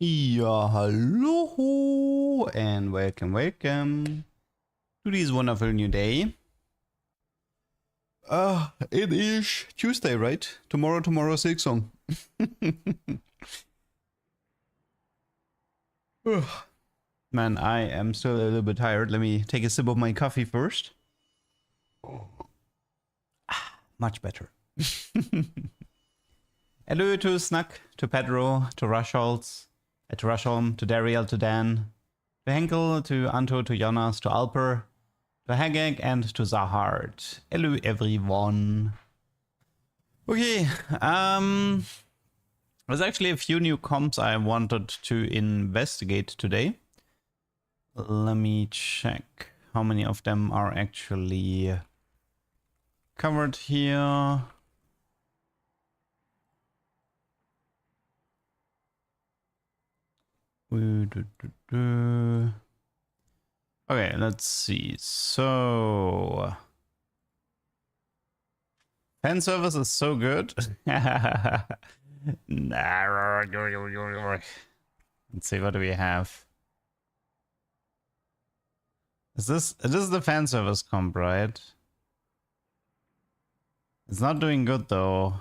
Ja, hallo and welcome to this wonderful new day. It is Tuesday, right? Tomorrow Silksong. Man, I am still a little bit tired. Let me take a sip of my coffee first. Much better. Hello to Snuck, to Pedro, to Rushholz, to Rushholm, to Dariel, to Dan, to Henkel, to Anto, to Jonas, to Alper, to Hagag, and to Zahard. Hello everyone. Okay, there's actually a few new comps I wanted to investigate today. Let me check how many of them are actually covered here. Okay, let's see. So, fan service is so good. Let's see, what do we have? Is this the fan service comp, right? It's not doing good though.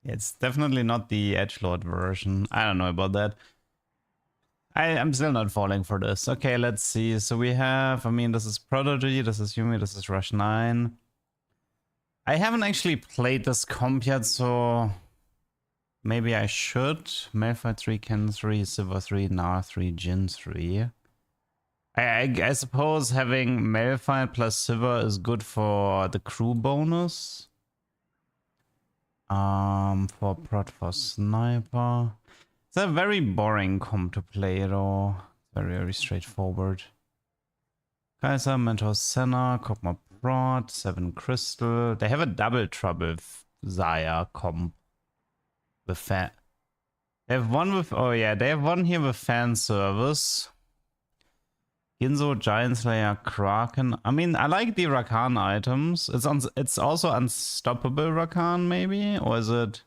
It's definitely not the edgelord version. I don't know about that. I'm still not falling for this. Okay, let's see. So we have, I mean, this is Prodigy, this is Yumi, this is Rush 9. I haven't actually played this comp yet, so maybe I should. Malphite 3, Ken 3, Silver 3, Nar 3, Jin 3. I suppose having Malphite plus Silver is good for the crew bonus. For Prot for Sniper. It's a very boring comp to play though. Very straightforward. Kaiser, Mentor Senna, Kog'Maw Prot, 7 Crystal. They have a double trouble Zaya comp with fan. They have one with, oh yeah, they have one here with fan service. Ginzo, Giant Slayer, Kraken. I mean, I like the Rakan items. It's also Unstoppable Rakan, maybe? Or is it...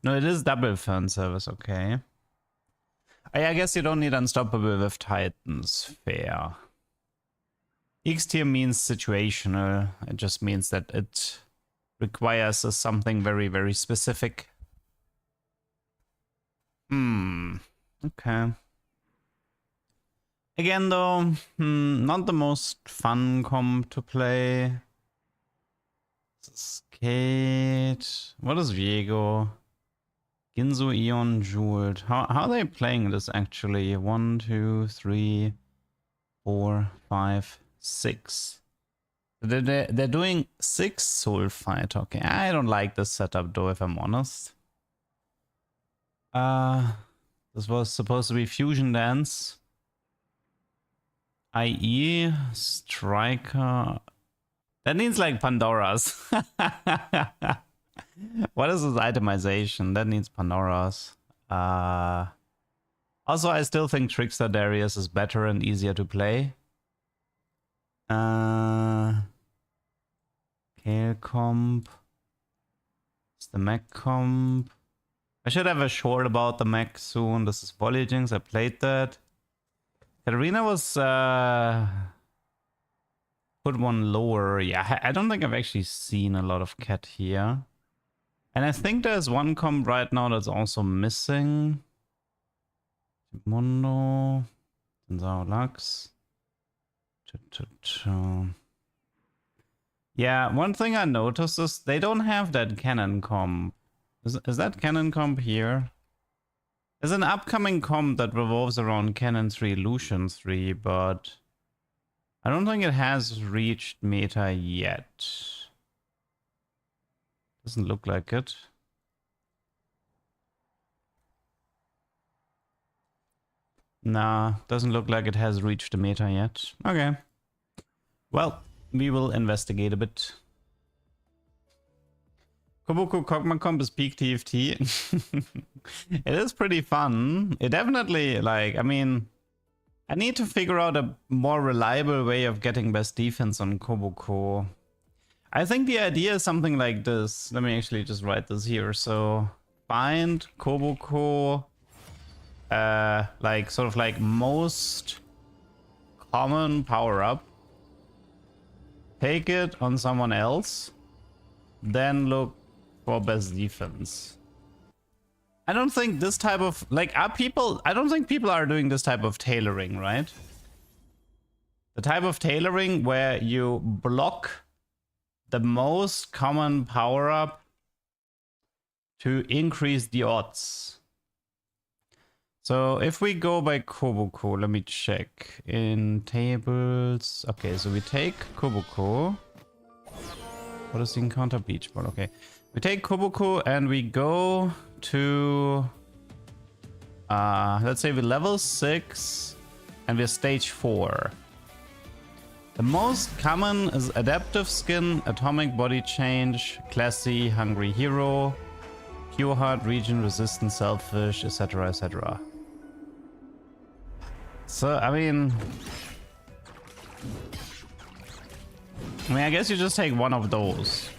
No, it is double fan service, okay. I guess you don't need Unstoppable with Titans. Fair. X tier means situational. It just means that it requires something very specific. Okay. Again, though, not the most fun comp to play. Skate. What is Viego? Ginzo, Eon, Jeweled. How are they playing this actually? 1, 2, 3, 4, 5, 6. They're doing 6 Soul Fight. Okay, I don't like this setup though, if I'm honest. This was supposed to be Fusion Dance. IE, Striker. That needs like Pandora's. What is this itemization? That needs Pandora's. Also, I still think Trickster Darius is better and easier to play. Kale comp. It's the Mech comp. I should have a short about the Mech soon. This is Polyjinx. I played that. Katarina was put one lower. Yeah, I don't think I've actually seen a lot of Cat here. And I think there's one comp right now that's also missing. Mundo, Tensao Lux. Yeah, one thing I noticed is they don't have that cannon comp. Is that cannon comp here? There's an upcoming comp that revolves around Cannon 3, Lucian 3, but I don't think it has reached meta yet. Doesn't look like it. Nah, doesn't look like it has reached the meta yet. Okay. Well, we will investigate a bit. Kobuku Kog'Maw comp is peak TFT. It is pretty fun. It definitely, like, I mean, I need to figure out a more reliable way of getting best defense on Kobuku. I think the idea is something like this. Let me actually just write this here. So find Koboko, like sort of like most common power up. Take it on someone else, then look for best defense. I don't think this type of like I don't think people are doing this type of tailoring, right? The type of tailoring where you block the most common power up to increase the odds. So if we go by Koboko, let me check in tables. Okay, so we take Koboko. What is the encounter? Beach ball. Okay, we take Koboko and we go to let's say we're level 6 and we're stage 4. The most common is adaptive skin, atomic body change, classy, hungry hero, pure heart, region, resistant, selfish, etc, etc. So I mean, I guess you just take one of those.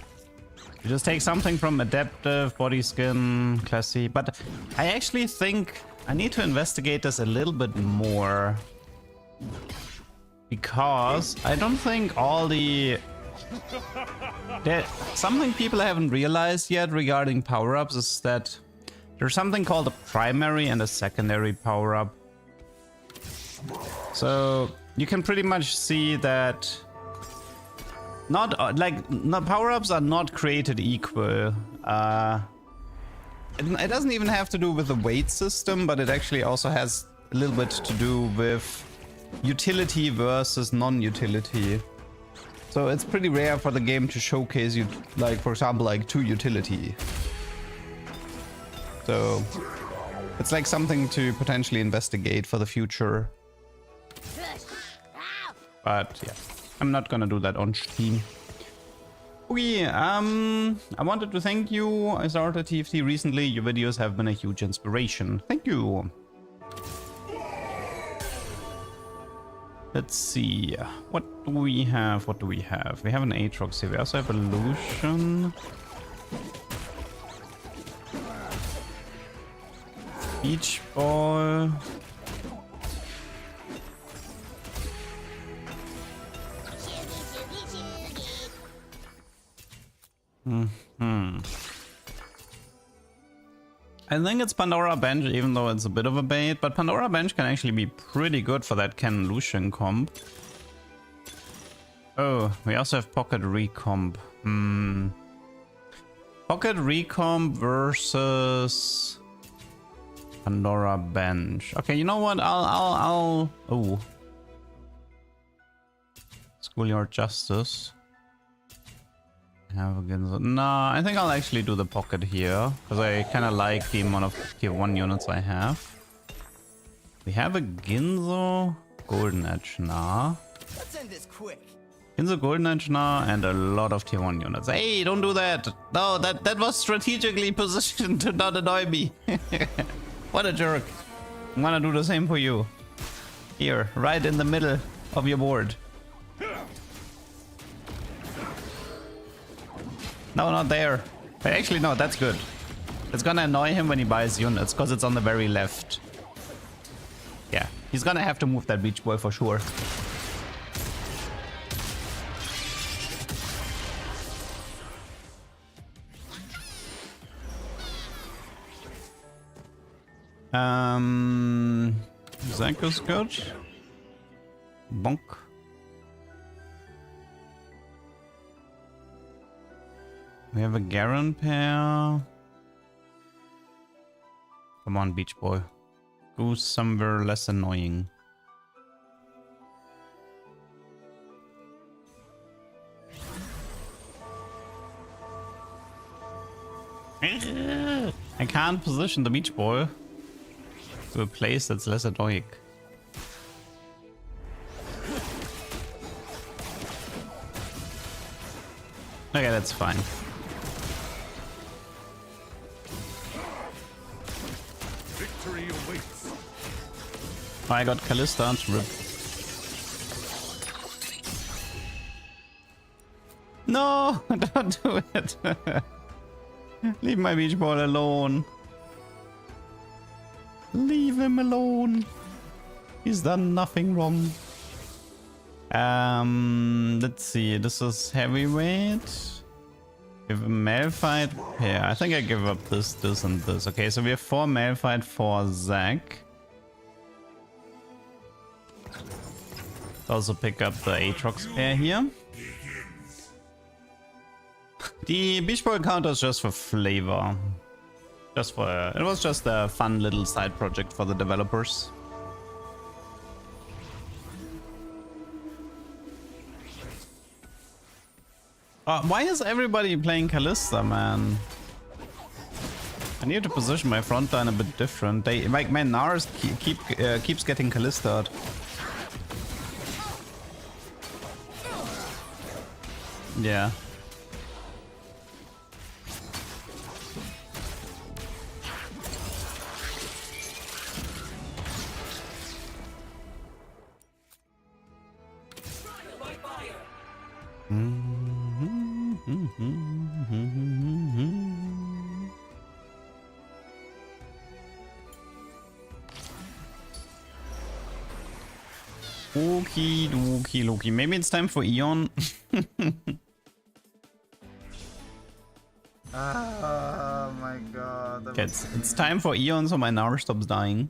You just take something from adaptive, body skin, classy. But I actually think I need to investigate this a little bit more. Because I don't think all the... something people haven't realized yet regarding power-ups is that there's something called a primary and a secondary power-up. So you can pretty much see that power-ups are not created equal. It doesn't even have to do with the weight system, but it actually also has a little bit to do with utility versus non-utility. So it's pretty rare for the game to showcase you, like for example, like 2 utility. So it's like something to potentially investigate for the future. But yeah, I'm not gonna do that on stream. Okay, I wanted to thank you. I started TFT recently. Your videos have been a huge inspiration. Thank you. Let's see. What do we have? What do we have? We have an Aatrox here. We also have Illusion. Beach Ball. I think it's Pandora Bench, even though it's a bit of a bait, but Pandora Bench can actually be pretty good for that Ken Lucian comp. Oh, we also have Pocket Recomp. Pocket Recomp versus Pandora Bench. Okay, you know what? I'll oh. Schoolyard Justice. Have a Ginzo. No, I think I'll actually do the pocket here because I kind of like the amount of tier 1 units I have. We have a Ginzo, Golden Edge now. Let's end this quick. Ginzo, Golden Edge now, and a lot of tier 1 units. Hey, don't do that! No, that was strategically positioned to not annoy me. What a jerk! I'm gonna do the same for you. Here, right in the middle of your board. No, not there. Actually, no, that's good. It's gonna annoy him when he buys units, because it's on the very left. Yeah, he's gonna have to move that Beach Boy for sure. Zanko's good. Bonk. We have a Garen pair. Come on, Beach Boy. Go somewhere less annoying. I can't position the Beach Boy to a place that's less annoying. Okay, that's fine. Victory awaits. Oh, I got Callista. RIP. No, don't do it. Leave my beach ball alone. Leave him alone. He's done nothing wrong. Let's see. This is heavyweight. We have a male fight. Yeah, I think I give up this, and this. Okay, so we have 4 male fight for Zach. Also pick up the Aatrox pair here. The beach ball counter is just for flavor. Just for it was just a fun little side project for the developers. Why is everybody playing Callista, man? I need to position my front line a bit different. They like my Nars keeps getting Callista'd. Yeah. Okie dokie Loki. Maybe it's time for Eon. Oh my god. Okay, it's time for Eon so my Nar stops dying.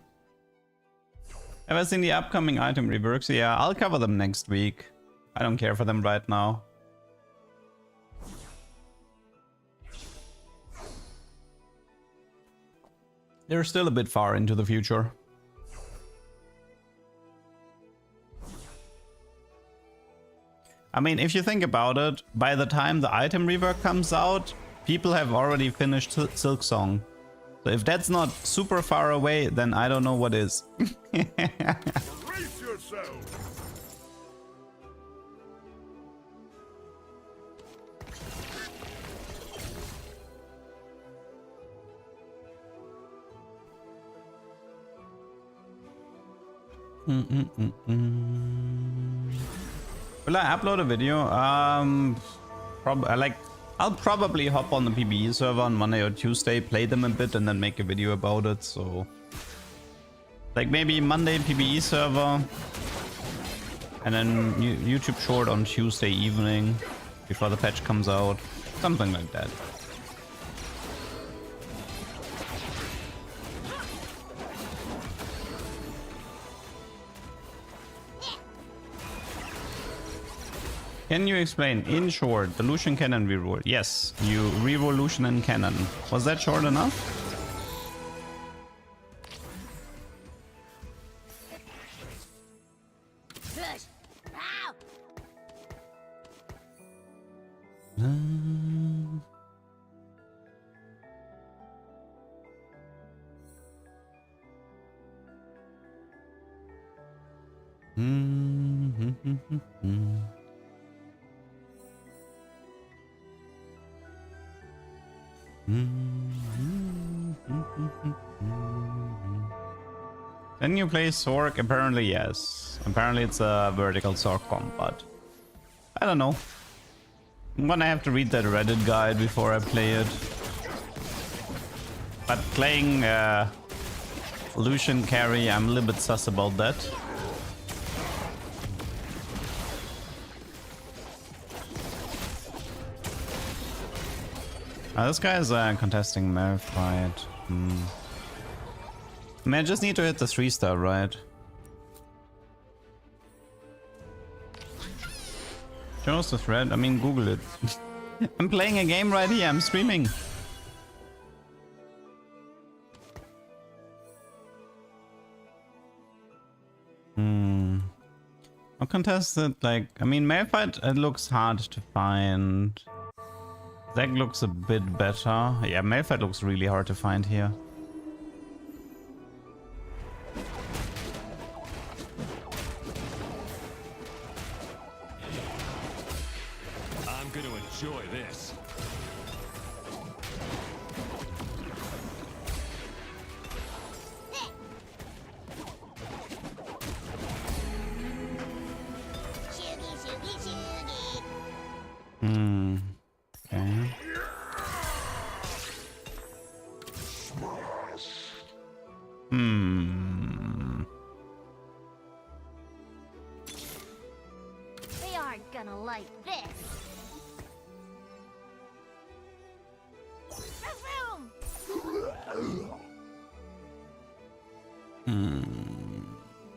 Ever seen the upcoming item reworks? Yeah, I'll cover them next week. I don't care for them right now. They're still a bit far into the future. I mean, if you think about it, by the time the item rework comes out, people have already finished Silk Song. So if that's not super far away, then I don't know what is. Brace yourself. Will I upload a video? I'll probably hop on the PBE server on Monday or Tuesday, play them a bit, and then make a video about it. So, like maybe Monday PBE server, and then YouTube short on Tuesday evening before the patch comes out, something like that. Can you explain, in short, the Lucian Cannon reroll? Yes, you reroll Lucian and Cannon. Was that short enough? Can you play Sork? Apparently yes. Apparently it's a vertical Sork comp, but I don't know. I'm gonna have to read that Reddit guide before I play it. But playing Lucian carry, I'm a little bit sus about that. This guy is contesting Mech fight. I mean, I just need to hit the 3-star, right? Shows the thread? I mean, Google it. I'm playing a game right here, I'm streaming. I'll contest it, like, I mean, Mech fight, it looks hard to find. That looks a bit better. Yeah, Mech fight looks really hard to find here. I'm going to enjoy this. They aren't gonna like this.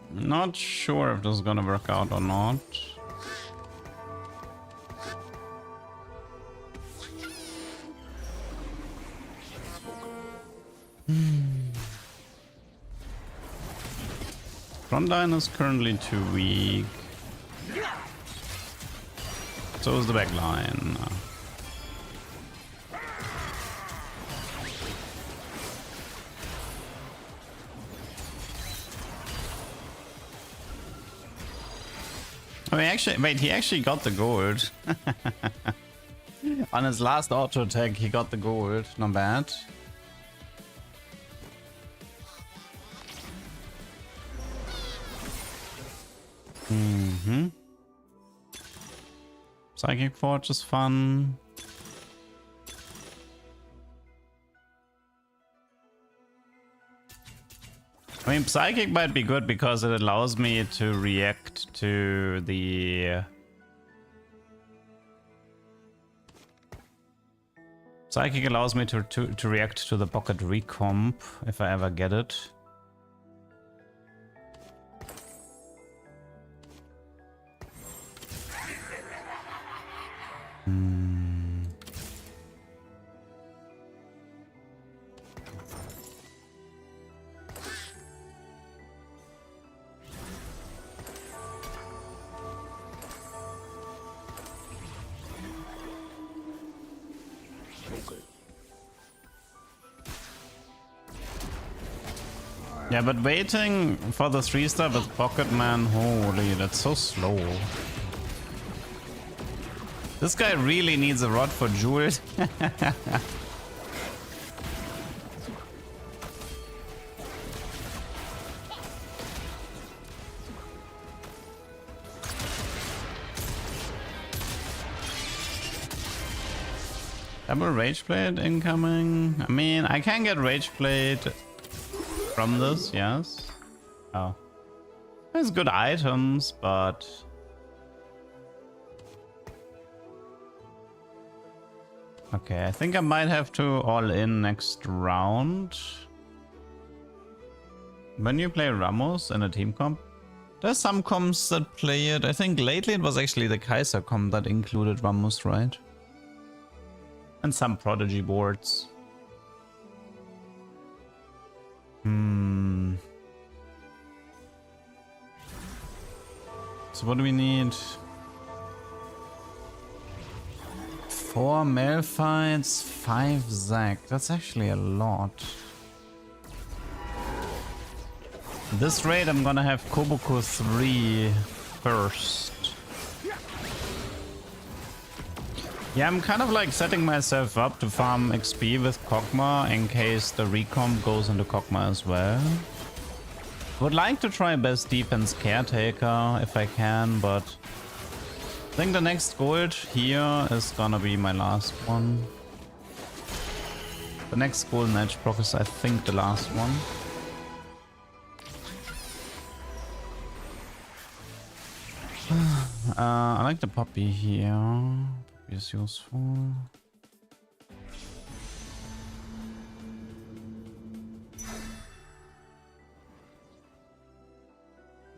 Not sure if this is gonna work out or not. Front line is currently too weak. So is the back line. Oh, he actually got the gold. On his last auto attack, he got the gold. Not bad. Psychic Forge is fun. I mean, Psychic might be good because it allows me to react to the... Psychic allows me to react to the pocket recomp if I ever get it. Yeah, but waiting for the 3-star with Pocket Man, holy, that's so slow. This guy really needs a rod for Jewels. Double Rage Blade incoming. I mean, I can get Rage Blade from this, yes. Oh. There's good items, but... Okay, I think I might have to all in next round. When you play Ramos in a team comp, there's some comps that play it. I think lately it was actually the Kaiser comp that included Ramos, right? And some Prodigy boards. So what do we need? 4 Malphites, 5 Zac. That's actually a lot. This raid I'm gonna have Kobuko 3 first. Yeah, I'm kind of like setting myself up to farm XP with Kog'Maw in case the recomp goes into Kog'Maw as well. Would like to try best defense Caretaker if I can, but I think the next gold here is gonna be my last one. The next golden edge proc is I think the last one. I like the puppy here. Puppy is useful.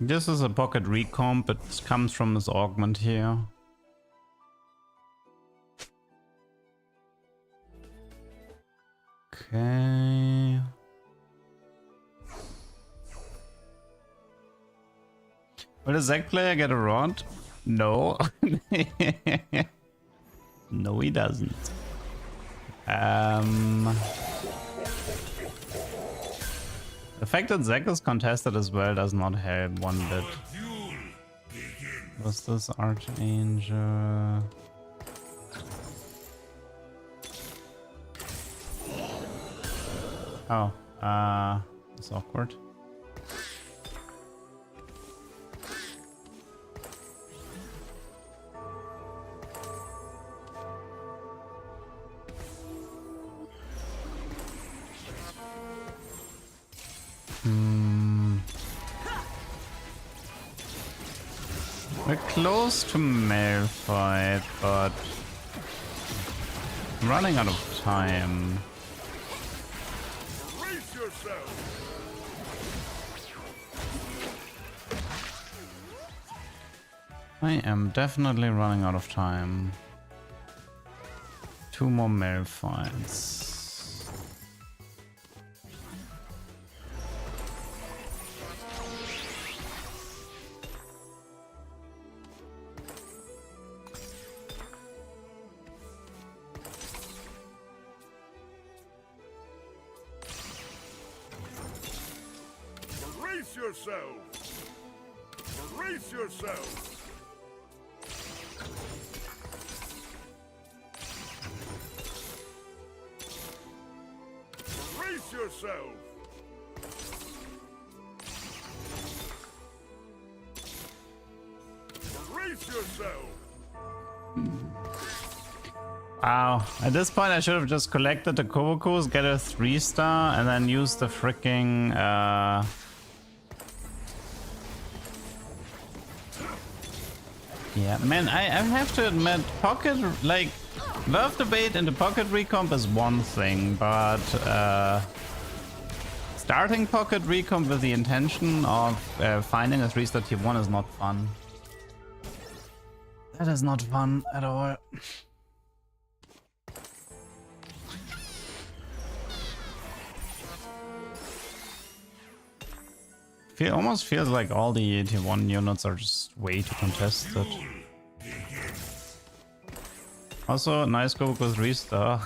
This is a pocket recomp. It comes from this augment here. Okay. Will the Zac player get a rod? No. No, he doesn't. The fact that Zac is contested as well does not help one bit. What's this Archangel? Oh, it's awkward. We're close to Malphite, but I'm running out of time. Brace yourself. I am definitely running out of time. 2 more Malphites. Brace yourself. Brace yourself. Brace yourself. Brace yourself. Wow, at this point I should have just collected the Kobokus, get a 3-star, and then use the freaking yeah, man, I have to admit, pocket, like, Love Debate into pocket recomp is one thing, but starting pocket recomp with the intention of finding a 3-star tier 1 is not fun. That is not fun at all. Almost feels like all the tier 1 units are just way too contested. Also, nice go with 3-star.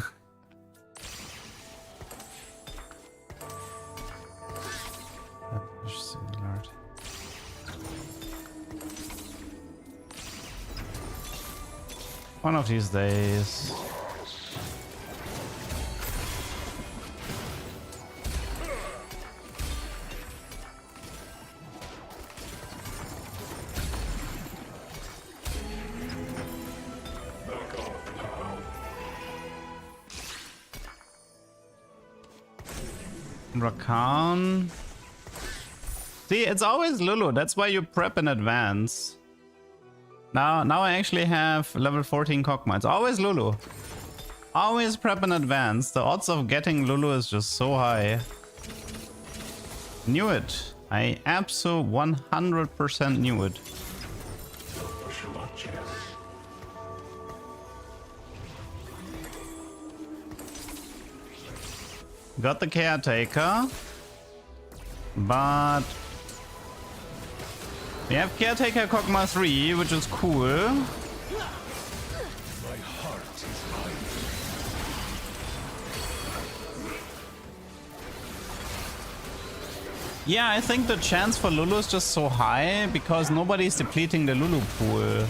One of these days. Rakan. See, it's always Lulu. That's why you prep in advance. Now I actually have level 14 Kog'Maw. It's always Lulu. Always prep in advance. The odds of getting Lulu is just so high. Knew it. I absolutely 100% knew it. Got the Caretaker, but we have Caretaker Kog'Maw 3, which is cool. My heart is high. Yeah, I think the chance for Lulu is just so high because nobody's depleting the Lulu pool.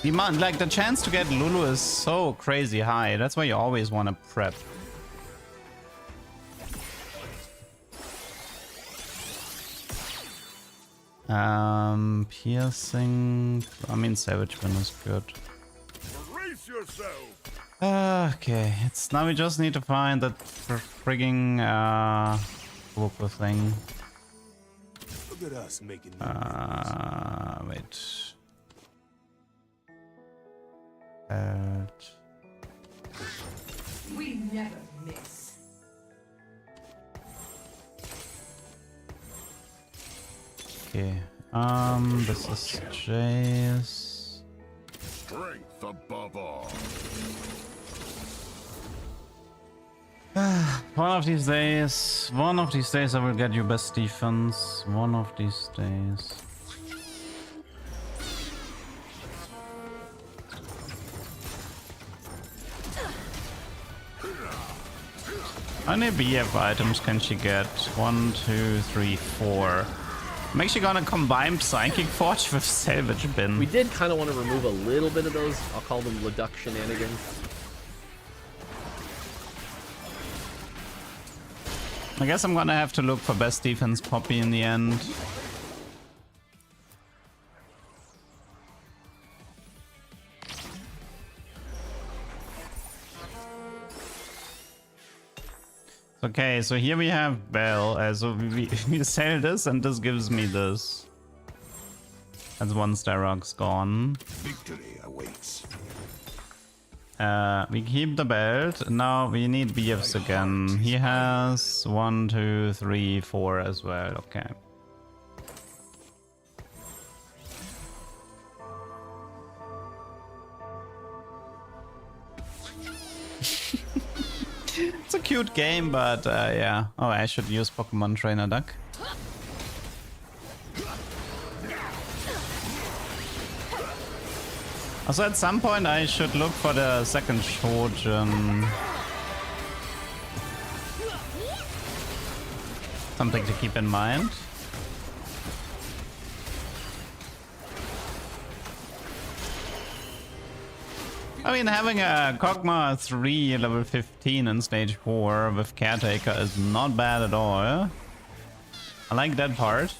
The chance to get Lulu is so crazy high. That's why you always want to prep. Piercing. I mean, Savage Wind is good. Brace yourself. Okay, now we just need to find that frigging Wooper thing. Look at us making Wait. We never miss. Okay. This is Jace. strength above all. One of these days I will get you best defense. One of these days. How many BF items can she get? 1, 2, 3, 4. I'm actually gonna combine Psychic Forge with Salvage Bin. We did kind of want to remove a little bit of those, I'll call them Leduc shenanigans. I guess I'm gonna have to look for best defense Poppy in the end. Okay, so here we have Bell. So we sell this, and this gives me this. That's one Starrock's gone. Victory awaits. We keep the belt. Now we need BFs again. He has 1, 2, 3, 4 as well. Okay. It's a cute game, but yeah. Oh, I should use Pokemon Trainer Duck. Also, at some point, I should look for the second Shojin. Something to keep in mind. I mean, having a Kog'Maw 3 level 15 in stage 4 with Caretaker is not bad at all. I like that part.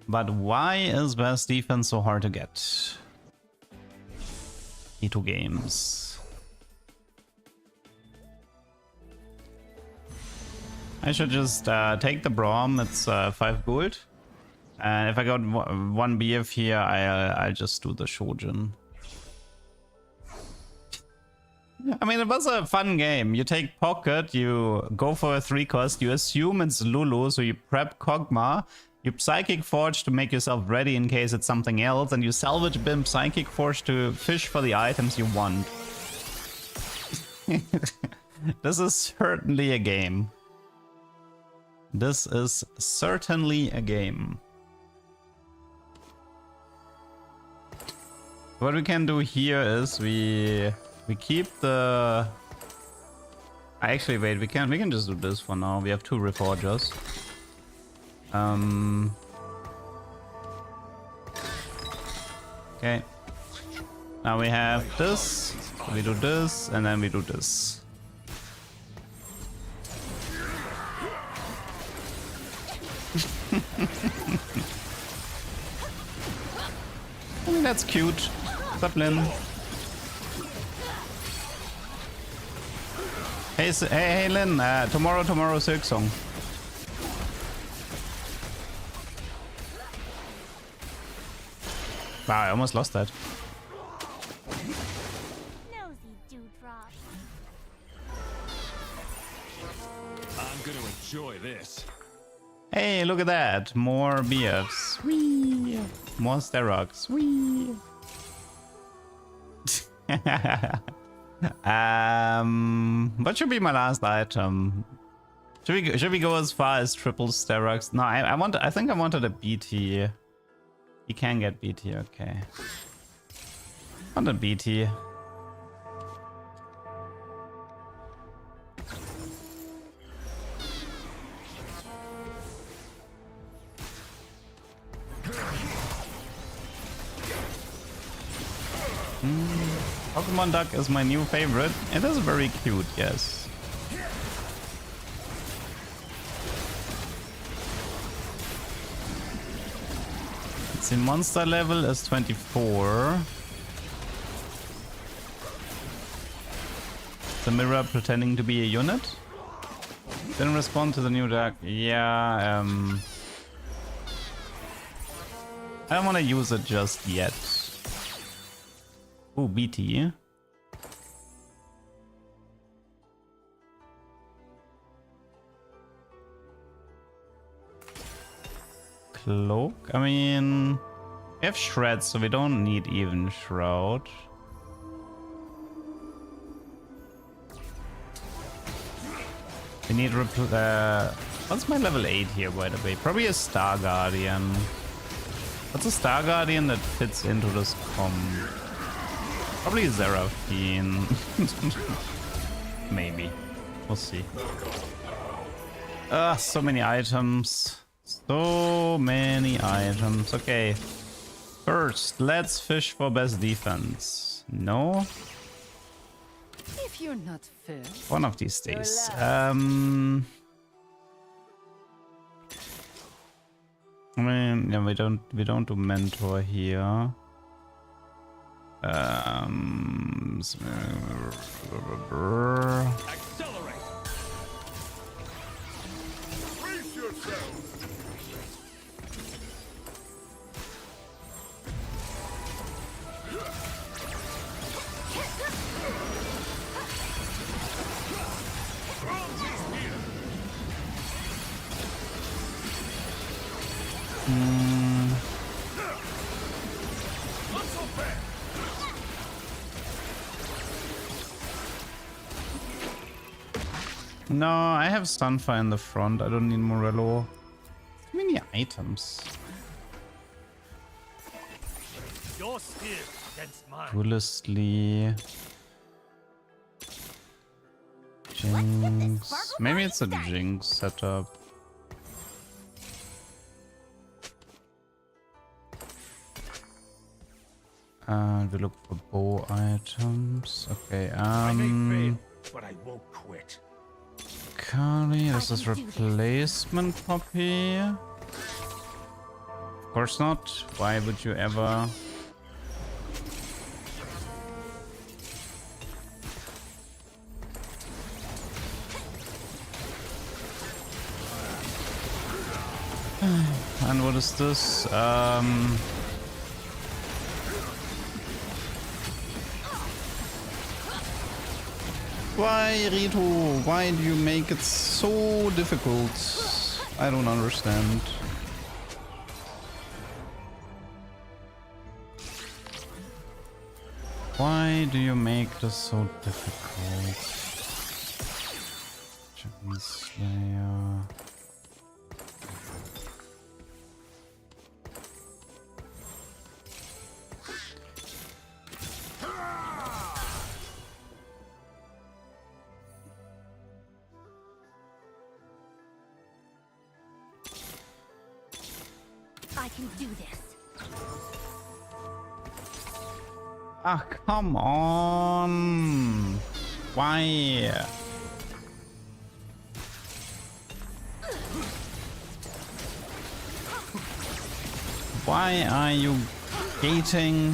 But why is best defense so hard to get? E2 games. I should just take the Braum. It's 5 gold. And if I got 1 BF here, I'll just do the Shojin. I mean, it was a fun game. You take Pocket, you go for a 3 cost, you assume it's Lulu, so you prep Kog'Maw, you Psychic Forge to make yourself ready in case it's something else, and you salvage Bim Psychic Forge to fish for the items you want. This is certainly a game. This is certainly a game. What we can do here is we keep the... Actually, wait, we can just do this for now. We have 2 Reforgers. Okay. Now we have this. We do this, and then we do this. I mean, that's cute. Zeppelin. Hey, Lin, tomorrow Silk Song. Wow, I almost lost that. Nosy dewdrop. I'm gonna enjoy this. Hey, look at that. More BFs. Whee! More Starrocks. Whee! What should be my last item? Should we go as far as triple Starrocks? No, I think I wanted a BT. You can get BT, okay. I want a BT. Pokemon Duck is my new favorite. It is very cute, yes. The monster level is 24. The mirror pretending to be a unit. Didn't respond to the new duck. Yeah, I don't want to use it just yet. Ooh, BT. Cloak? I mean, we have Shred, so we don't need even Shroud. We need what's my level 8 here, by the way? Probably a Star Guardian. What's a Star Guardian that fits into this comp? Probably Seraphine. Maybe. We'll see. So many items. So many items. Okay. First, let's fish for best defense. No? If you're not first, One of these days. I mean, yeah, we don't do mentor here. Accelerate. No, I have Stunfire in the front. I don't need Morello. Too many items. Your skill against mine. Duelistly. Jinx. Maybe it's a Jinx setup. We look for bow items. Okay, I may fail, but I won't quit. Kali, this is replacement Poppy. Of course not. Why would you ever? And what is this? Why, Rito? Why do you make it so difficult? I don't understand. Why do you make this so difficult? Giant Slayer. I can do this. Ah, come on. Why? Why are you gating?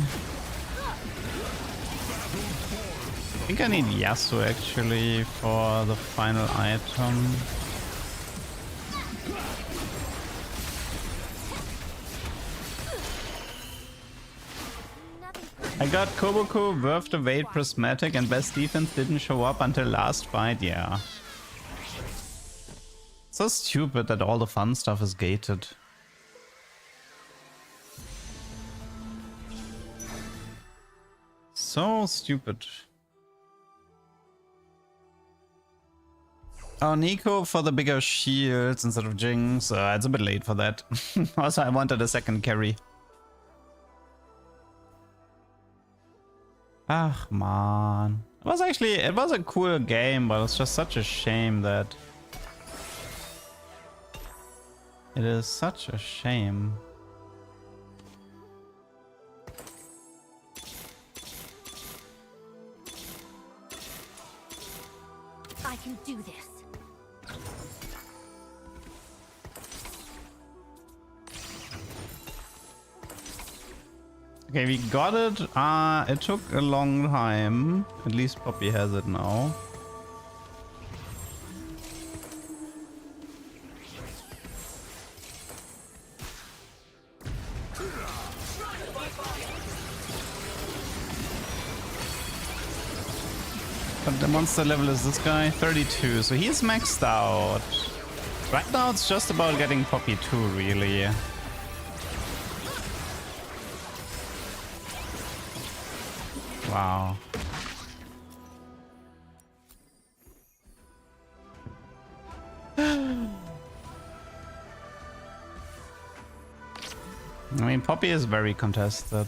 I think I need Yasuo actually for the final item. I got Koboku, worth the wait, prismatic, and best defense didn't show up until last fight, yeah. So stupid that all the fun stuff is gated. So stupid. Oh, Nico for the bigger shields instead of Jinx. It's a bit late for that. Also, I wanted a second carry. Ah, man. It was a cool game, but it's just such a shame that... It is such a shame. I can do this. Okay, we got it. It took a long time. At least Poppy has it now. But the monster level is this guy? 32, so he's maxed out. Right now it's just about getting Poppy 2, really. Wow. I mean, Poppy is very contested.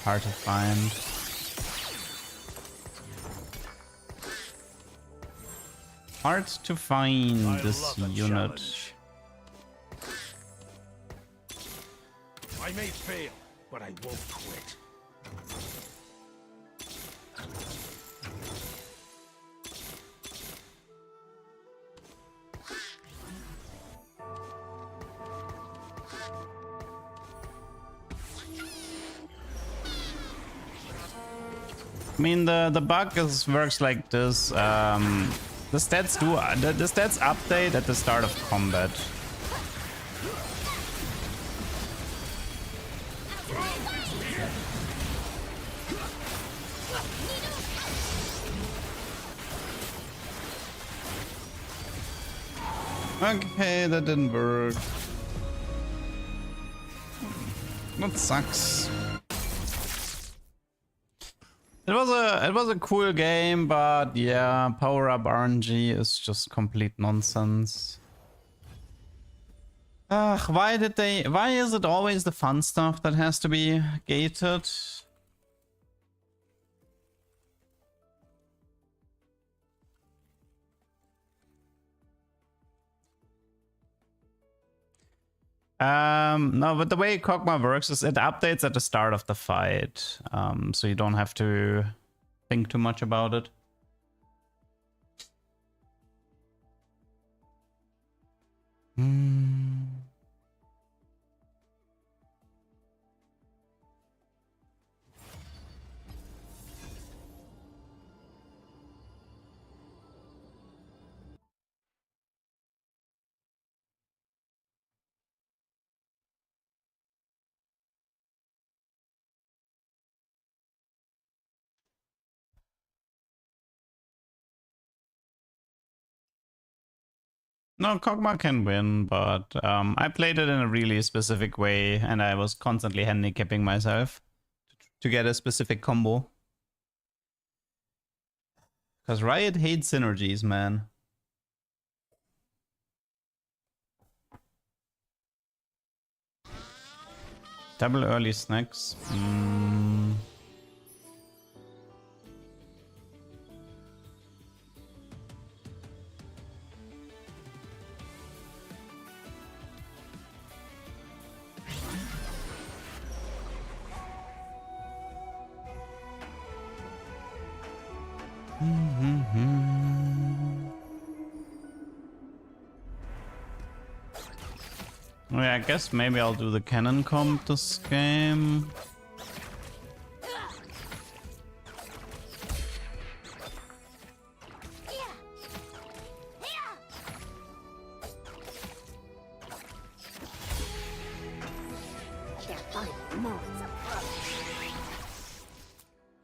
Hard to find. Hard to find this unit. Challenge. I may fail, but I won't quit. I mean, the bug works like this. The stats the stats update at the start of combat. Okay, that didn't work. That sucks. It was a cool game, but yeah, power up RNG is just complete nonsense. Why is it always the fun stuff that has to be gated? No, but the way Kog'Maw works is it updates at the start of the fight. So you don't have to think too much about it. No, Kog'Maw can win, but I played it in a really specific way, and I was constantly handicapping myself to get a specific combo. Because Riot hates synergies, man. Double early snacks. Yeah, I guess maybe I'll do the cannon comp this game.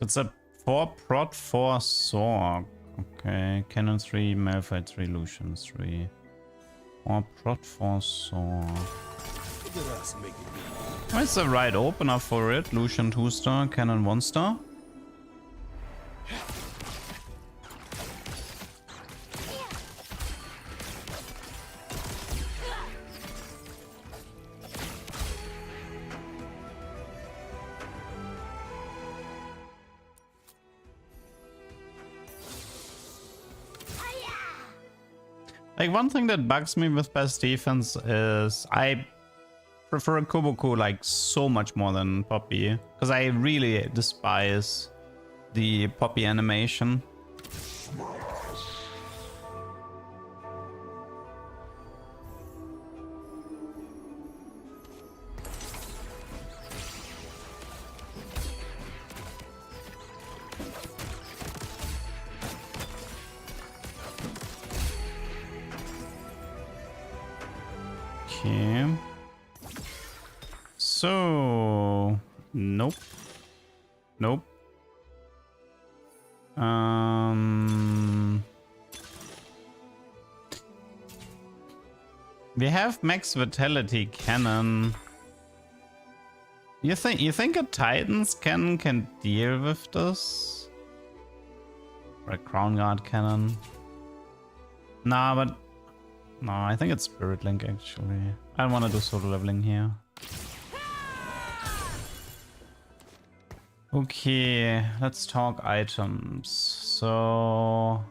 It's a 4 prot 4 Sorg. Okay, cannon 3, Malphite 3, Lucian 3. 4 prot 4 Sorg. What's the right opener for it? Lucian 2 star, cannon 1 star. Like, one thing that bugs me with best defense is I prefer Koboku like so much more than Poppy, because I really despise the Poppy animation. Okay. So, nope. Nope. We have max vitality cannon. You think a Titan's cannon can deal with this? Or a Crown Guard cannon? Nah, but no, I think it's Spirit Link actually. I don't want to do solo leveling here. Okay, let's talk items. So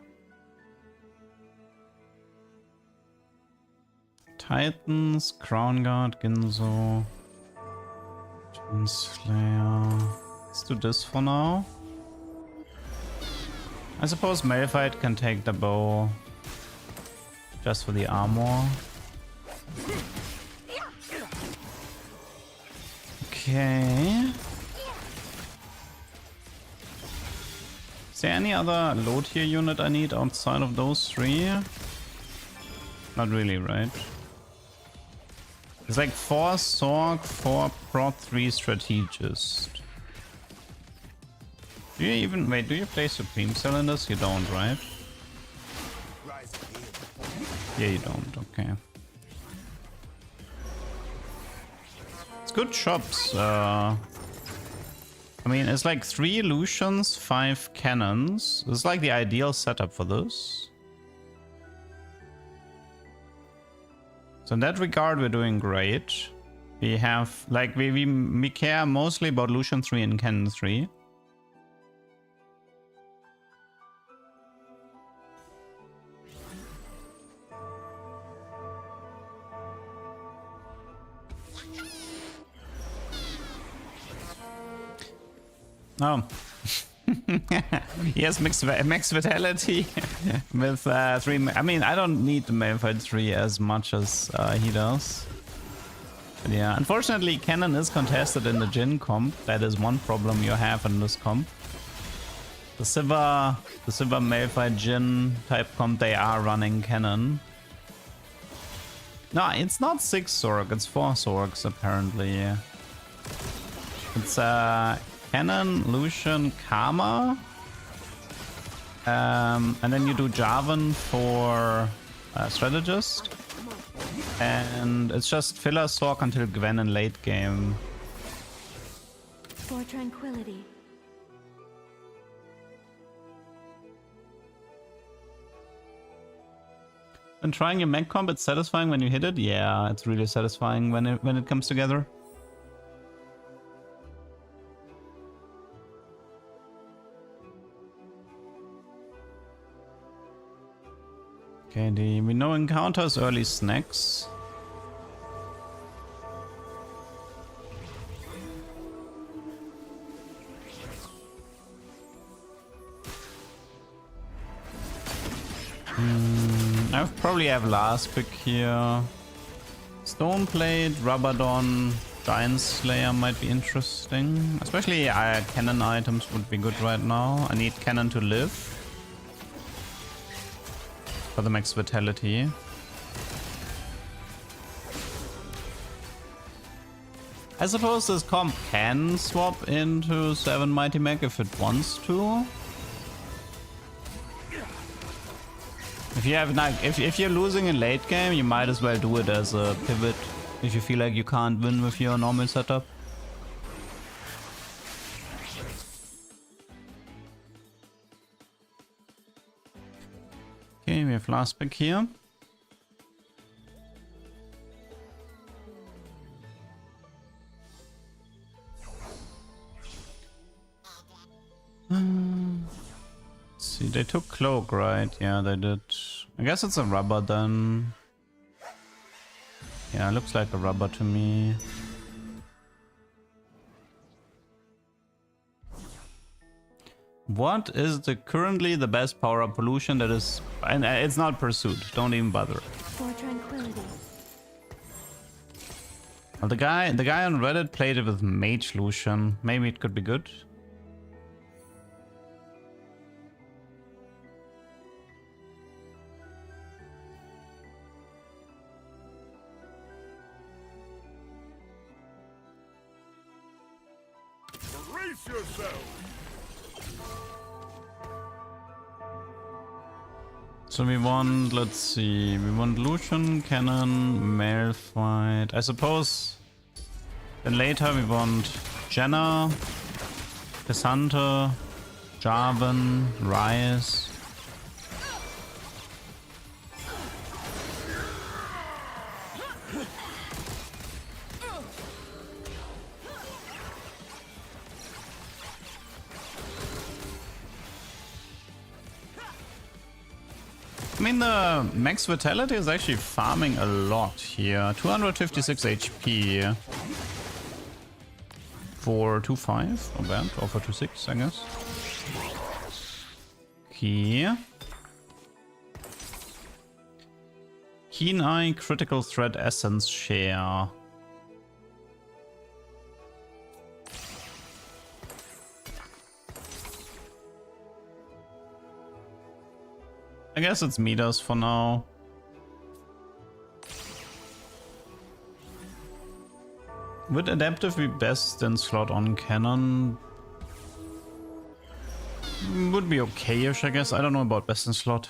Titans, Crown Guard, Ginzo, Twin Slayer. Let's do this for now. I suppose Malphite can take the bow just for the armor. Okay. Is there any other low tier unit I need outside of those three? Not really, right? It's like 4 Sorg, 4 Prot, 3 Strategist. Do you even... Wait, do you play Supreme Cell in this? You don't, right? Yeah, you don't. Okay. Let's good chops. I mean, it's like 3 illusions, 5 cannons. It's like the ideal setup for this. So in that regard, we're doing great. We have, like, we care mostly about illusion 3 and cannon 3. Oh. Yes, max vitality with 3. I mean, I don't need the Malphite 3 as much as he does. But yeah, unfortunately, cannon is contested in the Jin comp. That is one problem you have in this comp. The Silver Malphite Jin type comp, they are running cannon. No, it's not 6 Sorg, it's 4 Sorgs apparently. It's Cannon, Lucian, Karma. And then you do Jarvan for Strategist. And it's just filler Sorg until Gwen in late game. For tranquility. And trying your mech comp, it's satisfying when you hit it? Yeah, it's really satisfying when it comes together. Okay, we know encounters early snacks. I probably have last pick here. Stoneplate, Rabadon, Giant Slayer might be interesting. Especially cannon items would be good right now. I need cannon to live. For the max vitality. I suppose this comp can swap into 7 Mighty Mech if it wants to. If you have if you're losing in late game, you might as well do it as a pivot if you feel like you can't win with your normal setup. Okay, we have last pick here. Let's see, they took Cloak, right? Yeah, they did. I guess it's a rubber then. Yeah, looks like a rubber to me. What is currently the best power-up pollution that is... And it's not Pursuit, don't even bother. For tranquility. Well, the guy on Reddit played it with Mage Lucian. Maybe it could be good. Brace yourself. So we want, let's see, we want Lucian, Cannon, Malphite. I suppose then later we want Jenna, Cassandra, Jarvan, Ryze. I mean, the max vitality is actually farming a lot here. 256 HP for 2.5, not bad. Or for 2.6, I guess. Here. Keen Eye, Critical Threat Essence Share. I guess it's meters for now. Would Adaptive be best in slot on Cannon? Would be okay-ish, I guess. I don't know about best in slot.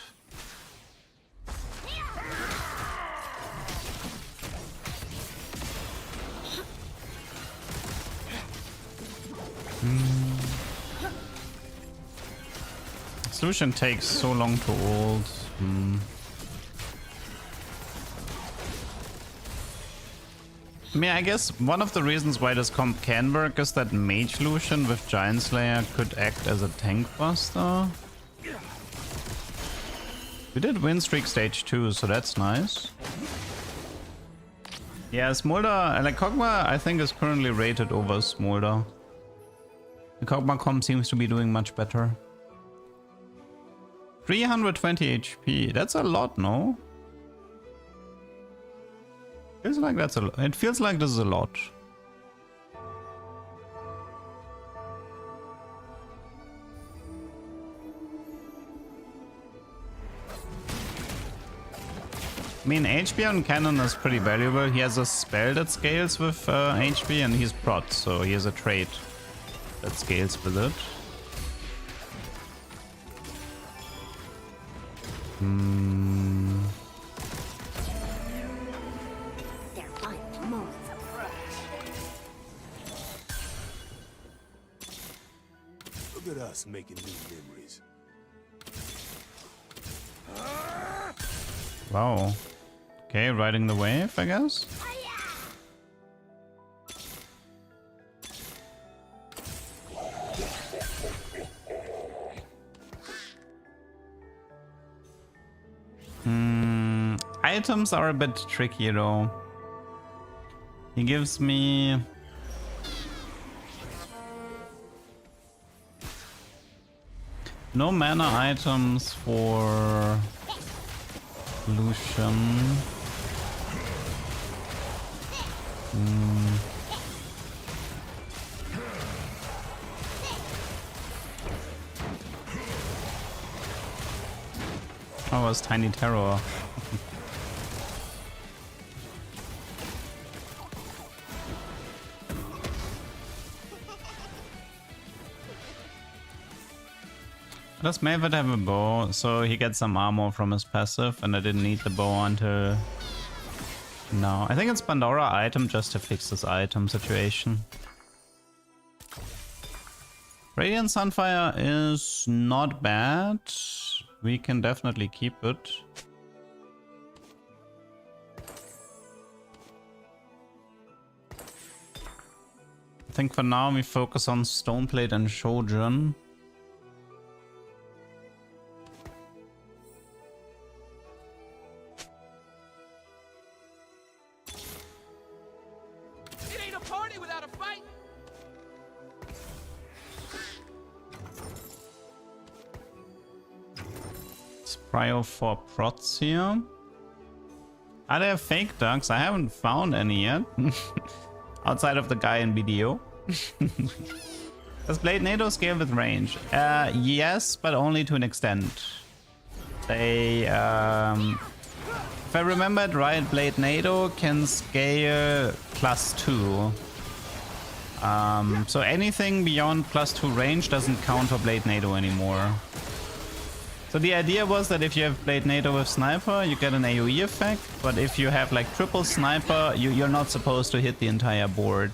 Solution takes so long to ult. I mean, I guess one of the reasons why this comp can work is that Mage Lucian with Giant Slayer could act as a tank buster. We did win streak stage 2, so that's nice. Yeah, Smolder, like Kog'Maw, I think is currently rated over Smolder. The Kog'Maw comp seems to be doing much better. 320 HP, that's a lot, no? Feels like that's a lot. It feels like this is a lot. I mean, HP on Cannon is pretty valuable. He has a spell that scales with HP and he's prot, so he has a trait that scales with it. Look at us making new memories. Wow. Okay, riding the wave, I guess. Items are a bit tricky though. He gives me no mana items for Lucian. Oh, it's Tiny Terror. Does Mavid have a bow? So he gets some armor from his passive, and I didn't need the bow until now. I think it's Pandora item just to fix this item situation. Radiant Sunfire is not bad. We can definitely keep it. I think for now we focus on Stoneplate and Shojin. Cryo for prots here. Are there fake ducks? I haven't found any yet. Outside of the guy in BDO. Does Blade NATO scale with range? Yes, but only to an extent. They, if I remember it right, Blade NATO can scale +2. So anything beyond +2 range doesn't count for Blade NATO anymore. So the idea was that if you have Blade NATO with Sniper, you get an AoE effect, but if you have like triple Sniper, you're not supposed to hit the entire board.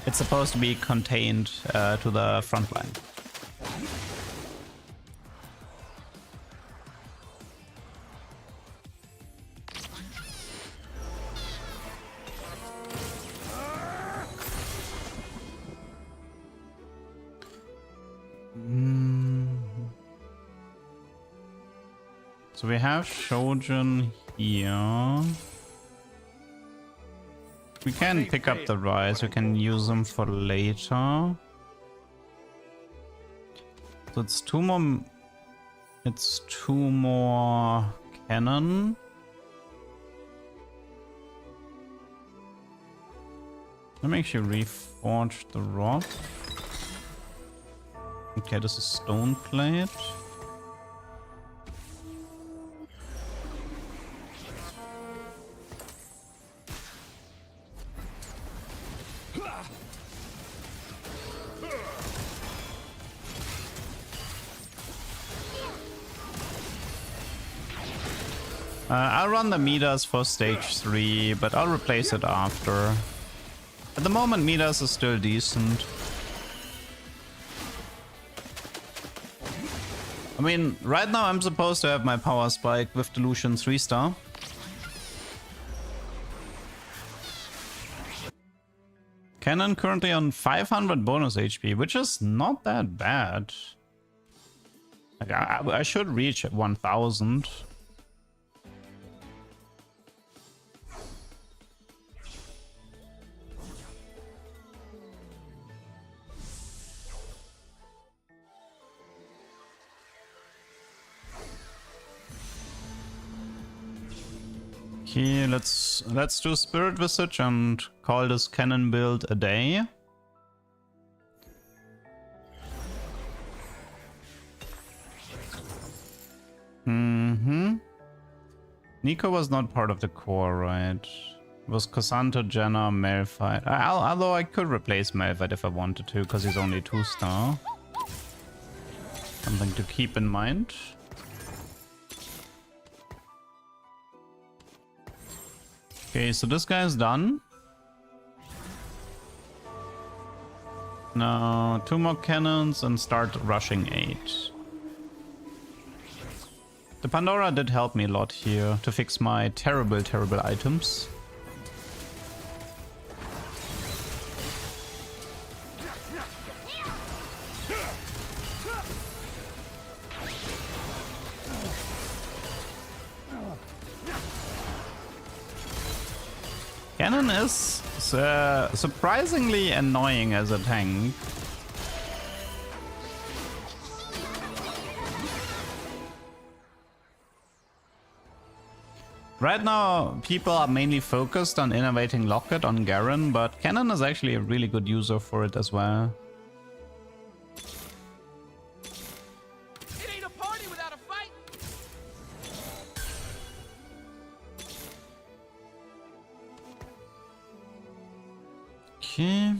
It's supposed to be contained to the front line. So we have Shojin here. We can pick up the Rise, we can use them for later. So it's two more cannon. Let me actually reforge the rod. Okay, this is stone plate. I'll run the Midas for stage 3, but I'll replace it after. At the moment, Midas is still decent. mean, right now I'm supposed to have my power spike with Delusion 3-star. Cannon currently on 500 bonus HP, which is not that bad. Like, I should reach 1000. Okay, let's do Spirit Visage and call this cannon build a day. Nico was not part of the core, right? It was Cassandra, Jenna, Malphite. Although I could replace Malphite if I wanted to, because he's only 2-star. Something to keep in mind. Okay, so this guy is done. Now 2 more cannons and start rushing 8. The Pandora did help me a lot here to fix my terrible items. Cannon is surprisingly annoying as a tank. Right now, people are mainly focused on innovating Locket on Garen, but Cannon is actually a really good user for it as well. It ain't a party without a fight. Okay.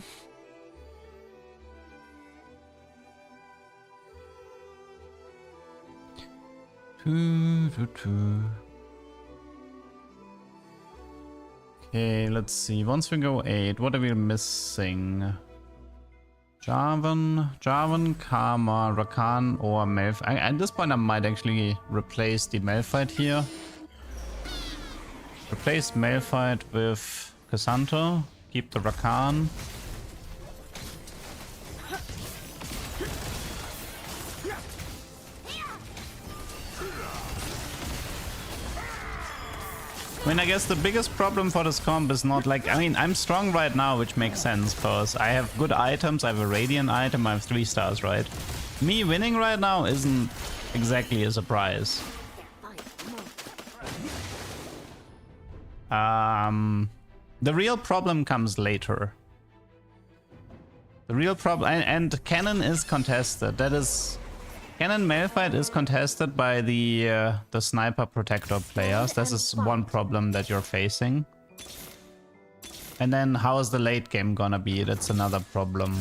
Okay, let's see. Once we go 8, what are we missing? Jarvan, Karma, Rakan, or Malphite. At this point, I might actually replace the Malphite here. Replace Malphite with Cassandra. Keep the Rakan. I mean, I guess the biggest problem for this comp is not like... I mean, I'm strong right now, which makes sense, because I have good items, I have a Radiant item, I have 3 stars, right? Me winning right now isn't exactly a surprise. The real problem comes later. The real problem... And Cannon is contested. That is... Cannon Malphite is contested by the Sniper Protector players. This is one problem that you're facing. And then how is the late game gonna be? That's another problem.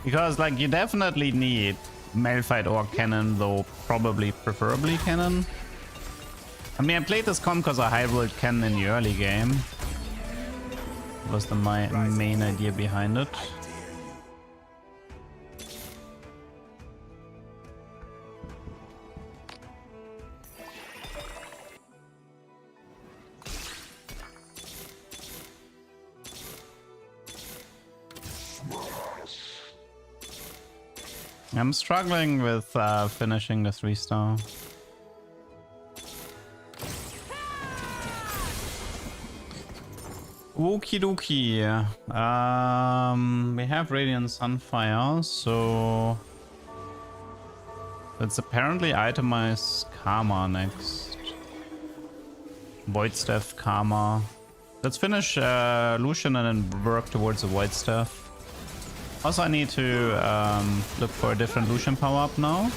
Because, like, you definitely need Malphite or Cannon, though probably preferably Cannon. I mean, I played this comp because I high-rolled Cannon in the early game. Was my main idea behind it. I'm struggling with finishing the 3-star. Okie dokie. We have Radiant Sunfire, so let's apparently itemize Karma next. Void Staff, Karma. Let's finish Lucian and then work towards the Void Staff. Also, I need to look for a different Lucian power-up now.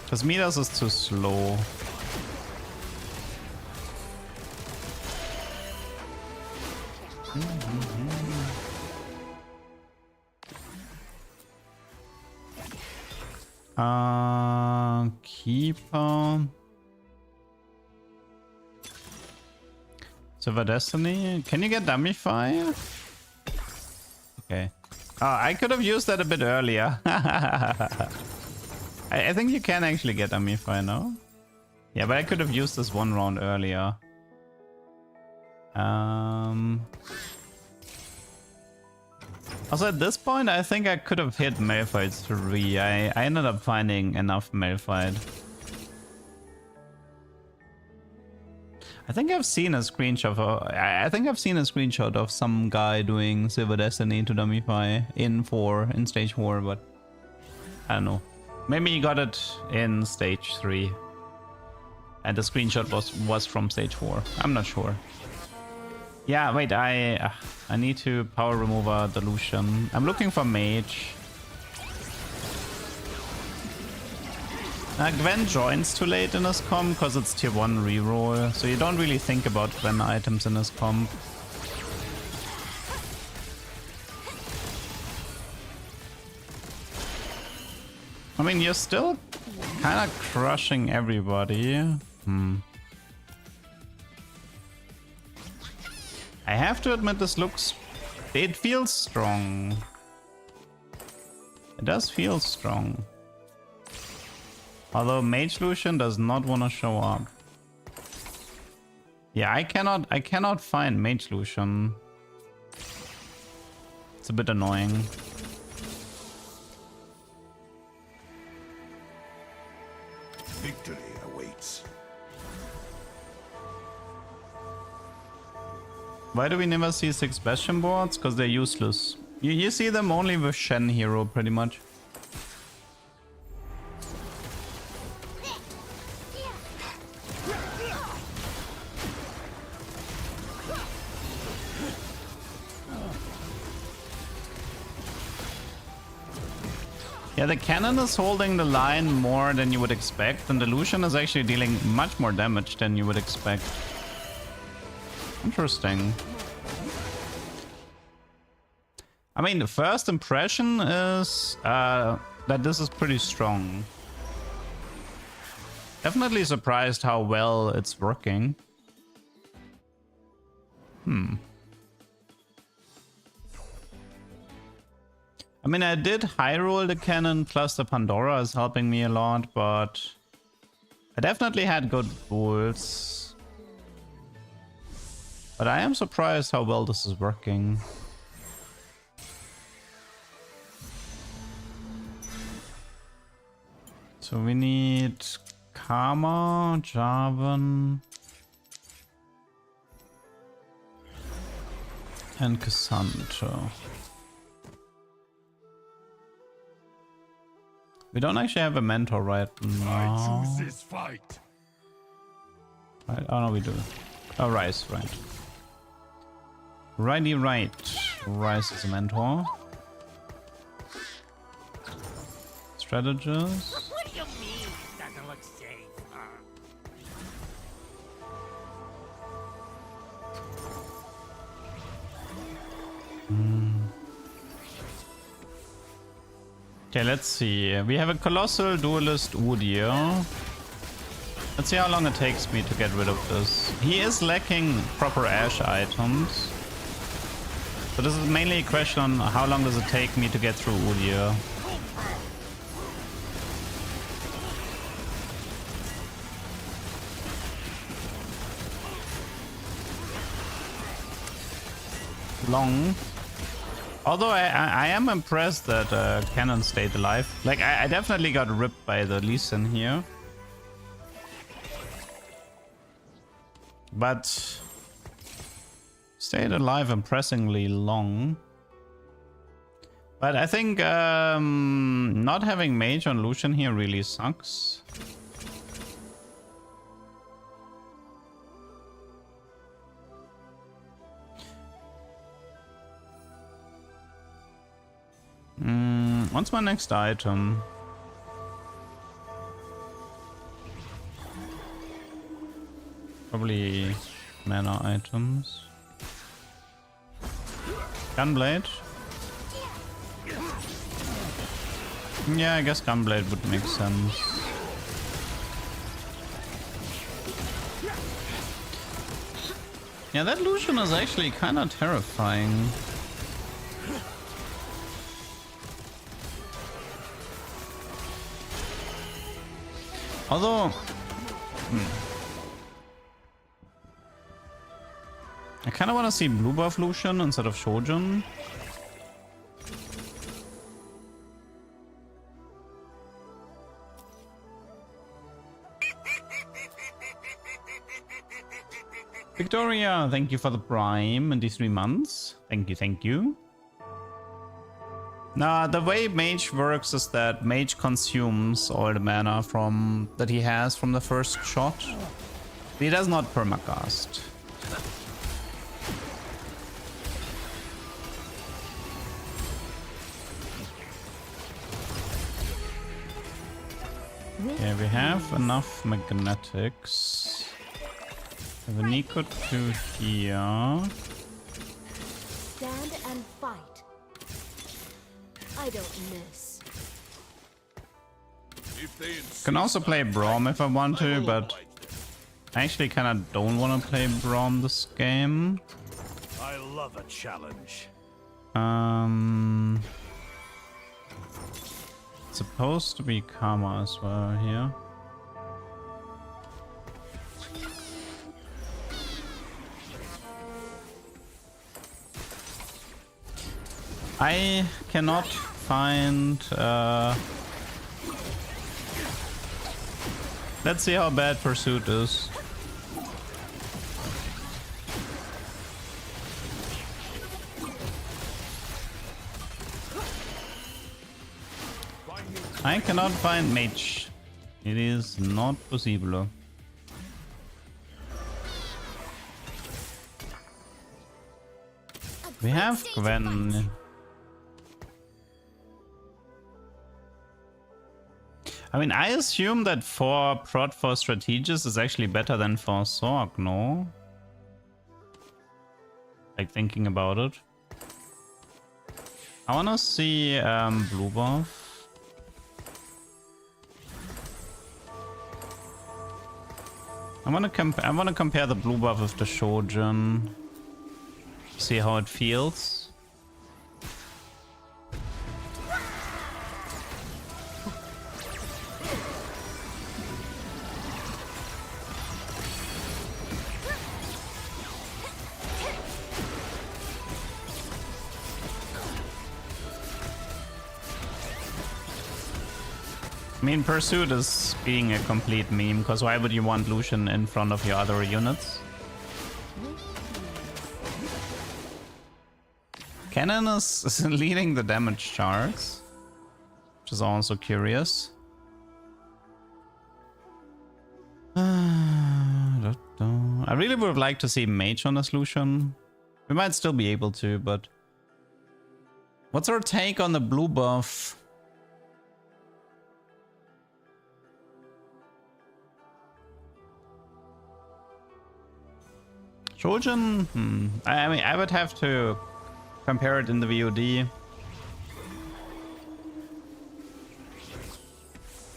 Because Midas is too slow. Keeper. Silver Destiny. Can you get Dummy Fire? Okay. Oh, I could have used that a bit earlier. I think you can actually get Dummy Fire now. Yeah, but I could have used this one round earlier. Also, at this point, I think I could have hit Malphite 3. I ended up finding enough Malphite. I think I've seen a screenshot of some guy doing Silver Destiny to Dummify in stage 4, but I don't know. Maybe he got it in stage 3. And the screenshot was from stage 4. I'm not sure. Yeah, wait, I need to power remover Delusion. I'm looking for Mage. Gwen joins too late in his comp because it's tier 1 reroll, so you don't really think about Gwen items in his comp. I mean, you're still kind of crushing everybody. I have to admit, it feels strong. It does feel strong. Although Mage Lucian does not want to show up. Yeah, I cannot find Mage Lucian. It's a bit annoying. Victory awaits. Why do we never see 6 Bastion boards? Because they're useless. You see them only with Shen Hero, pretty much. Yeah, the cannon is holding the line more than you would expect, and the Lucian is actually dealing much more damage than you would expect. Interesting. I mean, the first impression is that this is pretty strong. Definitely surprised how well it's working. I mean, I did high roll the cannon, plus the Pandora is helping me a lot, but I definitely had good bolts. But I am surprised how well this is working. So we need Karma, Jarvan, and Cassandra. We don't actually have a mentor right now. I choose this fight. Right. Oh no, we do. Oh, Rice, right. Righty, right. Rice is a mentor. Strategist. What do you mean? Doesn't look safe, huh? Okay, let's see. We have a Colossal Duelist Udyr. Let's see how long it takes me to get rid of this. He is lacking proper Ash items. So this is mainly a question on how long does it take me to get through Udyr. Long. Although I am impressed that Cannon stayed alive. Like, I definitely got ripped by the Lee Sin here. But stayed alive impressively long. But I think not having Mage on Lucian here really sucks. What's my next item? Probably mana items. Gunblade. Yeah, I guess Gunblade would make sense. Yeah, that Lucian is actually kind of terrifying. Although... I kind of want to see blue buff Lucian instead of Shojin. Victoria, thank you for the prime in these 3 months. Thank you, thank you. Now, the way Mage works is that Mage consumes all the mana from that he has from the first shot. He does not permacast. Okay, we have enough magnetics. We have a Nico 2 here. Stand and fight. I don't miss. If they insist, Can also play Braum if I want to, but I actually kind of don't want to play Braum this game. I love a challenge. Supposed to be Karma as well here. I cannot find... Let's see how bad Pursuit is. I cannot find Mage. It is not possible. We have Gwen. I mean, I assume that 4 prot for Strategist is actually better than for Sorg, no? Like, thinking about it. I wanna see blue buff. I wanna compare the blue buff with the Shojin. See how it feels. I mean, Pursuit is being a complete meme, because why would you want Lucian in front of your other units? Cannon is leading the damage charts, which is also curious. I really would have liked to see Mage on this Lucian. We might still be able to, but... What's our take on the blue buff? Shojin? I mean, I would have to compare it in the VOD.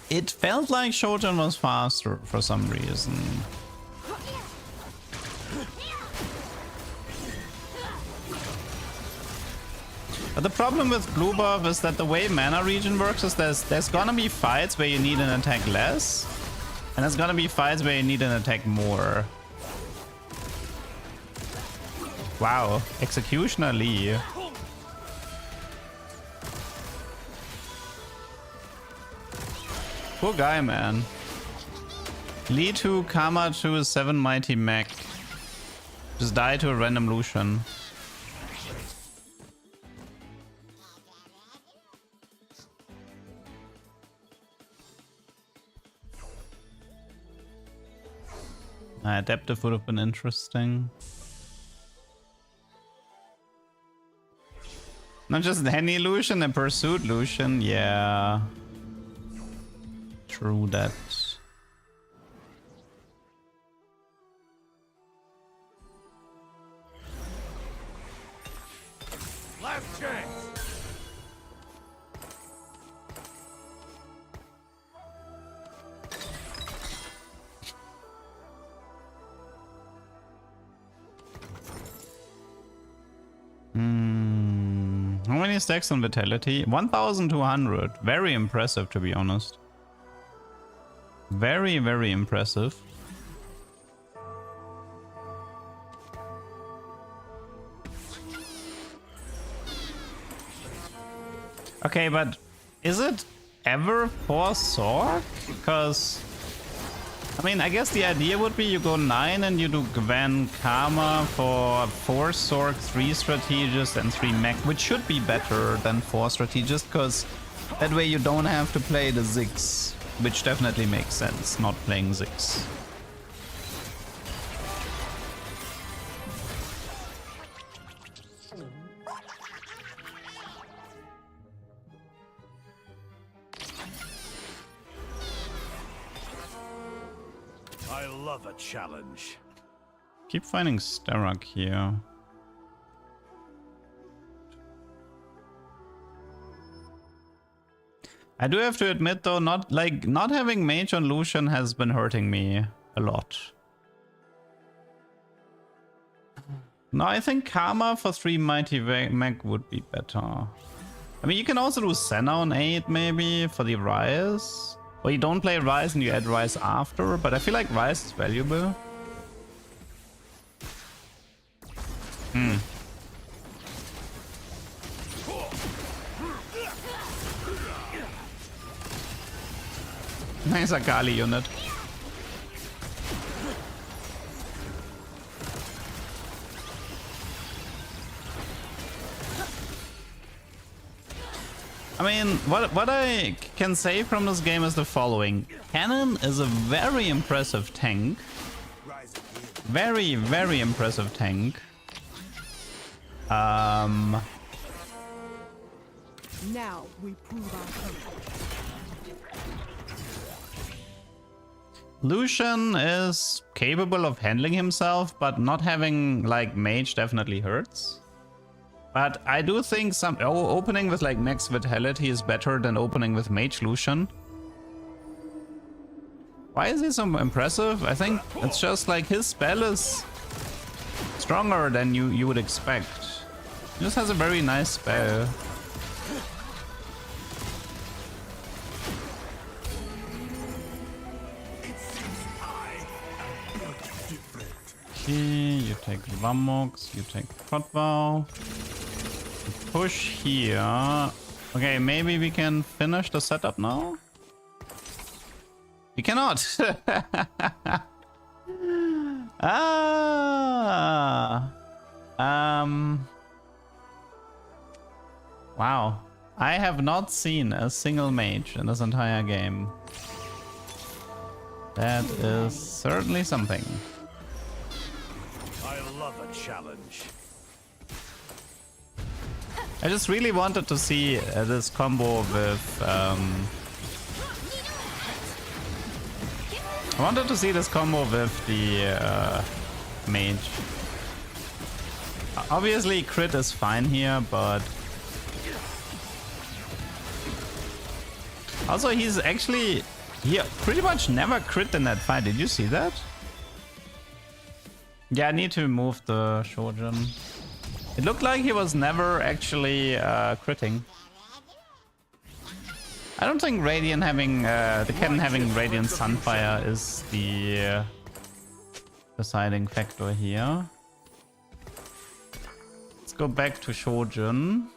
It felt like Shojin was faster for some reason. But the problem with blue buff is that the way mana regen works is there's gonna be fights where you need an attack less, and there's gonna be fights where you need an attack more. Wow, Executioner Lee. Poor guy, man. Lee 2, Karma 2, 7 Mighty Mech. Just die to a random Lucian. Adaptive would have been interesting. Not just any Lucian, a Pursuit Lucian, yeah. True that. Last chance. many stacks on Vitality? 1,200. Very impressive, to be honest. Very, very impressive. Okay, but is it ever 4 Sork? Because, I mean, I guess the idea would be you go 9 and you do Gwen Karma for 4 Sork, 3 Strategist and 3 Mech, which should be better than 4 Strategist, because that way you don't have to play the Ziggs, which definitely makes sense, not playing Ziggs. I love a challenge. Keep finding Sterak here. I do have to admit though, not having Mage on Lucian has been hurting me a lot. No, I think Karma for 3 Mighty Mech would be better. I mean, you can also do Senna on 8 maybe for the Rise. Or you don't play Rise and you add Rise after, but I feel like Rise is valuable. Nice Akali unit. I mean, what I can say from this game is the following. Cannon is a very impressive tank. Very, very impressive tank. Now we prove our point. Lucian is capable of handling himself, but not having like Mage definitely hurts. But I do think opening with like Max Vitality is better than opening with Mage Lucian. Why is he so impressive? I think it's just like his spell is stronger than you would expect. He just has a very nice spell. Okay, you take Vamox, you take Kotvow. Push here. Okay, maybe we can finish the setup now? We cannot! Wow. I have not seen a single mage in this entire game. That is certainly something. I love a challenge. I just really wanted to see this combo with I wanted to see this combo with the mage. Obviously crit is fine here, but also he's actually pretty much never crit in that fight. Did you see that? Yeah, I need to move the Shojin. It looked like he was never actually critting. I don't think Radiant having the cannon having Radiant Sunfire is the deciding factor here. Let's go back to Shojin.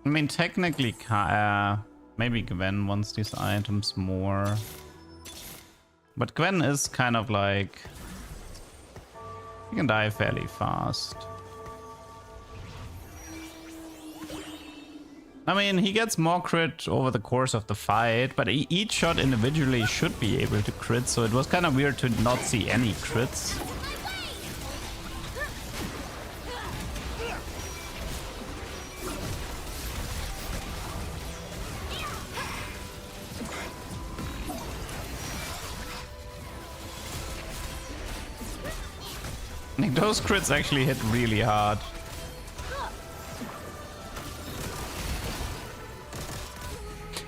I mean, technically, maybe Gwen wants these items more. But Gwen is kind of like... You can die fairly fast. I mean, he gets more crit over the course of the fight, but each shot individually should be able to crit, so it was kind of weird to not see any crits. Like, those crits actually hit really hard.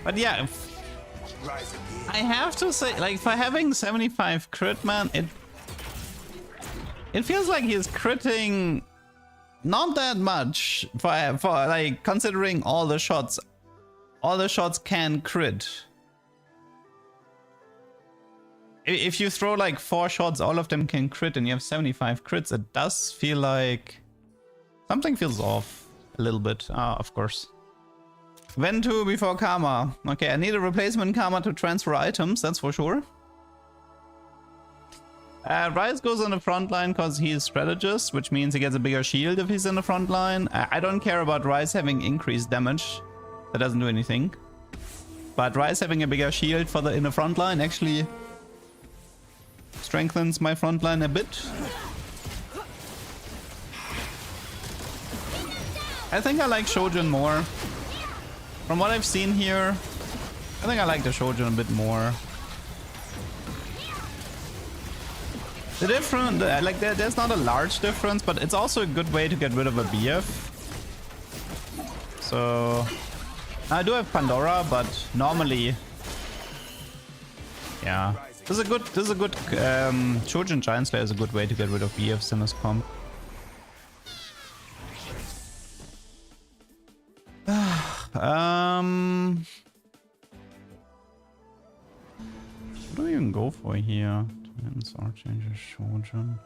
But yeah, I have to say, like, for having 75 crit, man, It feels like he's critting not that much for like considering all the shots. All the shots can crit. If you throw like 4 shots, all of them can crit, and you have 75 crits, it does feel like something feels off a little bit. Ah, of course. Ventu before Karma. Okay, I need a replacement Karma to transfer items, that's for sure. Ryze goes on the front line because he's strategist, which means he gets a bigger shield if he's in the front line. I don't care about Ryze having increased damage. That doesn't do anything. But Ryze having a bigger shield for in the front line actually strengthens my front line a bit. I think I like Shojin more. From what I've seen here, I think I like the Shojin a bit more. The difference, like there's not a large difference, but it's also a good way to get rid of a BF. So I do have Pandora, but normally, yeah, this is a good Shojin Giant Slayer is a good way to get rid of BFs in this comp. What do we even go for here? Archangel, Shojin.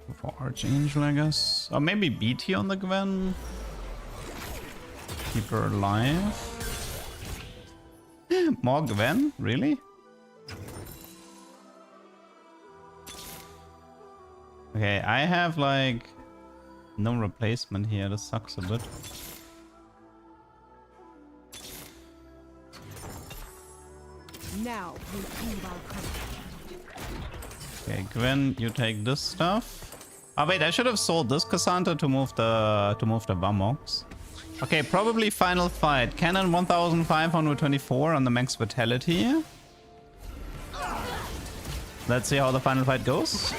Go for Archangel, I guess. Or maybe BT on the Gwen. Keep her alive. More Gwen? Really? Okay, I have like no replacement here. This sucks a bit. Now we prove our courage. Okay, Gwen, you take this stuff. Oh wait, I should have sold this Cassandra to move the Vamox. Okay, probably final fight. Cannon 1524 on the max vitality. Let's see how the final fight goes.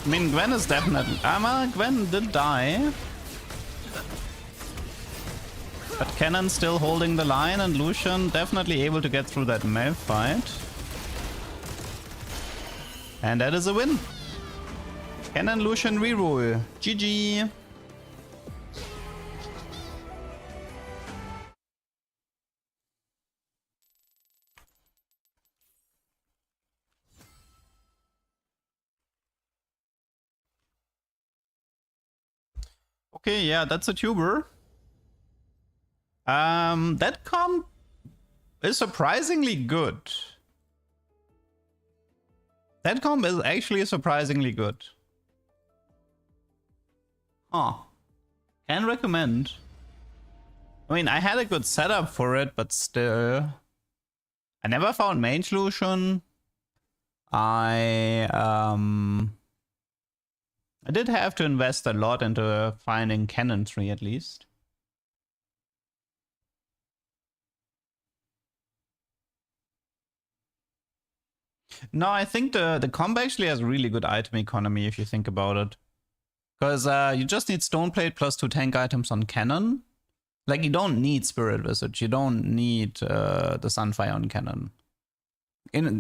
I mean, Gwen is definitely... Gwen did die. But Cannon still holding the line, and Lucian definitely able to get through that Mech fight. And that is a win. Cannon Lucian reroll. GG. Okay, yeah, that's a tuber. That comp is surprisingly good. That comp is actually surprisingly good. Huh. Can recommend. I mean, I had a good setup for it, but still. I never found Mage Lucian. I did have to invest a lot into finding Cannon 3 at least. No, I think the comp actually has really good item economy if you think about it. Because you just need Stoneplate plus 2 tank items on Cannon. Like, you don't need Spirit Visage, you don't need the Sunfire on Cannon. In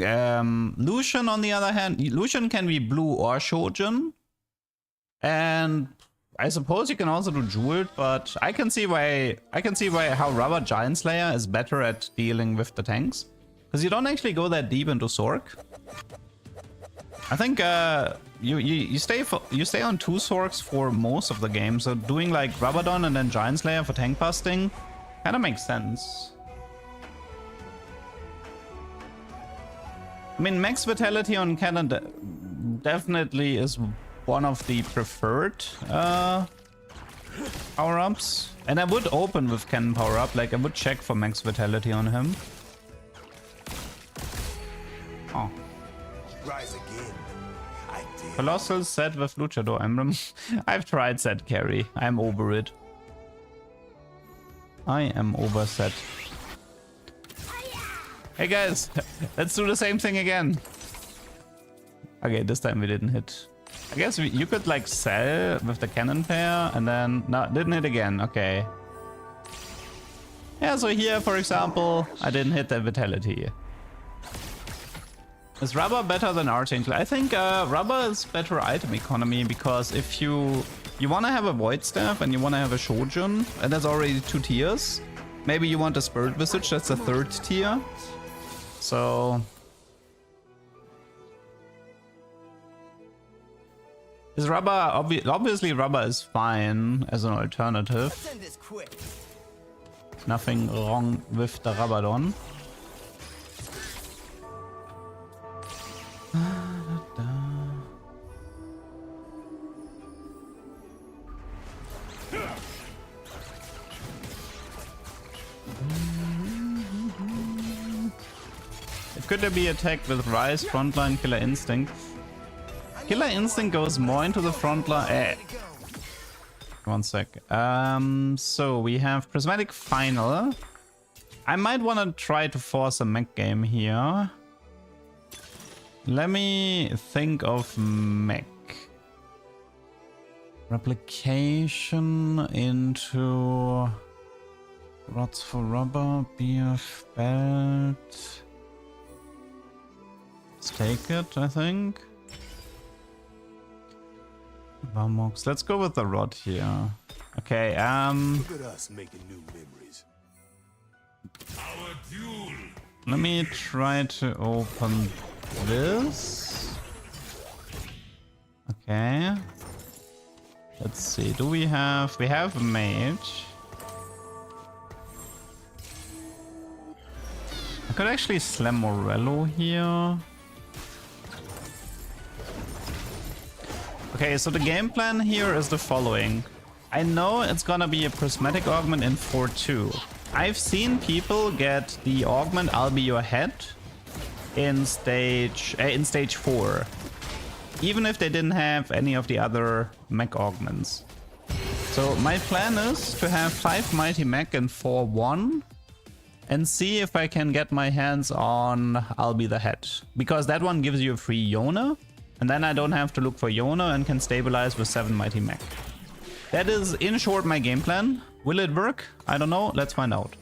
Lucian, on the other hand, Lucian can be blue or Shojin. And I suppose you can also do Jeweled, but I can see why how Rubber Giant Slayer is better at dealing with the tanks. Because you don't actually go that deep into Sork. I think you stay on 2 Sorks for most of the game, so doing like Rabadon and then Giant Slayer for tank busting kind of makes sense. I mean, max vitality on Cannon definitely is one of the preferred power-ups. And I would open with Cannon power-up, like I would check for max vitality on him. Oh. Rise again. I did. Colossal set with Luchador Emblem. I've tried set carry. I'm over it. I am over set. Hey guys, let's do the same thing again. Okay, this time we didn't hit. I guess you could like sell with the cannon pair and then... No, didn't hit again. Okay. Yeah, so here, for example, I didn't hit the Vitality. Is Rubber better than Archangel? I think Rubber is better item economy, because if you want to have a Void Staff and you want to have a Shojun, and that's already 2 tiers. Maybe you want a Spirit Visage, that's a 3rd tier. So... Is Rubber... obviously Rubber is fine as an alternative. Send this quick. Nothing wrong with the Rabadon. Could there be attacked with Rise, Frontline, Killer Instinct? Killer Instinct goes more into the frontline. One sec. So we have Prismatic Final. I might want to try to force a mech game here. Let me think of mech. Replication into Rods for Rubber, BF Belt. Let's take it, I think. Vamox. Let's go with the rod here. Okay, Look at us making new memories. let me try to open this. Okay. Let's see. Do we have a mage. I could actually slam Morello here. Okay, so the game plan here is the following. I know it's gonna be a prismatic augment in 4-2. I've seen people get the augment I'll be your head in stage 4. Even if they didn't have any of the other mech augments. So my plan is to have 5 mighty mech in 4-1 and see if I can get my hands on I'll be the head. Because that one gives you a free Yona. And then I don't have to look for Yona and can stabilize with 7 mighty mech. That is, in short, my game plan. Will it work? I don't know. Let's find out.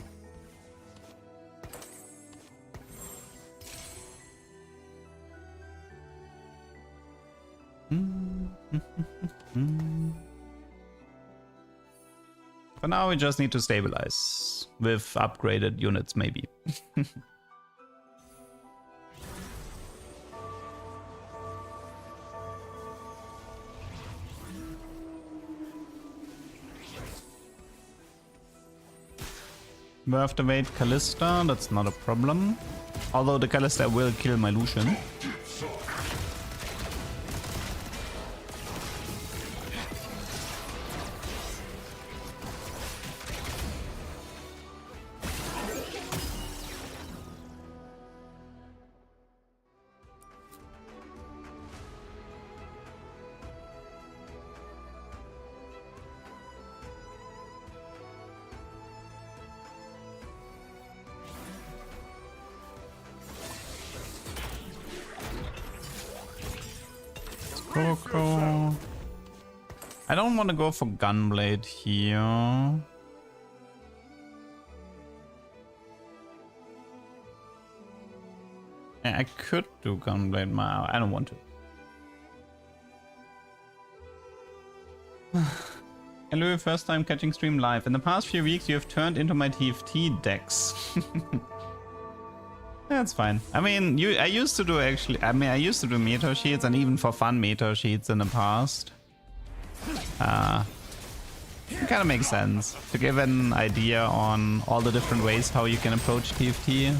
For now, we just need to stabilize with upgraded units, maybe. We have to wait Callista, that's not a problem. Although the Callista will kill my Lucian. Coco. I don't want to go for Gunblade here. Yeah, I could do Gunblade, but I don't want to. Hello, first time catching stream live. In the past few weeks, you have turned into my TFT decks. That's fine. I mean, I used to do meter sheets and even for fun meter sheets in the past. It kind of makes sense to give an idea on all the different ways how you can approach TFT.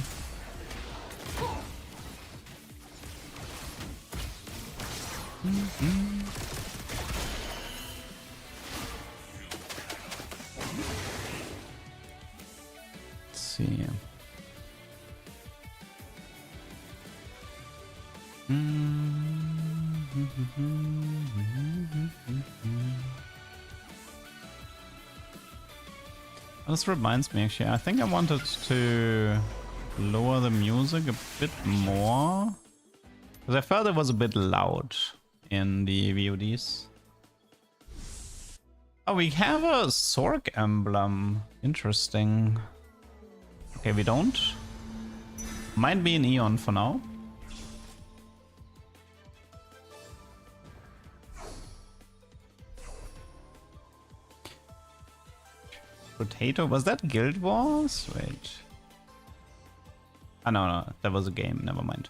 Let's see. This reminds me, actually, I think I wanted to lower the music a bit more because I felt it was a bit loud in the VODs. Oh, we have a Sork emblem. Interesting. Okay, we don't. Might be an Eon for now. Potato, was that Guild Wars? Wait. Ah, no, that was a game, never mind.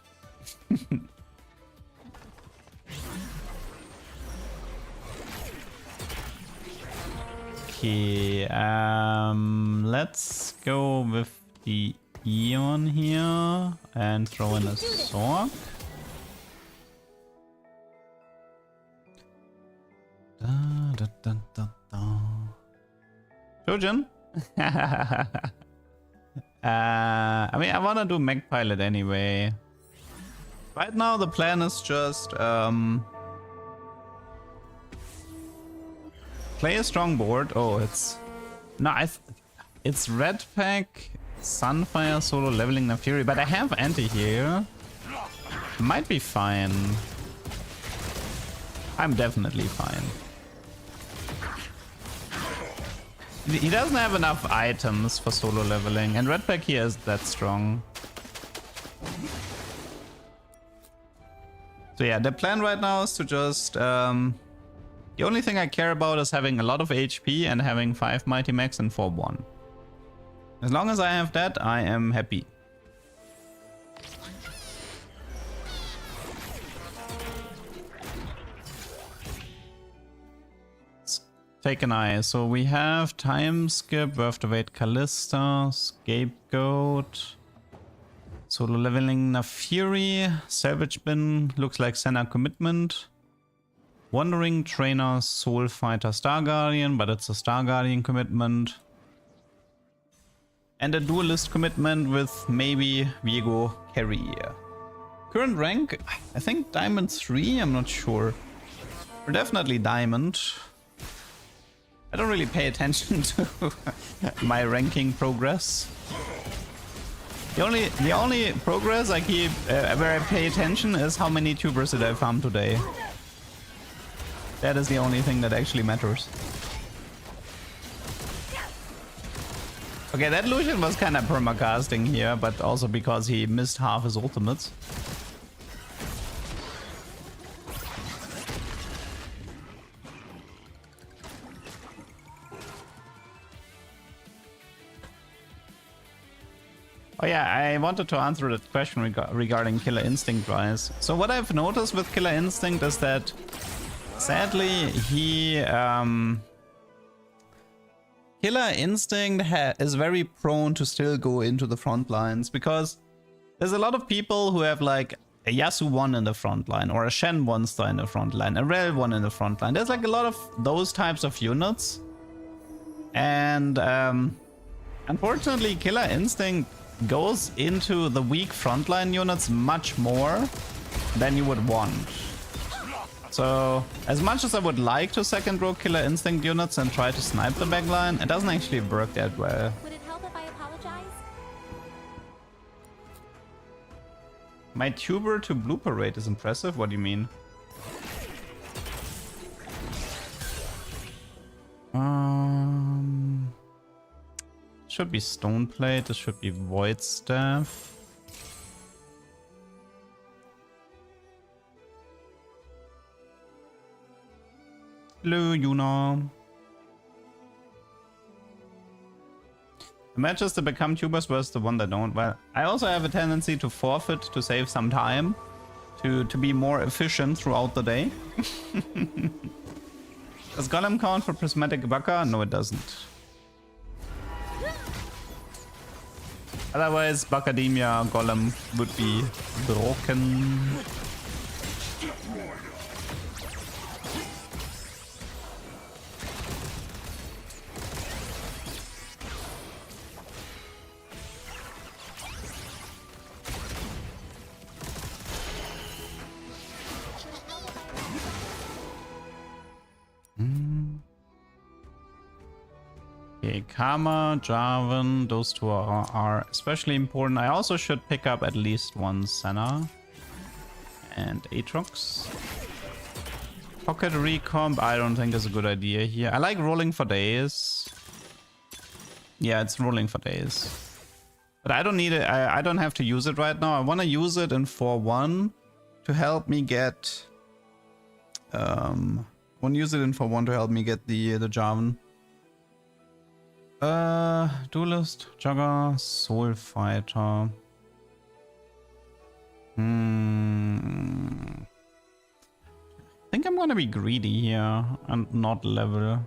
Okay, let's go with the Eon here and throw in a Sork. Da, da, da, da, da. Trojan? I mean, I wanna do Mech Pilot anyway. Right now, the plan is just play a strong board. Oh, it's no, it's Red Pack, Sunfire, Solo, Leveling, the Fury, but I have anti here. Might be fine. I'm definitely fine. He doesn't have enough items for solo leveling, and Red Pack here is that strong. So yeah, the plan right now is to just... the only thing I care about is having a lot of HP and having 5 Mighty Mechs and 4-1. As long as I have that, I am happy. Take an eye. So we have Time Skip, Worth to Wait Callista, Scapegoat, Solo Leveling Nafiri, Salvage Bin, looks like Senna Commitment, Wandering Trainer, Soul Fighter, Star Guardian, but it's a Star Guardian commitment, and a Duelist commitment with maybe Viego Carry. Current rank, I think Diamond 3, I'm not sure. We're definitely Diamond. I don't really pay attention to my ranking progress. The only progress I keep where I pay attention is how many tubers did I farm today. That is the only thing that actually matters. Okay, that Lucian was kind of permacasting here, but also because he missed half his ultimates. Oh yeah, I wanted to answer that question regarding Killer Instinct Rise. So what I've noticed with Killer Instinct is that sadly he Killer Instinct is very prone to still go into the front lines, because there's a lot of people who have like a Yasuo 1 in the front line, or a Shen 1-star in the front line, a Rel 1 in the front line. There's like a lot of those types of units. And unfortunately Killer Instinct goes into the weak frontline units much more than you would want. So as much as I would like to second row Killer Instinct units and try to snipe the backline, it doesn't actually work that well. Would it help if I apologize? My tuber to blooper rate is impressive. What do you mean? Should be Stone Plate, this should be Void Staff. Hello, Yuna. The matches that become tubers versus the one that don't. Well, I also have a tendency to forfeit to save some time to be more efficient throughout the day. Does Golem count for Prismatic Baka? No, it doesn't. Otherwise, Bacademia Golem would be broken. Okay, Karma, Jarvan, those two are especially important. I also should pick up at least one Senna and Aatrox. Pocket Recomp, I don't think is a good idea here. I like Rolling for Days. Yeah, it's Rolling for Days. But I don't need it. I don't have to use it right now. I want to use it in 4-1 to help me get. Want to use it in 4-1 to help me get the Jarvan. Duelist, Jugger, Soul Fighter. I think I'm gonna be greedy here and not level.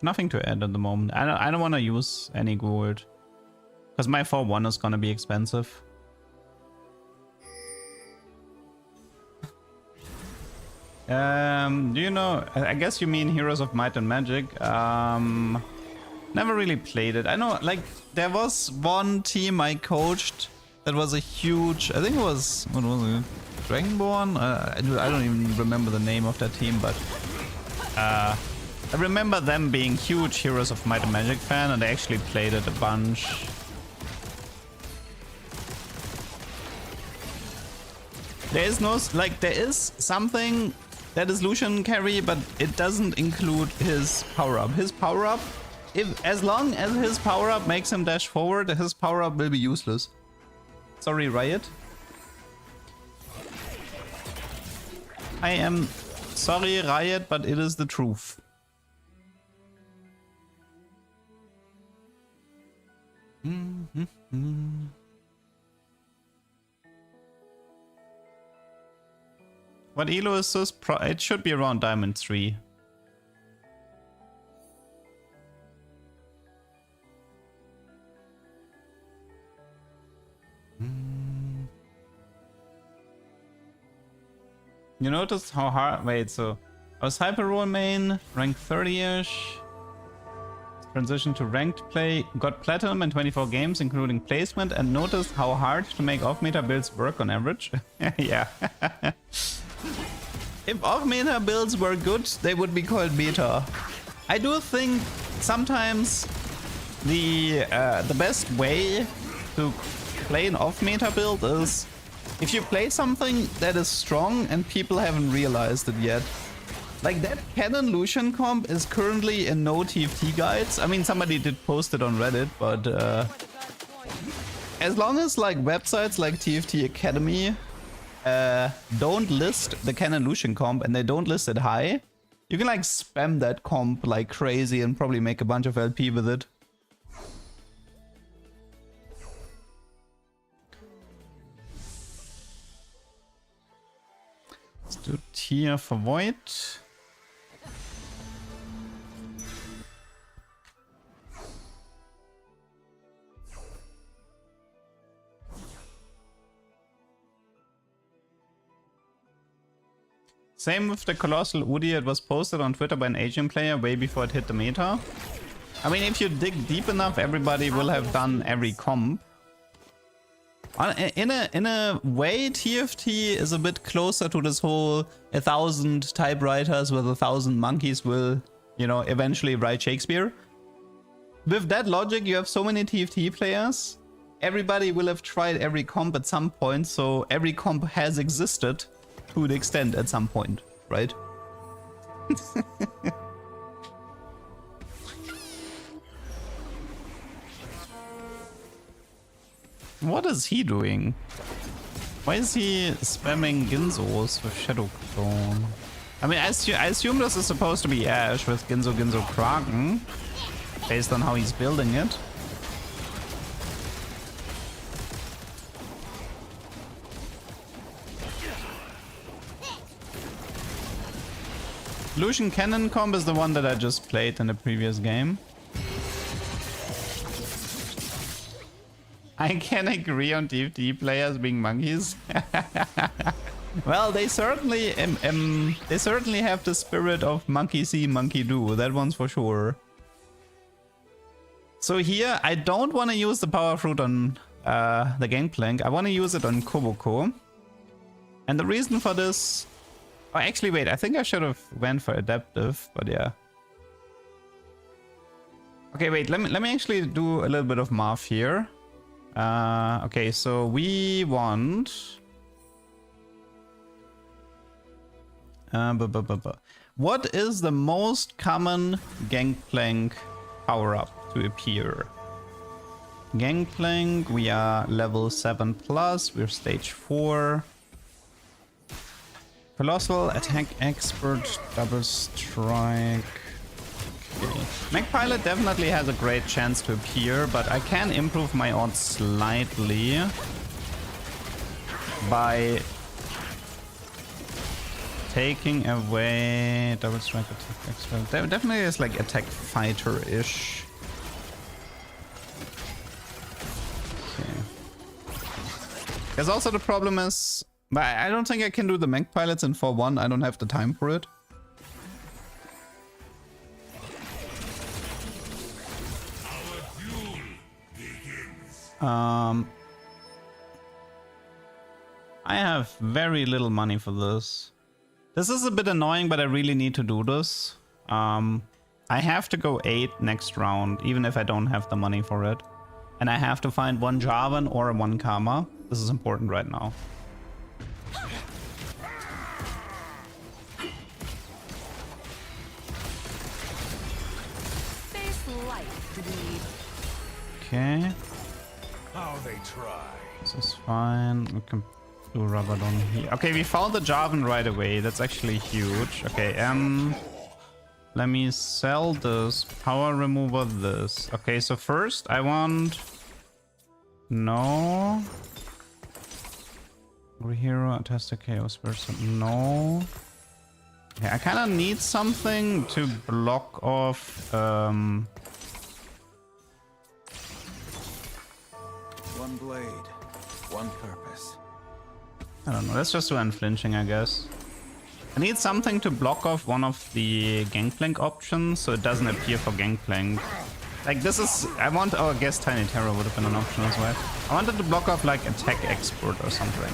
Nothing to add at the moment. I don't want to use any gold because my 4-1 is gonna be expensive. Do you know? I guess you mean Heroes of Might and Magic. Never really played it. I know, like, there was one team I coached that was a huge. I think it was, what was it? Dragonborn? I don't even remember the name of that team, but I remember them being huge Heroes of Might and Magic fan, and they actually played it a bunch. There is no, like, there is something that is Lucian carry, but it doesn't include his power-up. His power-up, as long as his power-up makes him dash forward, his power-up will be useless. Sorry, Riot. I am sorry, Riot, but it is the truth. What elo is this? It should be around Diamond 3. You noticed how hard... Wait, so... I was Hyper Roll main, rank 30-ish. Transitioned to ranked play, got Platinum in 24 games, including placement, and noticed how hard to make off-meta builds work on average. Yeah. If off-meta builds were good, they would be called meta. I do think sometimes the best way to play an off-meta build is if you play something that is strong and people haven't realized it yet. Like that Cannon Lucian comp is currently in no TFT guides. I mean, somebody did post it on Reddit, but as long as like websites like TFT Academy don't list the Cannon Lucian comp and they don't list it high, you can like spam that comp like crazy and probably make a bunch of LP with it. Let's do tier for Void. Same with the Colossal Udi, it was posted on Twitter by an Asian player way before it hit the meta. I mean, if you dig deep enough, everybody will have done every comp. In a way, TFT is a bit closer to this whole 1,000 typewriters with 1,000 monkeys will, you know, eventually write Shakespeare. With that logic, you have so many TFT players. Everybody will have tried every comp at some point, so every comp has existed to an extent at some point, right? What is he doing? Why is he spamming Ginzos with Shadow Clone? I mean, I assume this is supposed to be Ash with Ginzo Kraken, based on how he's building it. Lucian Cannon comp is the one that I just played in the previous game. I can agree on TFT players being monkeys. Well, they certainly have the spirit of monkey see, monkey do. That one's for sure. So here, I don't want to use the power fruit on the Gangplank. I want to use it on Koboko. And the reason for this... Oh, actually, wait. I think I should have went for adaptive, but yeah. Okay, wait. Let me actually do a little bit of math here. Okay, so we want... What is the most common Gangplank power-up to appear? Gangplank, we are level 7 plus, we're stage 4. Colossal, attack expert, double strike. Okay. Mech Pilot definitely has a great chance to appear, but I can improve my odds slightly by taking away double strike attack expert. There definitely is like attack fighter-ish. Okay. Because also the problem is, but I don't think I can do the Mech Pilots in 4-1. I don't have the time for it. I have very little money for this. This is a bit annoying, but I really need to do this. I have to go 8 next round, even if I don't have the money for it. And I have to find 1 Jarvan or 1 Karma. This is important right now. Okay. How they try. This is fine. We can do Rabadon here. Okay, we found the Jarvan right away. That's actually huge. Okay, let me sell this. Power remover this. Okay, so first I want... No. Hero, Attested Chaos person. No. Okay, I kind of need something to block off... One blade, one purpose. I don't know, let's just do unflinching, I guess. I need something to block off one of the Gangplank options so it doesn't appear for Gangplank. Like this is... I want... Oh, I guess Tiny Terror would have been an option as well. I wanted to block off like Attack Expert or something.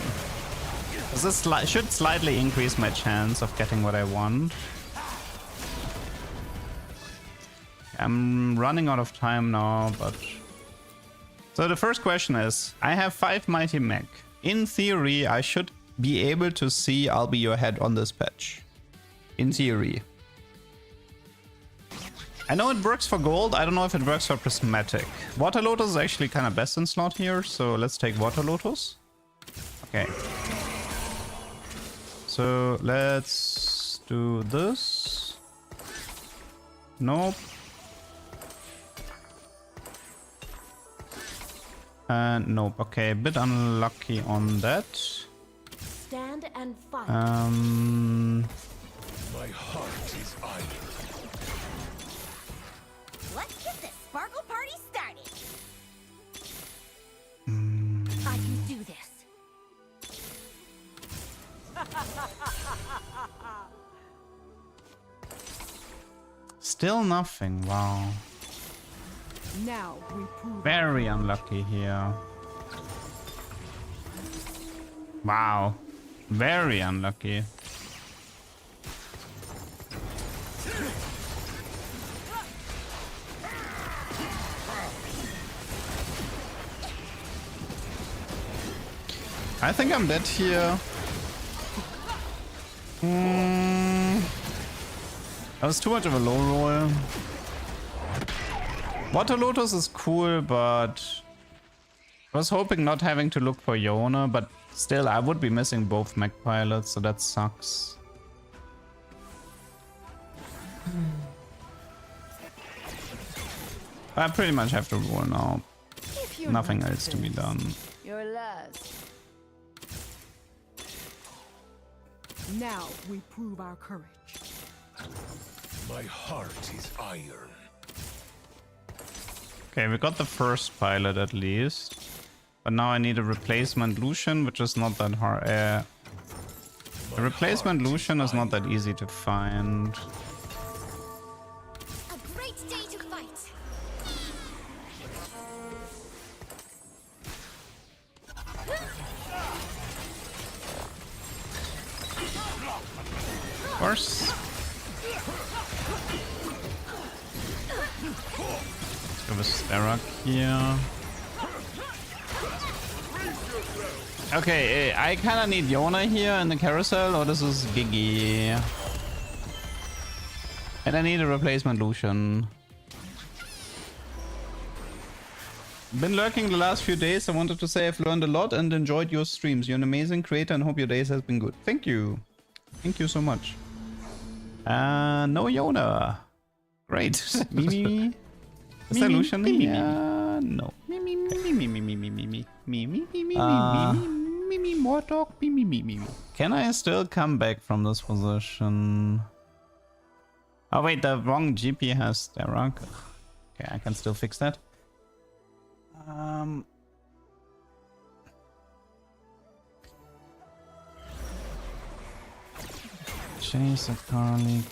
This should slightly increase my chance of getting what I want. I'm running out of time now, but... So the first question is, I have 5 Mighty Mech. In theory, I should be able to see I'll Be Your Head on this patch. In theory. I know it works for gold, I don't know if it works for prismatic. Water Lotus is actually kind of best in slot here, so let's take Water Lotus. Okay. So let's do this. Nope. Nope. Okay, a bit unlucky on that. Stand and fight. My heart is iron. Let's get this sparkle party started. I can do this. Still nothing. Wow. Now we prove Very unlucky here. Wow. Very unlucky. I think I'm dead here. That was too much of a low roll. Water Lotus is cool, but I was hoping not having to look for Yona, but still I would be missing both Mech Pilots, so that sucks. I pretty much have to roll now. Nothing else to be done. Your last. now we prove our courage. My heart is iron. Okay, we got the first pilot at least. But now I need a replacement Lucian, which is not that hard. The replacement Lucian is not that easy to find. A great day to fight. Of course. Let's go with Sterak here. Okay, I kind of need Yona here in the carousel, or this is Gigi. And I need a replacement Lucian. Been lurking the last few days. I wanted to say I've learned a lot and enjoyed your streams. You're an amazing creator and hope your days has been good. Thank you. Thank you so much. No Yona. Great. Mimi. Is there Lucian? Yeah, no. More talk. Can I still come back from this position? Oh wait, the wrong GP has Derek. Okay, I can still fix that. Chase a Carly.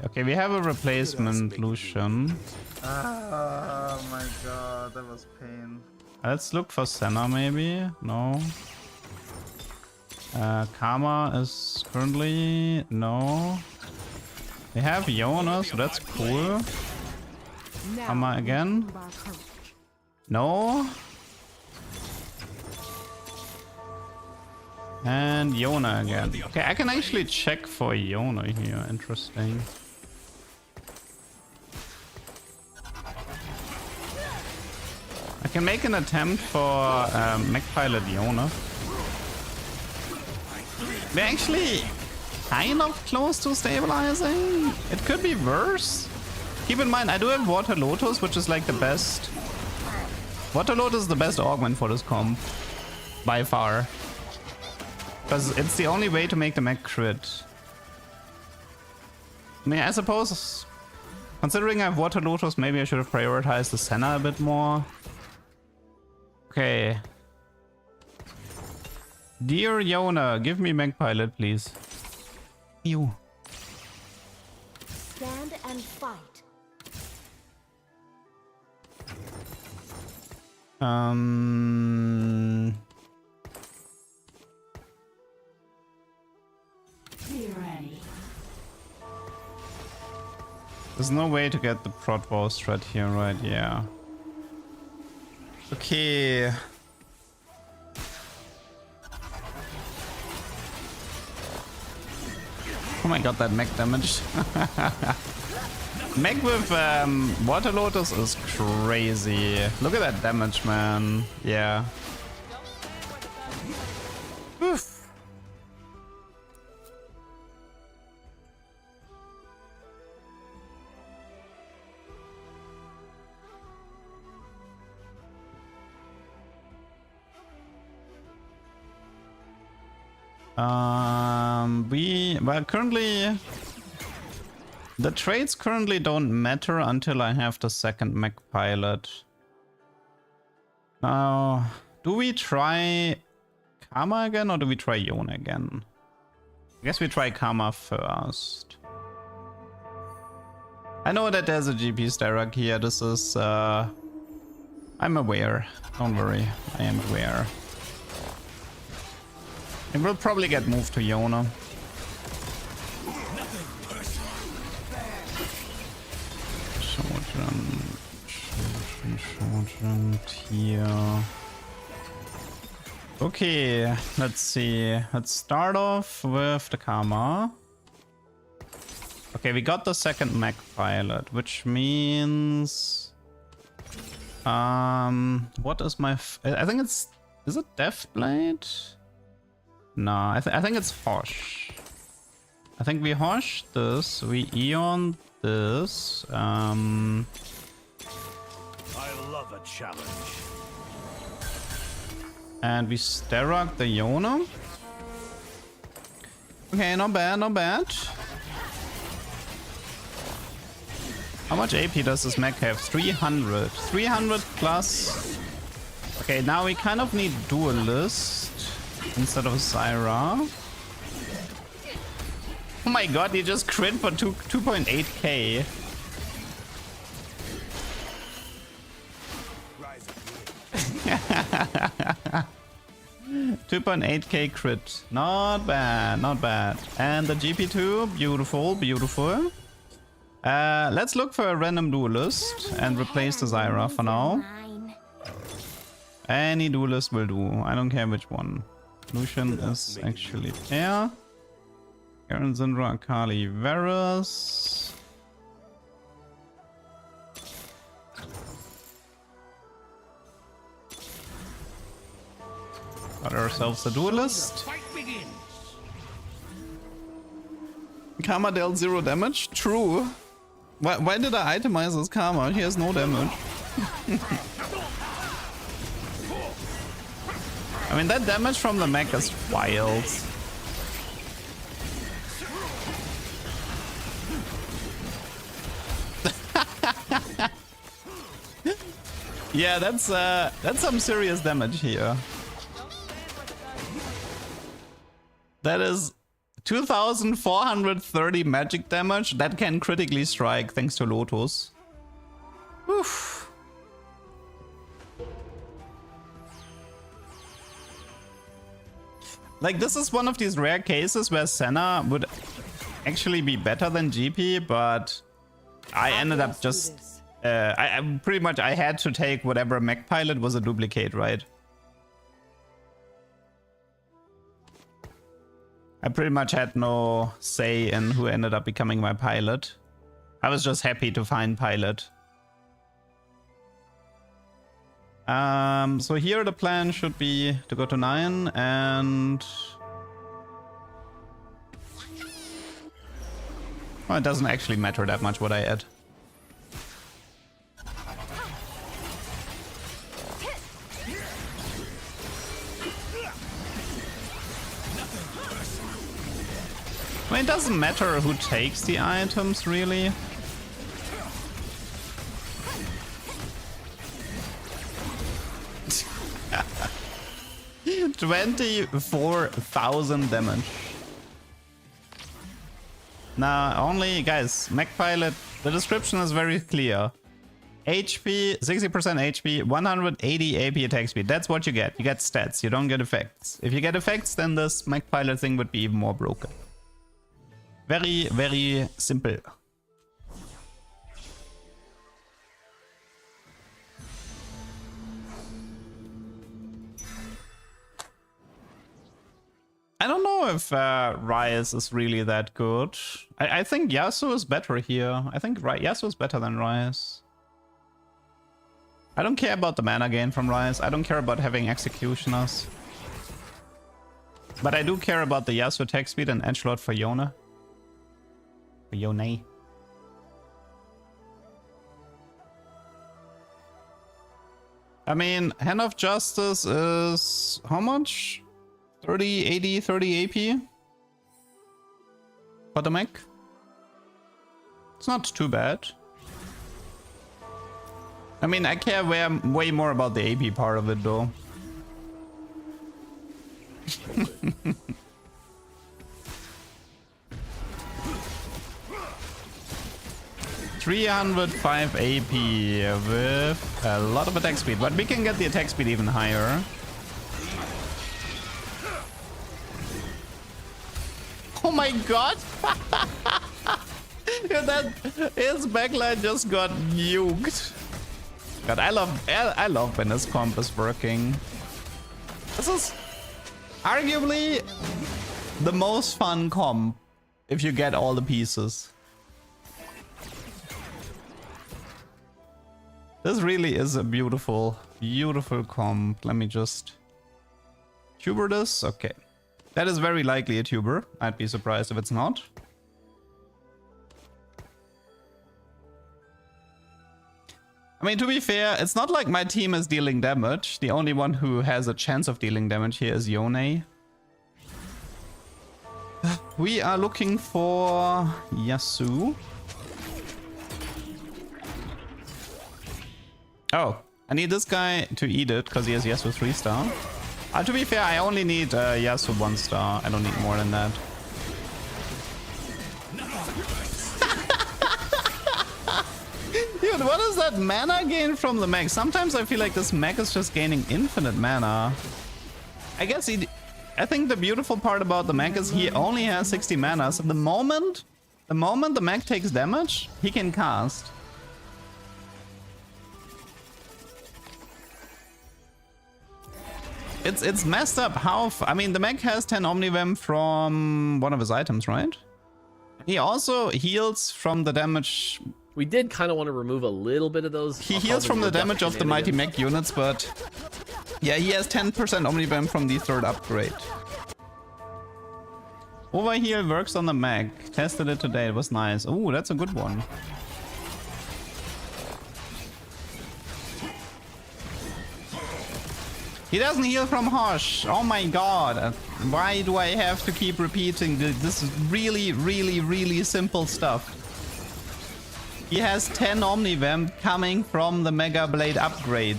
Okay, we have a replacement Lucian. Oh my god, that was pain. Let's look for Senna maybe. No. Karma is currently no. We have Yona, so that's cool. Now Karma again. prove our courage. No. And Yona again. Okay, I can actually check for Yona here. Interesting. I can make an attempt for Mech Pilot Yona. We're actually kind of close to stabilizing. It could be worse. Keep in mind, I do have Water Lotus, which is like the best. Water Lotus is the best augment for this comp. By far. Because it's the only way to make the mech crit. I mean, I suppose, considering I have Water Lotus, maybe I should have prioritized the Senna a bit more. Okay. Dear Yona, give me Mech Pilot, please. Ew. Stand and fight. Be ready. There's no way to get the prot bow strat here, right? Yeah. Okay. Oh my god, that mech damage. Mech with Water Lotus is crazy. Look at that damage, man. Yeah. Oof. Well, currently the trades currently don't matter until I have the second Mech Pilot. Now, do we try Karma again or do we try Yona again? I guess we try Karma first. I know that there's a GP Styrak here. This is I'm aware. Don't worry, I am aware. It will probably get moved to Yona. Short here. Okay, let's see. Let's start off with the Karma. Okay, we got the second Mech Pilot, which means what is my I think it's, is it Deathblade? No, I think it's Hosh. I think we Hosh this, we Eon this. I love a challenge. And we Styrak the Yona. Okay, not bad, not bad. How much AP does this mech have? 300. 300 plus. Okay, now we kind of need Duelist instead of Zyra. Oh my god, he just crit for 2.8k. 2.8k crit. Not bad, not bad. And the GP2, beautiful, beautiful. Let's look for a random duelist and replace the Zyra for now. Mine. Any duelist will do. I don't care which one. Lucian is actually fair. Garen, Syndra, Akali, Varus. Got ourselves a duelist. Karma dealt 0 damage? True. Why did I itemize his Karma? He has no damage. I mean, that damage from the mech is wild. Yeah, that's some serious damage here. That is 2,430 magic damage that can critically strike thanks to Lotus. Oof. Like, this is one of these rare cases where Senna would actually be better than GP, but I ended up just... I pretty much I had to take whatever mech pilot was a duplicate, right? I pretty much had no say in who ended up becoming my pilot. I was just happy to find pilot. So here the plan should be to go to 9 and... Well, it doesn't actually matter that much what I add. I mean, it doesn't matter who takes the items, really. $24,000 damage. Now, only, guys, mech pilot, the description is very clear. HP, 60% HP, 180 AP attack speed. That's what you get. You get stats, you don't get effects. If you get effects, then this mech pilot thing would be even more broken. Very, very simple. I don't know if Ryze is really that good. I think Yasuo is better here. I think Yasuo is better than Ryze. I don't care about the mana gain from Ryze. I don't care about having executioners. But I do care about the Yasuo attack speed and edgelord for Yone. For Yone. I mean, Hand of Justice is how much? 30, 80, 30 AP? For the mech? It's not too bad. I mean, I care way more about the AP part of it, though. $305 AP with a lot of attack speed, but we can get the attack speed even higher. Oh my god! His backline just got nuked. God, I love when this comp is working. This is arguably the most fun comp if you get all the pieces. This really is a beautiful, beautiful comp. Let me just tuber this. Okay. That is very likely a tuber. I'd be surprised if it's not. I mean, to be fair, it's not like my team is dealing damage. The only one who has a chance of dealing damage here is Yone. We are looking for Yasuo. Oh, I need this guy to eat it because he has Yasuo 3-star. To be fair, I only need Yasuo 1-star. I don't need more than that. Dude, what is that mana gain from the mech? Sometimes I feel like this mech is just gaining infinite mana. I guess I think the beautiful part about the mech is he only has 60 mana. So the moment the mech takes damage, he can cast. It's messed up how... I mean, the mech has 10 Omnivem from one of his items, right? He also heals from the damage We did kind of want to remove a little bit of those. He I'll call heals them from the damage of the mighty shenanigans. mech units, but yeah, he has 10% Omnibam from the third upgrade. Overheal works on the mech. Tested it today, it was nice. Ooh, that's a good one. He doesn't heal from Hush. Oh my god. Why do I have to keep repeating this? This is really, really, really simple stuff. He has 10 Omnivamp coming from the Mega Blade upgrade.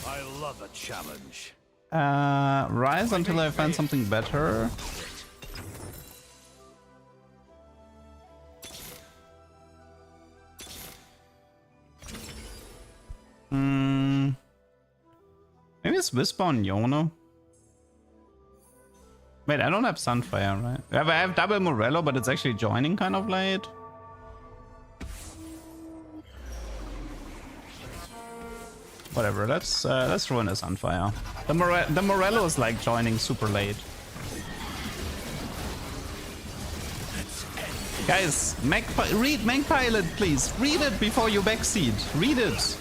I love a challenge. Rise until I find something better. Maybe it's Whisper on Yono. Wait, I don't have Sunfire, right? I have double Morello, but it's actually joining kind of late. Whatever, let's throw in a Sunfire. The Morello is like joining super late. Guys, read Mech Pilot, please. Read it before you backseat. Read it.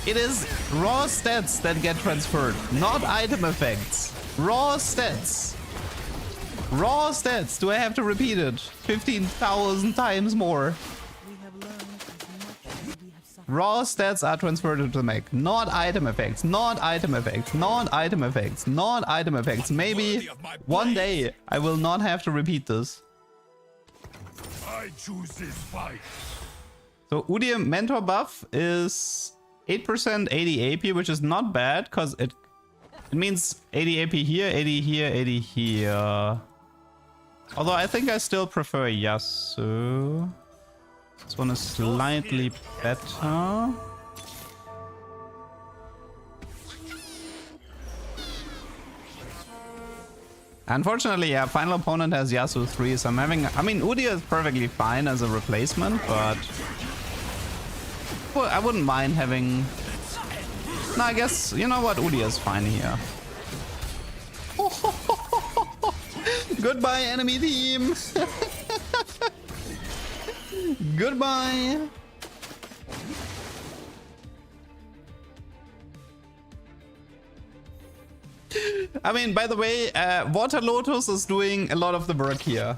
It is raw stats that get transferred, not item effects. Raw stats. Raw stats. Do I have to repeat it 15,000 times more? We have learned as much as we have suffered. Raw stats are transferred to the mech, not item effects, not item effects, not item effects, not item effects. Maybe one day I will not have to repeat this. I choose this fight. So Udyr mentor buff is 8% 80 AP, which is not bad because it means 80 AP here, 80 here, 80 here. Although I think I still prefer Yasuo. This one is slightly better. Unfortunately, yeah, final opponent has Yasuo 3, so I'm having... I mean, Udyr is perfectly fine as a replacement, but... Well, I wouldn't mind having... No, I guess, you know what, Udyr is fine here. Goodbye, enemy team! Goodbye! I mean, by the way, Water Lotus is doing a lot of the work here.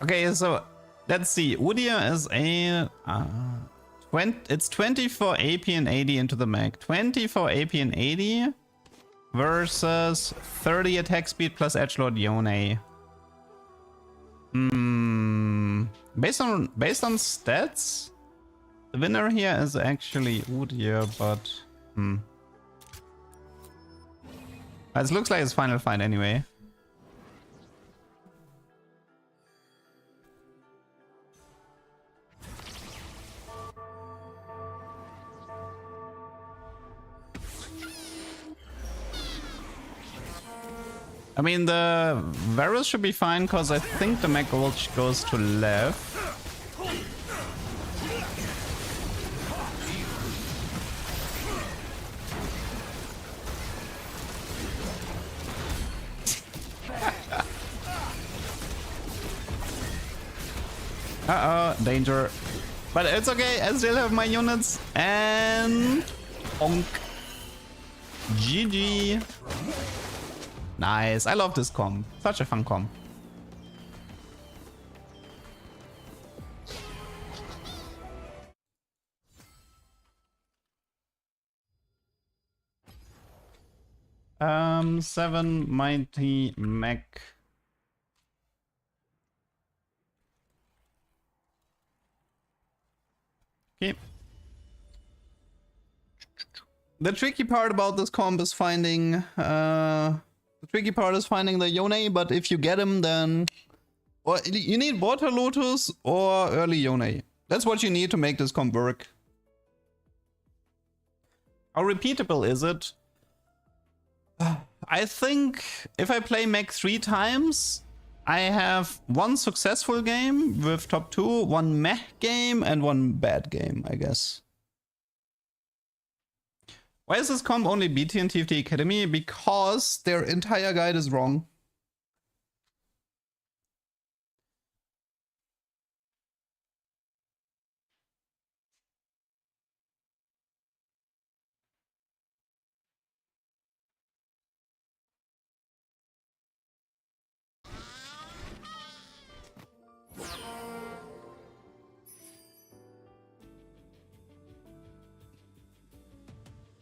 Okay, so let's see. Udyr is a... it's 24 AP and 80 into the mech. 24 AP and 80 versus 30 attack speed plus Edgelord Yone. Based on stats, the winner here is actually Udyr, but it looks like it's final fight anyway. I mean, the Varus should be fine because I think the Mech Gulch goes to left. Uh-oh, danger. But it's okay, I still have my units. And... Bonk. GG. Nice, I love this comp. Such a fun comp. Seven mighty mech. Okay. The tricky part about this comp is finding the tricky part is finding the Yone, but if you get him, then or you need Water Lotus or early Yone. That's what you need to make this comp work. How repeatable is it? I think if I play Mech 3 times, I have one successful game with top 2, one meh game, and one bad game, I guess. Why is this comp only BT and TFT Academy? Because their entire guide is wrong.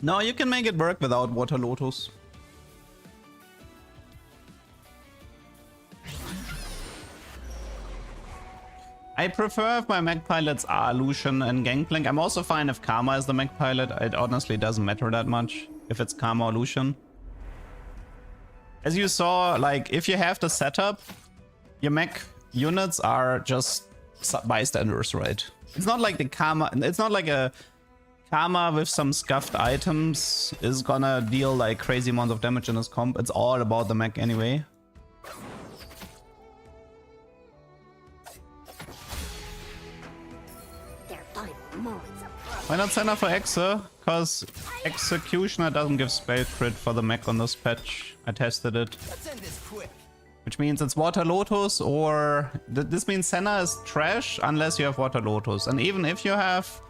No, you can make it work without Water Lotus. I prefer if my mech pilots are Lucian and Gangplank. I'm also fine if Karma is the mech pilot. It honestly doesn't matter that much if it's Karma or Lucian. As you saw, like, if you have the setup, your mech units are just bystanders, right? It's not like the Karma... It's not like a... Karma with some scuffed items is gonna deal like crazy amounts of damage in this comp. It's all about the mech anyway. Why not Senna for Exe? Because Executioner doesn't give spell crit for the mech on this patch. I tested it. Let's end this quick. Which means it's Water Lotus or... This means Senna is trash unless you have Water Lotus. And even if you have...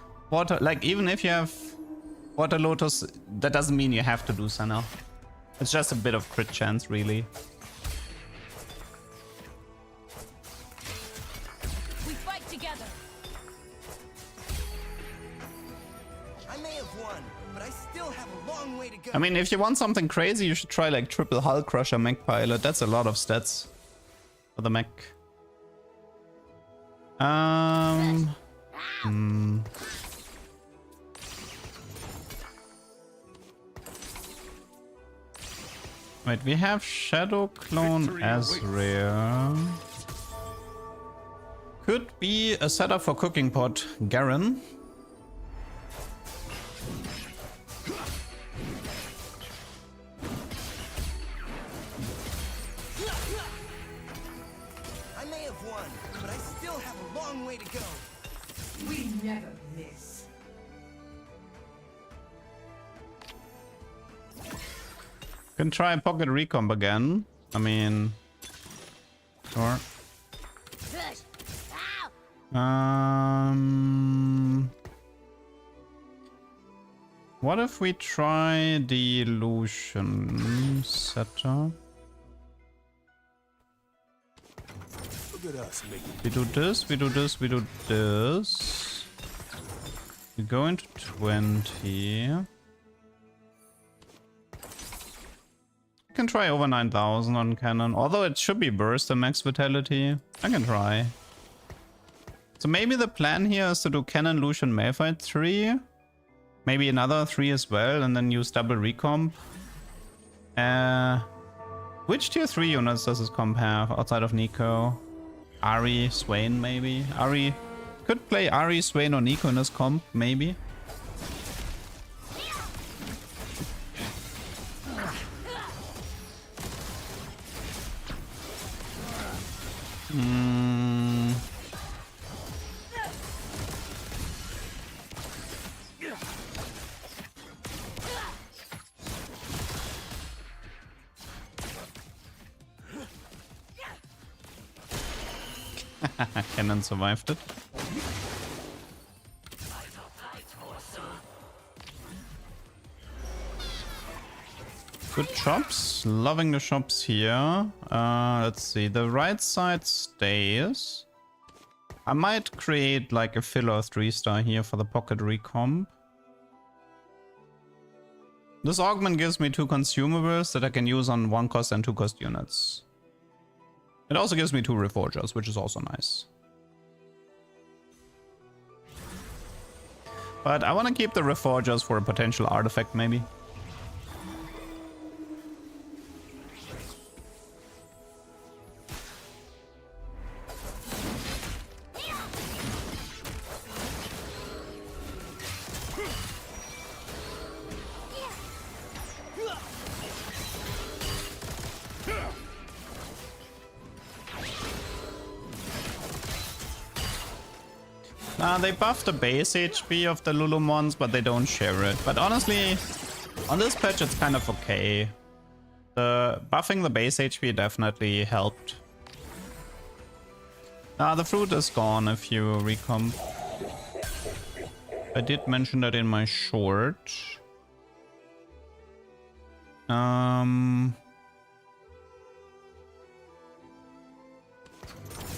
even if you have Water Lotus, that doesn't mean you have to do Senna. It's just a bit of crit chance, really. We fight together. I may have won, but I still have a long way to go. I mean, if you want something crazy, you should try like triple Hull Crusher Mech Pilot. That's a lot of stats for the mech. Wait, we have Shadow Clone as rare. Could be a setup for Cooking Pot Garen. I may have won, but I still have a long way to go. We never miss. Can try Pocket Recomp again. I mean, sure. What if we try the illusion setup? Look at us making We do this, we do this, we do this. We go into 20. Can try over 9,000 on cannon, although it should be burst and max vitality. I can try. So maybe the plan here is to do cannon, Lucian, Malphite 3. Maybe another 3 as well, and then use double recomp. Which tier 3 units does this comp have outside of Nico? Ari, Swain maybe? Ari could play Ari, Swain or Nico in this comp, maybe. Cannon survived it. Good shops. Loving the shops here. Let's see. The right side stays. I might create like a filler 3-star here for the pocket recomp. This augment gives me 2 consumables that I can use on 1 cost and 2 cost units. It also gives me 2 reforgers, which is also nice. But I want to keep the reforgers for a potential artifact, maybe. They buff the base HP of the Lulumons, but they don't share it. But honestly, On this patch, it's kind of okay. The buffing the base HP definitely helped. The fruit is gone if you recomp. I did mention that in my short.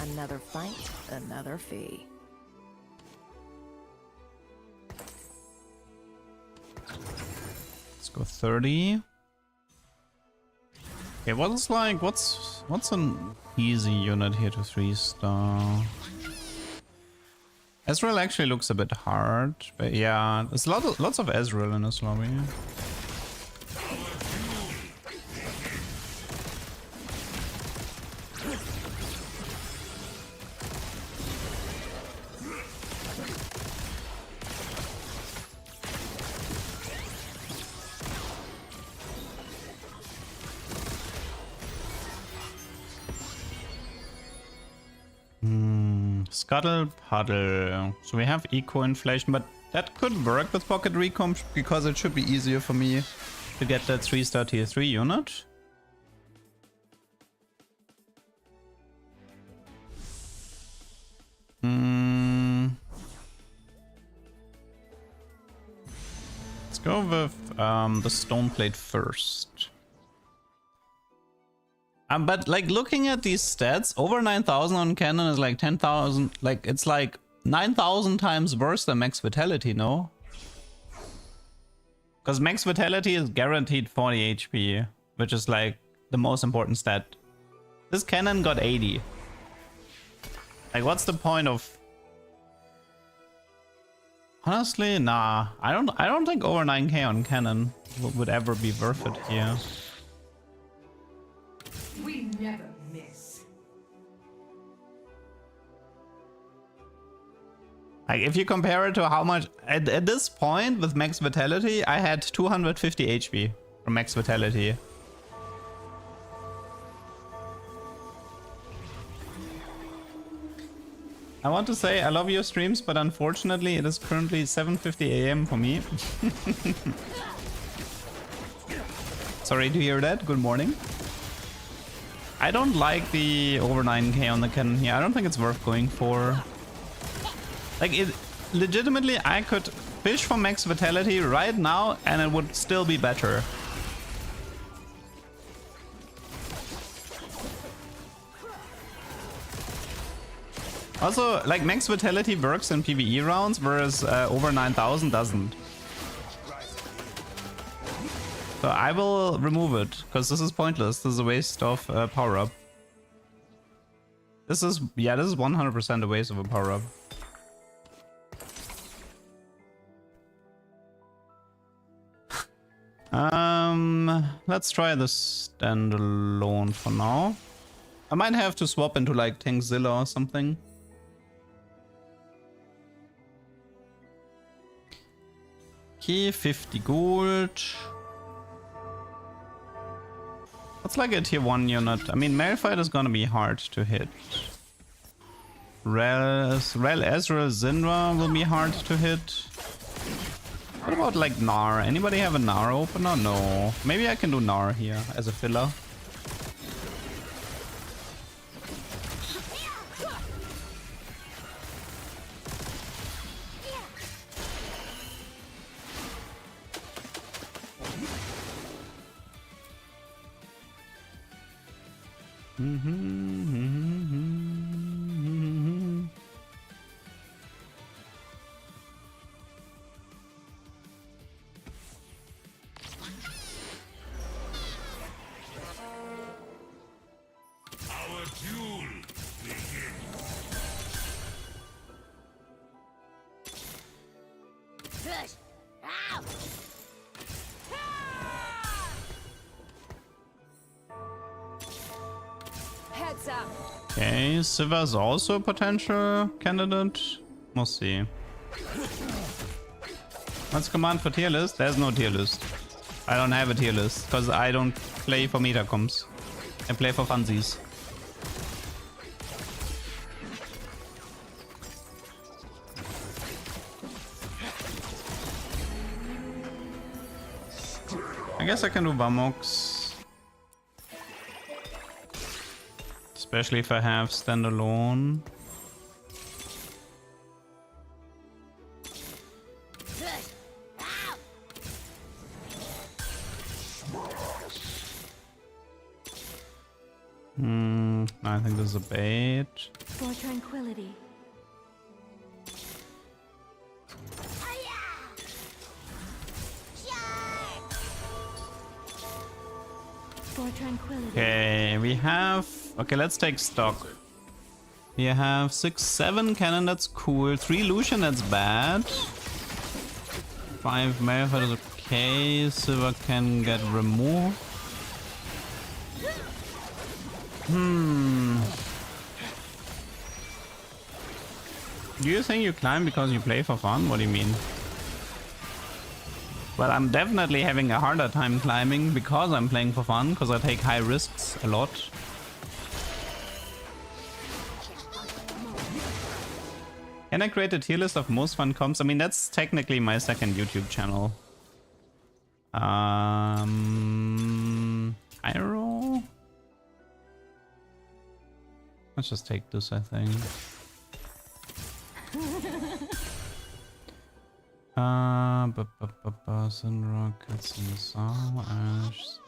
Another fight, another fee. Let's go 30. Okay, what's an easy unit here to 3-star? Ezreal actually looks a bit hard, but yeah, there's lots of Ezreal in this lobby. Scuttle Puddle. So we have eco inflation, but that could work with Pocket Recomp because it should be easier for me to get that 3-star tier 3 unit. Let's go with the Stone Plate first. But like looking at these stats, over 9,000 on cannon is like 10,000. Like it's like 9,000 times worse than max vitality, no? Because max vitality is guaranteed 40 HP, which is like the most important stat. This cannon got 80. Like, what's the point of? Honestly, nah. I don't think over 9k on cannon would ever be worth it here. We never miss. Like, if you compare it to how much at this point with max vitality, I had 250 HP from max vitality. I want to say I love your streams, but unfortunately it is currently 7:50 AM for me. Sorry to hear that. Good morning. I don't like the over 9k on the cannon here. I don't think it's worth going for. Like, it legitimately, I could fish for max vitality right now and it would still be better. Also, like, max vitality works in PvE rounds, whereas over 9,000 doesn't. So I will remove it, because this is pointless. This is a waste of power-up. This is 100% a waste of a power-up. Let's try this standalone for now. I might have to swap into like Tankzilla or something. Okay, 50 gold. That's like a tier 1 unit. I mean, Malphite is gonna be hard to hit. Rel, Ezreal, Syndra will be hard to hit. What about like Gnar? Anybody have a Gnar opener? No. Maybe I can do Gnar here as a filler. Heads up. Okay, Siva is also a potential candidate. We'll see. What's command for tier list? There's no tier list. I don't have a tier list because I don't play for meta comps. I play for funsies. I guess I can do Vamox. Especially if I have standalone. I think this is a bait. For tranquility. For tranquility. Okay, we have... Okay, let's take stock. We have 6, 7 cannon, that's cool. 3 Lucian, that's bad. 5 Malphite is okay. Silver can get removed. Do you think you climb because you play for fun? What do you mean? Well, I'm definitely having a harder time climbing because I'm playing for fun, because I take high risks a lot. Can I create a tier list of most fun comps? I mean, that's technically my second YouTube channel. Reroll? Let's just take this, I think. Sun rockets and Soul Ash.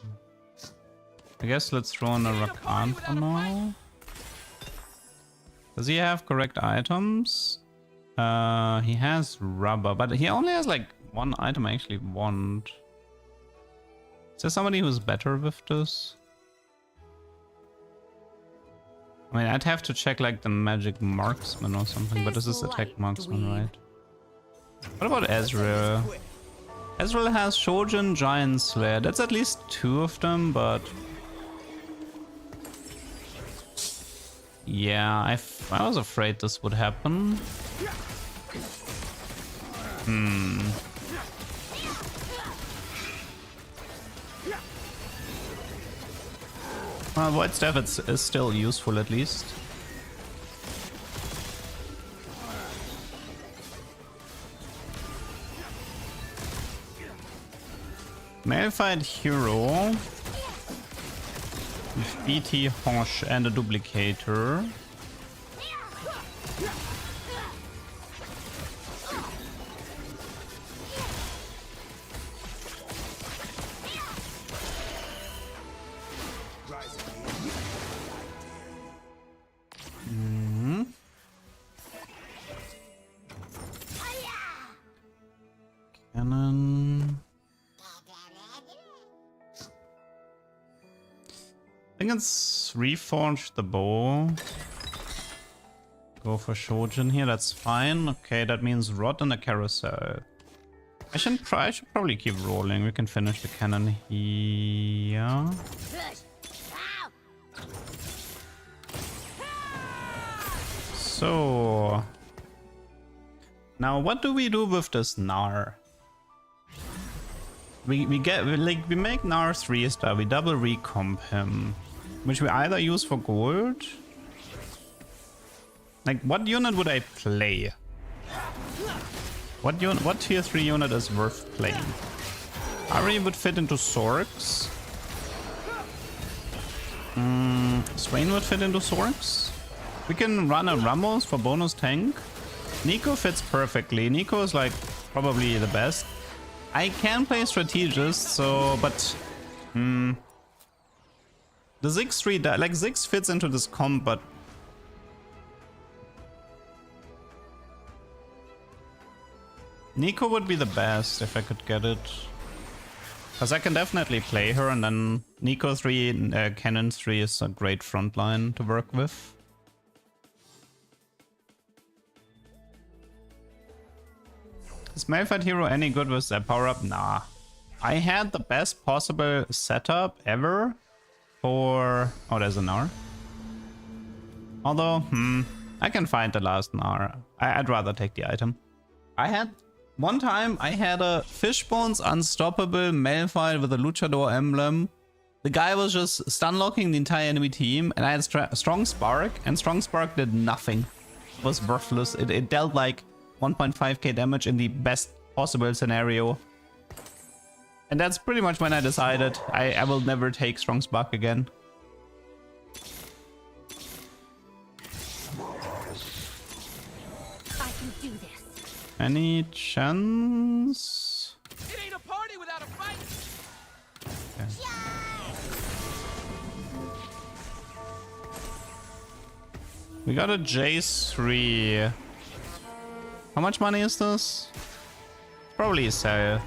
I guess let's throw in a Rakan for now. Does he have correct items? He has rubber, but he only has like one item I actually want. Is there somebody who's better with this? I mean, I'd have to check like the magic marksman or something, but this is attack marksman, right? What about Ezreal? Ezreal has Shojin, Giant Slayer. That's at least 2 of them, but... Yeah, I was afraid this would happen. Well, Void Staff is still useful at least. Malphite hero with BT Hosh and a duplicator. Cannon. I think it's reforge the bow. Go for Shojin here, that's fine. Okay, that means Rod and a carousel. I should probably keep rolling. We can finish the cannon here. So now what do we do with this Gnar? We make Gnar 3-star, we double recomp him, which we either use for gold. Like, what unit would I play? What tier 3 unit is worth playing? Ari would fit into Sorks. Swain would fit into Sorks. We can run a Ramos for bonus tank. Nico fits perfectly. Nico is like probably the best. I can play strategist, so but the Ziggs 3 like Ziggs fits into this comp, but Nico would be the best if I could get it, because I can definitely play her, and then Nico 3 Cannon 3 is a great frontline to work with. Is Malphite hero any good with that power up? Nah. I had the best possible setup ever for... Oh, there's an Gnar. Although, I can find the last Gnar. I'd rather take the item. One time I had a Fishbones Unstoppable Malphite with a Luchador emblem. The guy was just stun locking the entire enemy team, and I had Strong Spark, and Strong Spark did nothing. It was worthless. It dealt like 1.5k damage in the best possible scenario. And that's pretty much when I decided I will never take Strong's Buck again. I can do this. Any chance? It ain't a party without a fight. We got a J3. How much money is this? Probably a sell.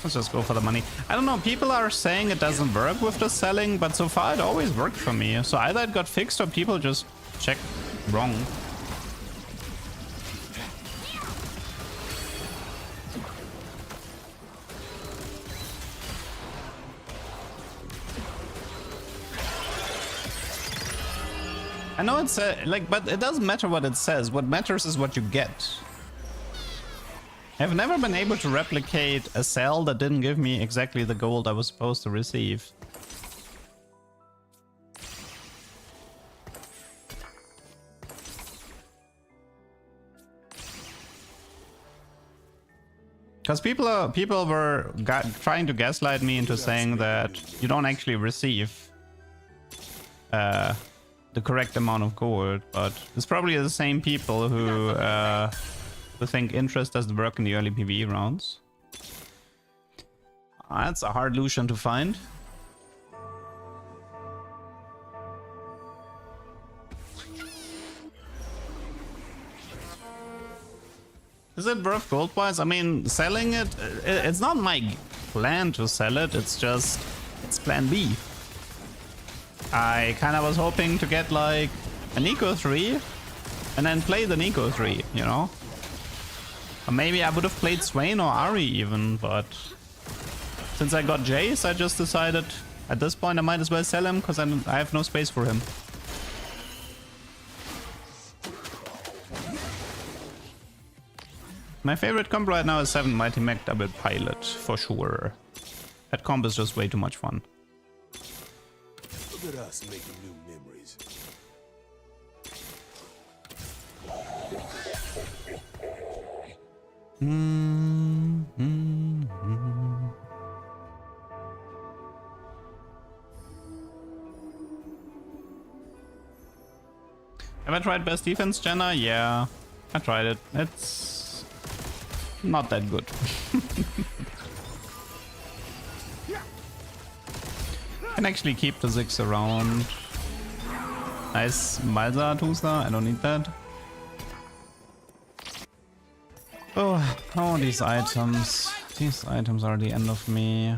Let's just go for the money. I don't know, people are saying it doesn't work with the selling, but so far it always worked for me. So either it got fixed or people just checked wrong. I know it's like, but it doesn't matter what it says. What matters is what you get. I've never been able to replicate a sell that didn't give me exactly the gold I was supposed to receive. Because people were trying to gaslight me into saying that you don't actually receive the correct amount of gold, but it's probably the same people who think interest doesn't work in the early PvE rounds. That's a hard Lucian to find. Is it worth gold-wise? I mean, selling it, it's not my plan to sell it, it's just, it's plan B. I kind of was hoping to get like a Nico 3 and then play the Nico 3, you know? Or maybe I would have played Swain or Ari even, but since I got Jace, I just decided at this point I might as well sell him because I have no space for him. My favorite comp right now is 7 Mighty Mech double pilot, for sure. That comp is just way too much fun. Look at us making new memories. Have I tried best defense, Jenna? Yeah, I tried it. It's not that good. Can actually keep the Ziggs around. Nice Malza Tusa, I don't need that. Oh, these items. These items are the end of me.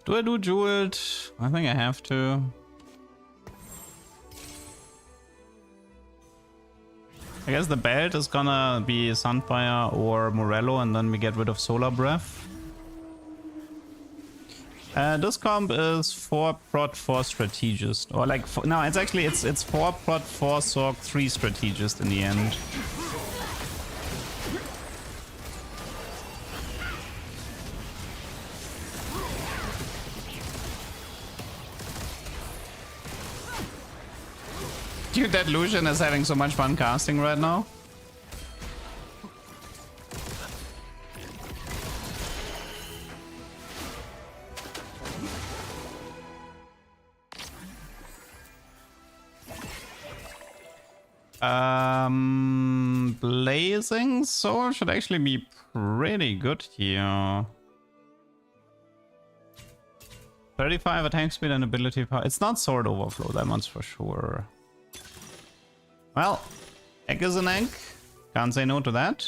Do I do jeweled? I think I have to. I guess the belt is gonna be Sunfire or Morello, and then we get rid of Solar Breath. This comp is 4 prot 4 strategist, or like no, it's actually it's 4 prot 4 Sorg 3 strategist in the end. Dude, that Lucian is having so much fun casting right now. Blazing Soul should actually be pretty good here. 35 attack speed and ability power. It's not sword overflow, that one's for sure. Well, egg is an egg. Can't say no to that.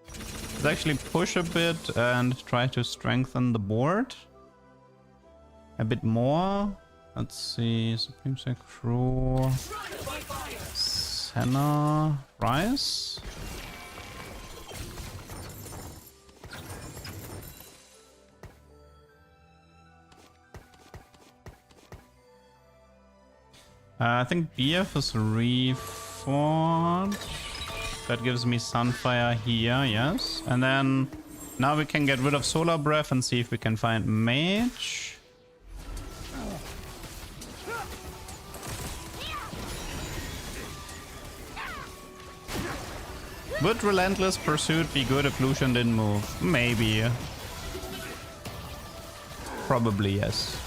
Let's actually push a bit and try to strengthen the board a bit more. Let's see, Supreme Sec Crew, Senna, Rice. I think BF is reforged. That gives me Sunfire here, yes. And then Now we can get rid of Solar Breath and see if we can find Mage. Would Relentless Pursuit be good if Lucian didn't move? Maybe. Probably yes.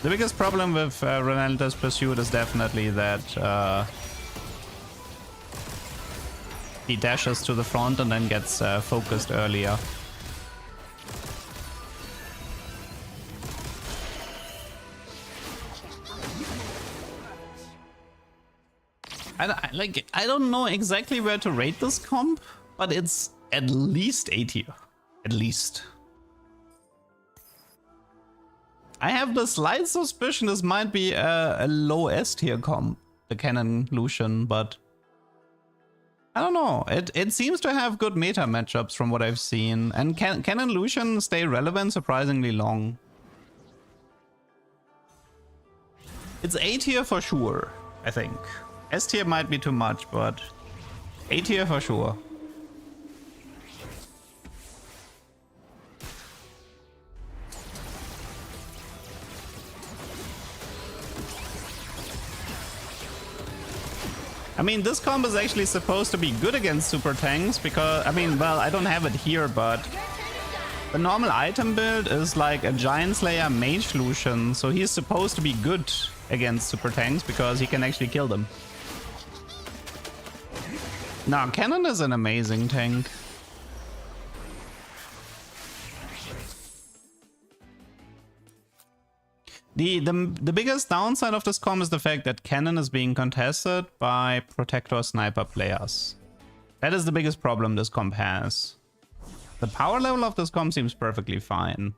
The biggest problem with Relentless Pursuit is definitely that he dashes to the front and then gets focused earlier. I don't know exactly where to rate this comp, but it's at least A tier. At least. I have the slight suspicion this might be a low S tier comp, the Cannon Lucian, but I don't know. It seems to have good meta matchups from what I've seen, and Cannon Lucian stay relevant surprisingly long. It's A tier for sure, I think. S tier might be too much, but A tier for sure. I mean, this comp is actually supposed to be good against super tanks because, I mean, well, I don't have it here, but the normal item build is like a Giant Slayer Mage Lucian, so he's supposed to be good against super tanks because he can actually kill them. Now, Cannon is an amazing tank. The biggest downside of this comp is the fact that Cannon is being contested by Protector Sniper players. That is the biggest problem this comp has. The power level of this comp seems perfectly fine.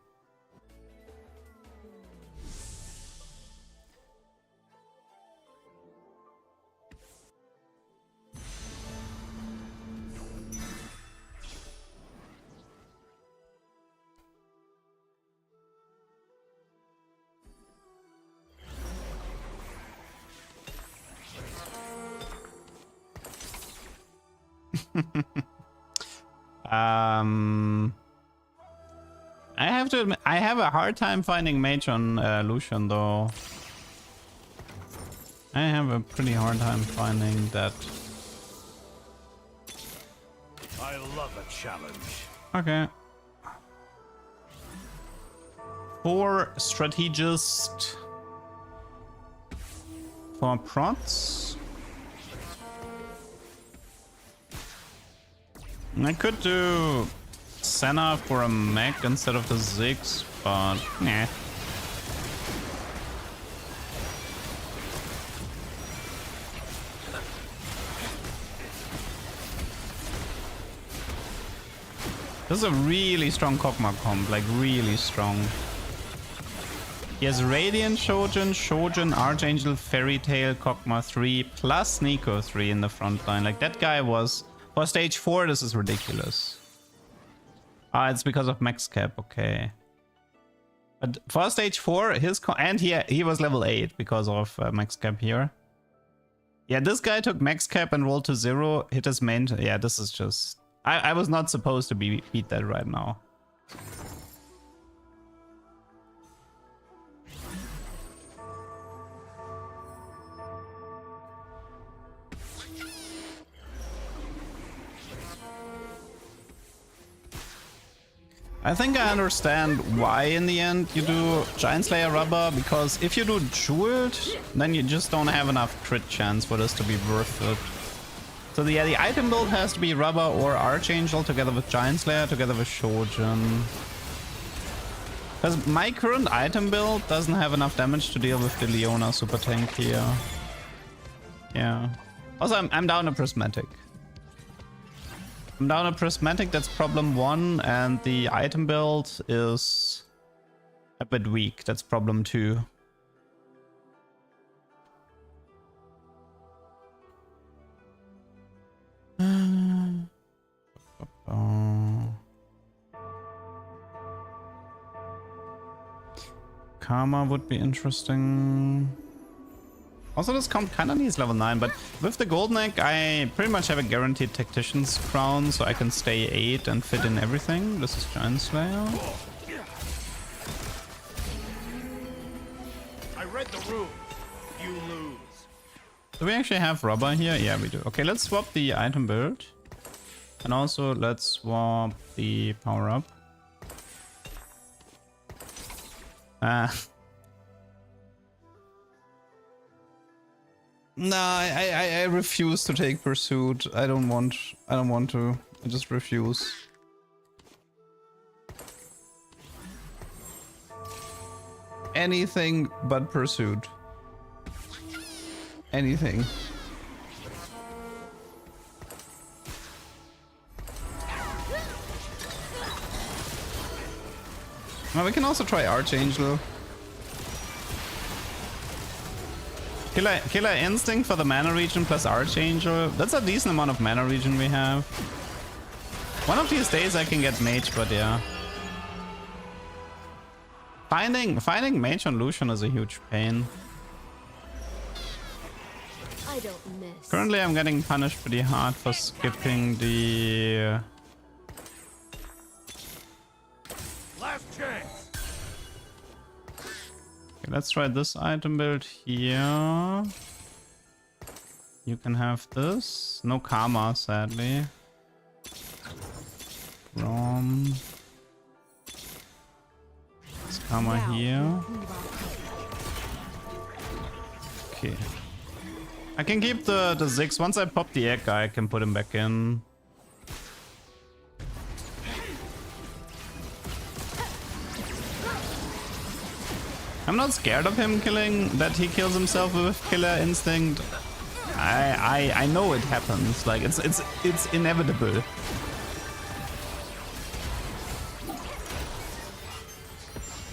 I have to admit, I have a hard time finding Mage on Lucian though. I have a pretty hard time finding that. I love a challenge. Okay. 4 strategist. 4 prots. I could do Senna for a mech instead of the Ziggs, but nah. This is a really strong Kog'Maw comp, like really strong. He has Radiant Shojin, Shojin, Archangel, Fairy Tail, Kog'Maw 3, plus Nico 3 in the front line. Like that guy was... For stage 4, this is ridiculous. Ah, it's because of max cap, okay. But for stage 4, and he was level 8 because of max cap here. Yeah, this guy took max cap and rolled to 0, hit his main... Yeah, this is just... I was not supposed to beat that right now. I think I understand why in the end you do Giant Slayer Rubber, because if you do Jeweled, then you just don't have enough crit chance for this to be worth it. So yeah, the item build has to be Rubber or Archangel together with Giant Slayer together with Shojin. Because my current item build doesn't have enough damage to deal with the Leona super tank here. Yeah. Also, I'm down a Prismatic. I'm down a Prismatic, that's problem 1, and the item build is a bit weak, that's problem 2. Karma would be interesting. Also, this comp kind of needs level 9, but with the gold neck, I pretty much have a guaranteed Tactician's crown, so I can stay 8 and fit in everything. This is Giant Slayer. I read the room. You lose. Do we actually have rubber here? Yeah, we do. Okay, let's swap the item build. And also, let's swap the power up. No, I refuse to take pursuit. I don't want to. I just refuse. Anything but pursuit. Anything. Well, we can also try Archangel. Killer Instinct for the mana regen plus Archangel. That's a decent amount of mana regen we have. One of these days I can get Mage, but yeah. Finding Mage on Lucian is a huge pain. I don't miss. Currently I'm getting punished pretty hard for skipping the... Last chance. Okay, let's try this item build here. You can have this. No karma, sadly. From... This karma here. Okay. I can keep the Ziggs. Once I pop the egg, I can put him back in. I'm not scared of him killing, that he kills himself with Killer Instinct. I know it happens. Like it's inevitable.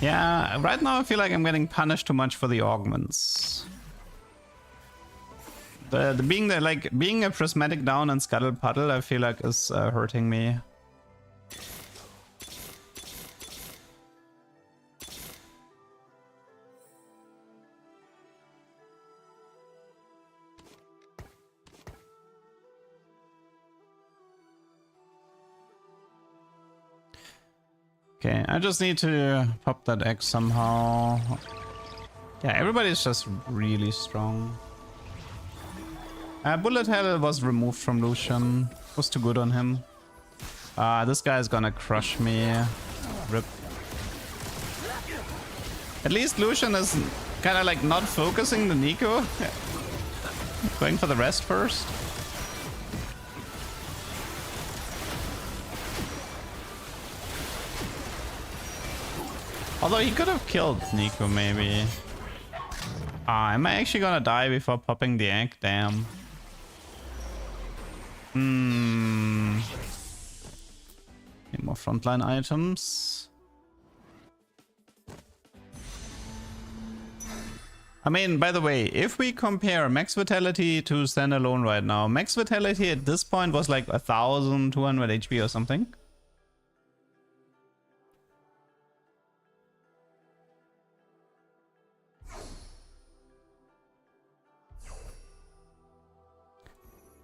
Yeah, right now I feel like I'm getting punished too much for the augments. The being a prismatic down and scuttle puddle, I feel like is hurting me. Okay, I just need to pop that egg somehow. Yeah, everybody's just really strong. Bullet Hell was removed from Lucian. Was too good on him. This guy is gonna crush me. Rip. At least Lucian is kind of like not focusing the Nico. Going for the rest first. Although he could have killed Nico, maybe. Am I actually gonna die before popping the egg? Damn. Need more frontline items. I mean, by the way, if we compare Max Vitality to Standalone right now, Max Vitality at this point was like 1200 HP or something.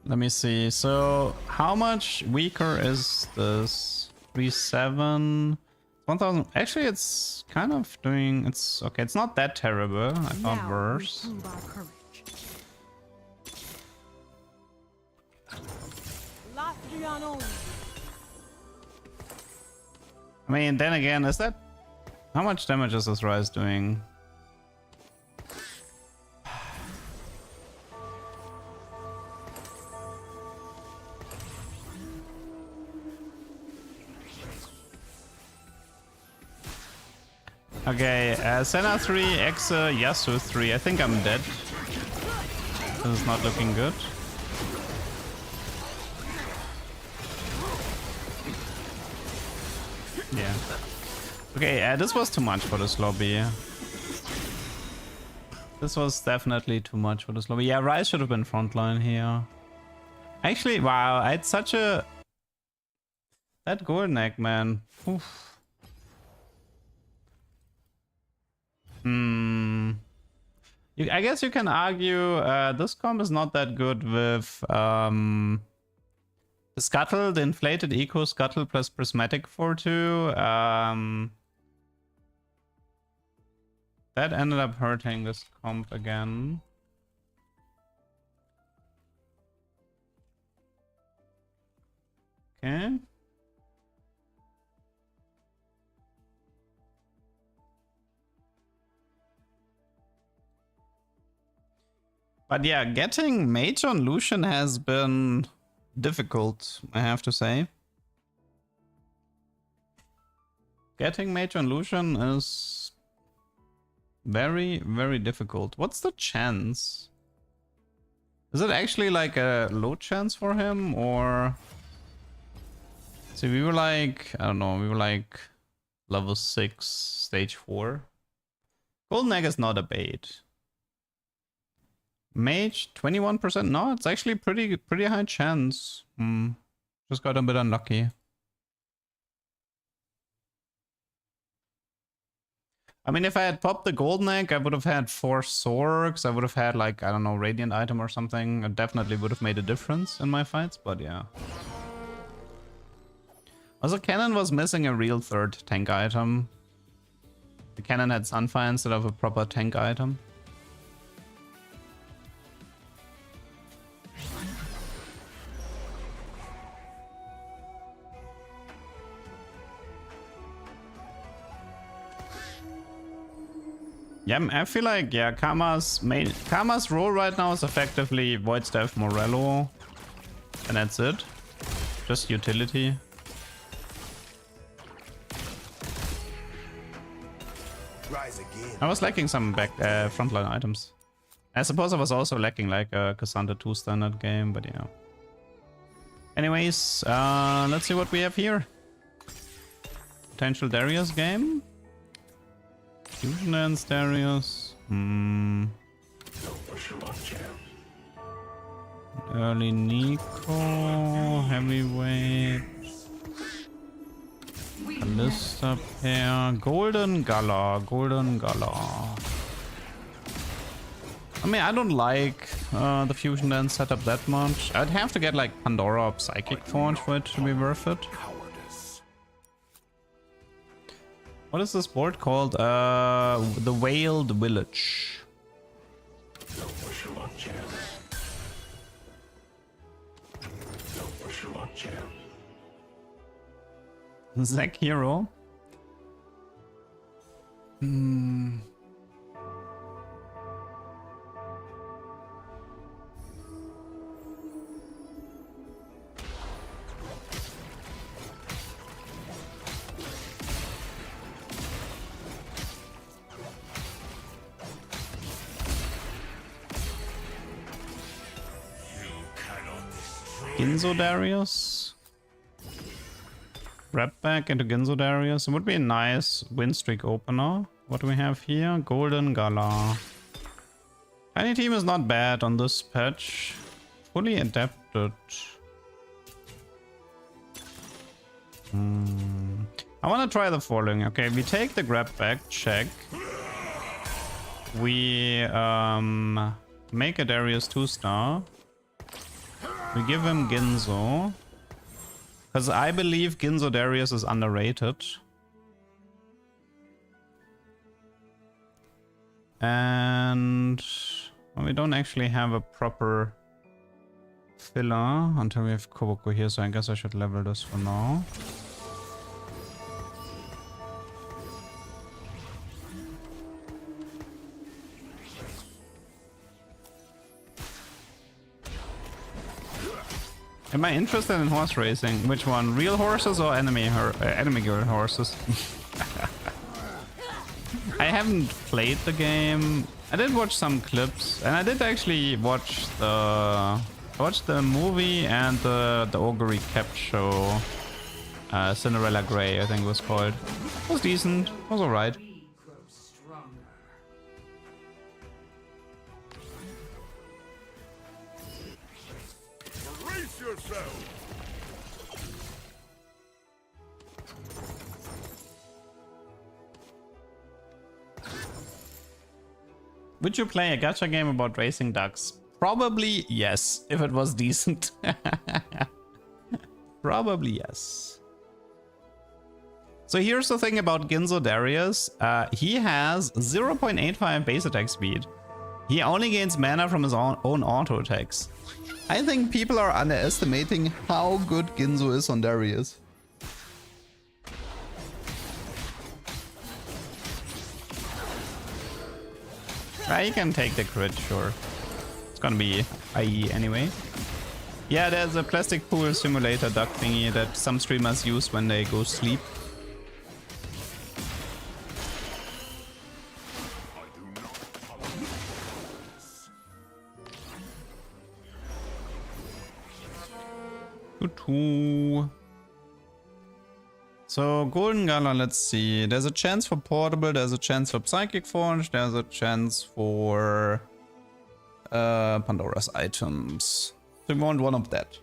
Let me see. So how much weaker is this? 3-7, 1000. Actually, it's kind of doing. It's okay. It's not that terrible. I thought worse. I mean, then again, is that how much damage is this Rise doing? Okay, Senna 3, Exa, Yasuo 3. I think I'm dead. This is not looking good. Yeah. Okay, this was too much for this lobby. This was definitely too much for this lobby. Yeah, Ryze should have been frontline here. Actually, wow, I had such a... That golden egg, man. Oof. I guess you can argue this comp is not that good with the Scuttle, the inflated eco Scuttle plus prismatic for 2. That ended up hurting this comp again. Okay. But yeah, getting Mage on Lucian has been difficult, I have to say. Getting Mage on Lucian is very, very difficult. What's the chance? Is it actually like a low chance for him, or... See, we were like, I don't know, we were like level 6, stage 4. Golden Egg is not a bait. Mage, 21%? No, it's actually pretty high chance. Just got a bit unlucky. I mean, if I had popped the Golden Egg, I would have had 4 Sorks. I would have had like, I don't know, Radiant item or something. It definitely would have made a difference in my fights, but yeah. Also, Cannon was missing a real third tank item. The Cannon had Sunfire instead of a proper tank item. Yeah, I feel like, yeah, Karma's role right now is effectively Void Staff Morello. And that's it. Just utility. I was lacking some frontline items. I suppose I was also lacking like a Cassandra 2 standard game, but yeah. Anyways, let's see what we have here. Potential Darius game. Fusion Dance Darius. Early Nico. Heavyweight. Kalista pair. Golden Gala. Golden Gala. I mean, I don't like the Fusion Dance setup that much. I'd have to get like Pandora or Psychic Forge for it to be worth it. What is this board called? The Wailed Village. Zack Hero. Ginzo Darius. Wrap back into Ginzo Darius. It would be a nice win streak opener. What do we have here? Golden Gala. Tiny team is not bad on this patch. Fully adapted. I want to try the following. Okay, we take the grab back, check. We make a Darius 2-star. We give him Ginzo. Because I believe Ginzo Darius is underrated. And well, we don't actually have a proper filler until we have Koboko here, so I guess I should level this for now. Am I interested in horse racing? Which one? Real horses or enemy girl horses? I haven't played the game. I did watch some clips, and I did actually watch the movie and the Ogre Cap show. Cinderella Grey, I think it was called. It was decent. It was alright. Brace yourself! Would you play a gacha game about racing ducks? Probably yes, if it was decent. Probably yes. So here's the thing about Ginzo Darius. He has 0.85 base attack speed. He only gains mana from his own auto attacks. I think people are underestimating how good Ginzo is on Darius. You can take the crit, sure. It's gonna be IE anyway. Yeah, there's a plastic pool simulator duck thingy that some streamers use when they go sleep. So Golden Gala, let's see. There's a chance for Portable, there's a chance for Psychic Forge, there's a chance for Pandora's items. So we want one of that.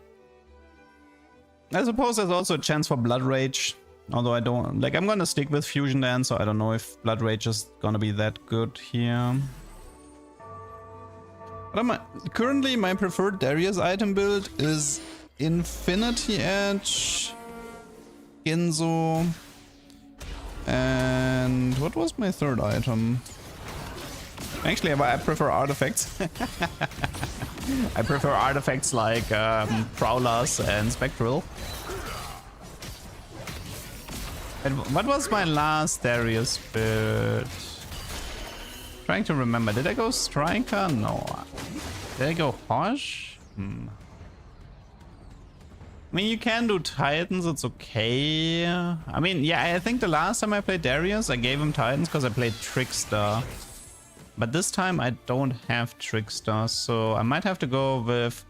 I suppose there's also a chance for Blood Rage. Although I don't like, I'm gonna stick with Fusion Dance, so I don't know if Blood Rage is gonna be that good here. But currently my preferred Darius item build is Infinity Edge, Ginzo, and what was my third item? Actually, I prefer artifacts. I prefer artifacts like Prowlers and Spectral. And what was my last Darius build? Trying to remember. Did I go Striker? No. Did I go Hosh? I mean, you can do Titans, it's okay. I mean, yeah, I think the last time I played Darius, I gave him Titans because I played Trickster. But this time I don't have Trickster, so I might have to go with...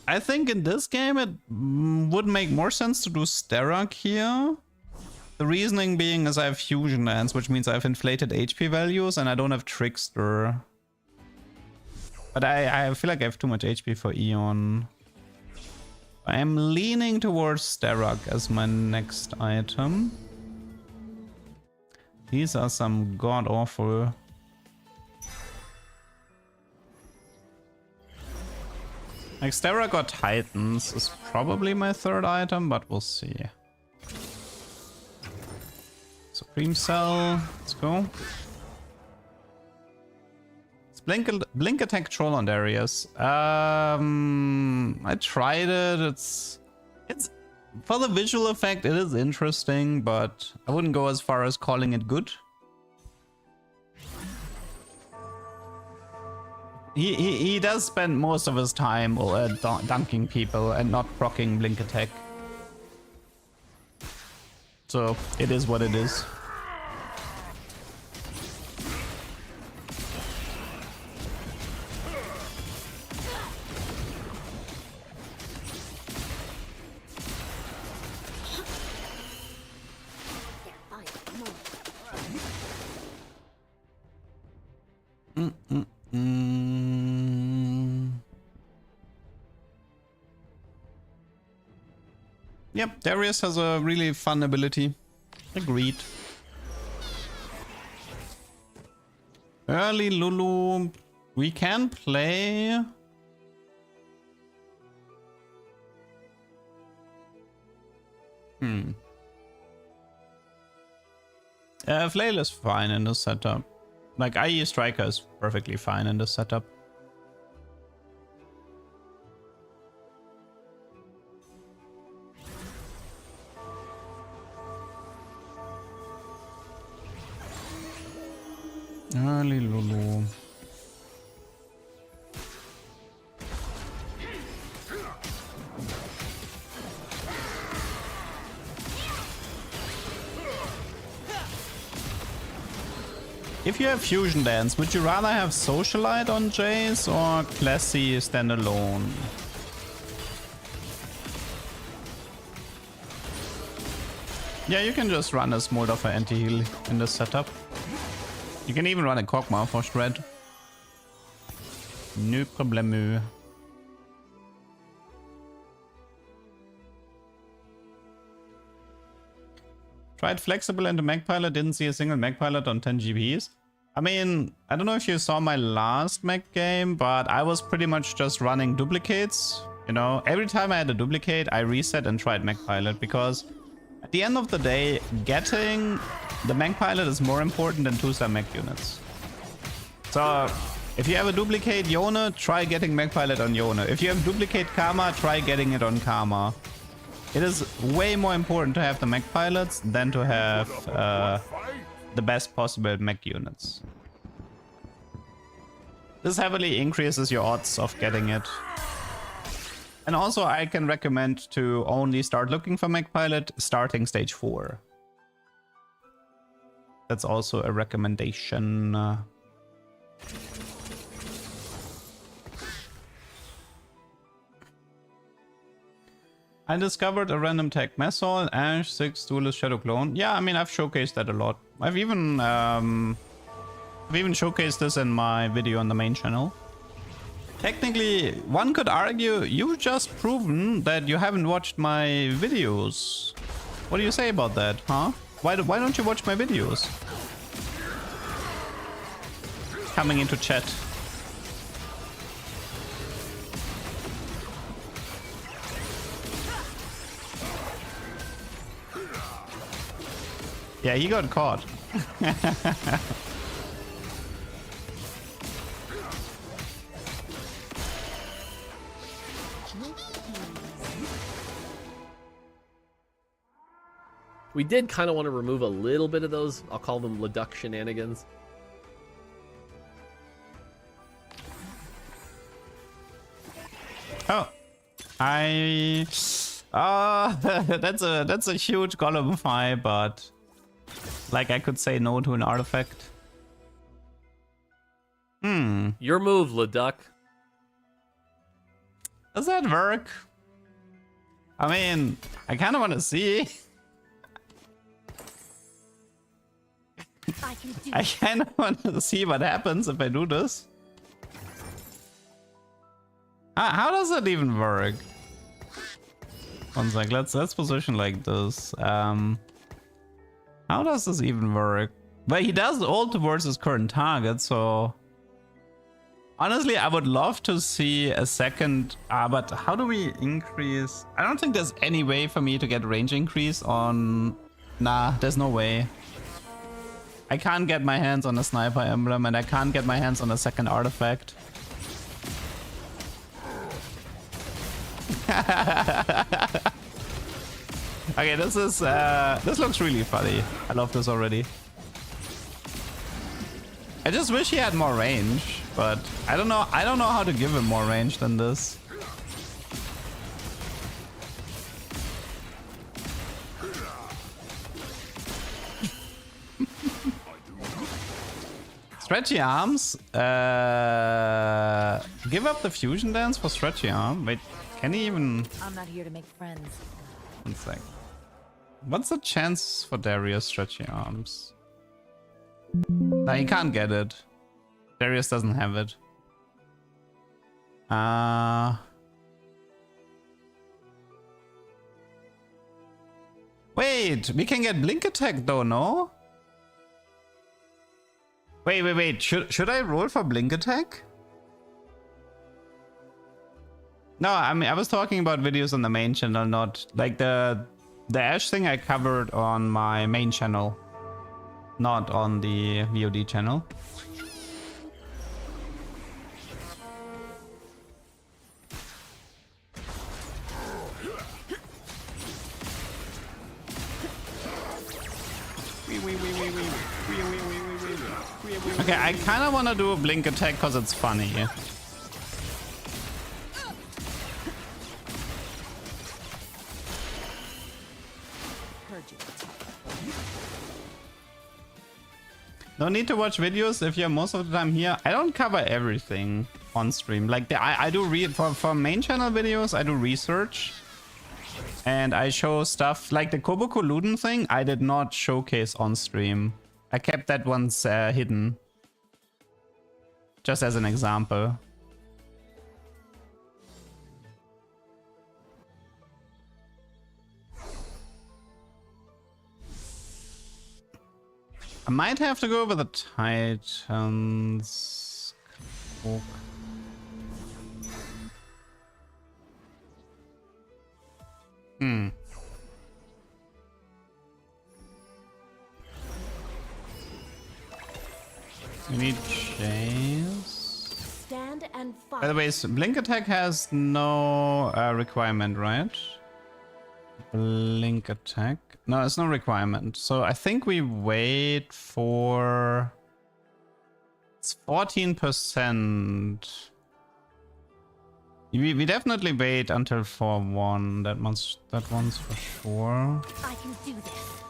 I think in this game it would make more sense to do Sterak here. The reasoning being is I have Fusion Dance, which means I have inflated HP values and I don't have Trickster. But I feel like I have too much HP for Eon. I am leaning towards Sterak as my next item. These are some god-awful... Like Sterak or Titans is probably my third item, but we'll see. Supreme Cell, let's go. It's Blink Attack Troll on Darius. I tried it. It's for the visual effect, it is interesting, but I wouldn't go as far as calling it good. He does spend most of his time dunking people and not proccing Blink Attack. So it is what it is. Yep, Darius has a really fun ability. Agreed. Early Lulu. We can play... Flail is fine in this setup. Like, IE Striker is perfectly fine in this setup. Early Lulu. If you have Fusion Dance, would you rather have Socialite on Jace or Classy standalone? Yeah, you can just run a Smolder for anti-heal in this setup. You can even run a Kog'Maw for Shred. No problemu. Tried Flexible into Mech Pilot, didn't see a single Mech Pilot on 10 GPs. I mean, I don't know if you saw my last mech game, but I was pretty much just running duplicates. You know, every time I had a duplicate, I reset and tried mech pilot, because at the end of the day, getting the mech pilot is more important than 2-star mech units. So if you have a duplicate Yone, try getting mech pilot on Yone. If you have duplicate Karma, try getting it on Karma. It is way more important to have the mech pilots than to have the best possible mech units. This heavily increases your odds of getting it. And also I can recommend to only start looking for mech pilot starting stage 4. That's also a recommendation. I discovered a random tech Messol, Ash, 6, Duelist, Shadow Clone. Yeah, I mean, I've showcased that a lot. I've even showcased this in my video on the main channel. Technically, one could argue you've just proven that you haven't watched my videos. What do you say about that, huh? Why don't you watch my videos? Coming into chat. Yeah, he got caught. We did kind of want to remove a little bit of those, I'll call them Leduc shenanigans. Oh, that's a huge golem fight, but like I could say no to an artifact. Your move, Leduc. Does that work? I mean, I kind of want to see. I can do I kind of want to see what happens if I do this. How does that even work? One sec, let's position like this. How does this even work? Well, he does ult towards his current target, so honestly, I would love to see a second. But how do we increase? I don't think there's any way for me to get range increase on. Nah, there's no way. I can't get my hands on a sniper emblem, and I can't get my hands on a second artifact. Okay, this looks really funny. I love this already. I just wish he had more range, but I don't know how to give him more range than this. Stretchy arms. Give up the fusion dance for stretchy arm. Wait, can he even? I'm not here to make friends. One sec. What's the chance for Darius stretchy arms? No, he can't get it. Darius doesn't have it. Wait, we can get blink attack though, no? Wait. Should I roll for blink attack? No, I mean, I was talking about videos on the main channel, not like the Ash thing I covered on my main channel, not on the VOD channel. Okay, I kind of want to do a blink attack because it's funny. No need to watch videos if you're most of the time here. I don't cover everything on stream. Like I do for main channel videos, I do research. And I show stuff like the Koboku Luden thing. I did not showcase on stream. I kept that one's hidden. Just as an example. I might have to go with the Titans. Cloak. We need Chase. Stand and fight. By the way, Blink Attack has no requirement, right? Blink Attack. No, it's no requirement. So I think we wait for... It's 14%. We definitely wait until 4-1. That one's for sure. I can do this.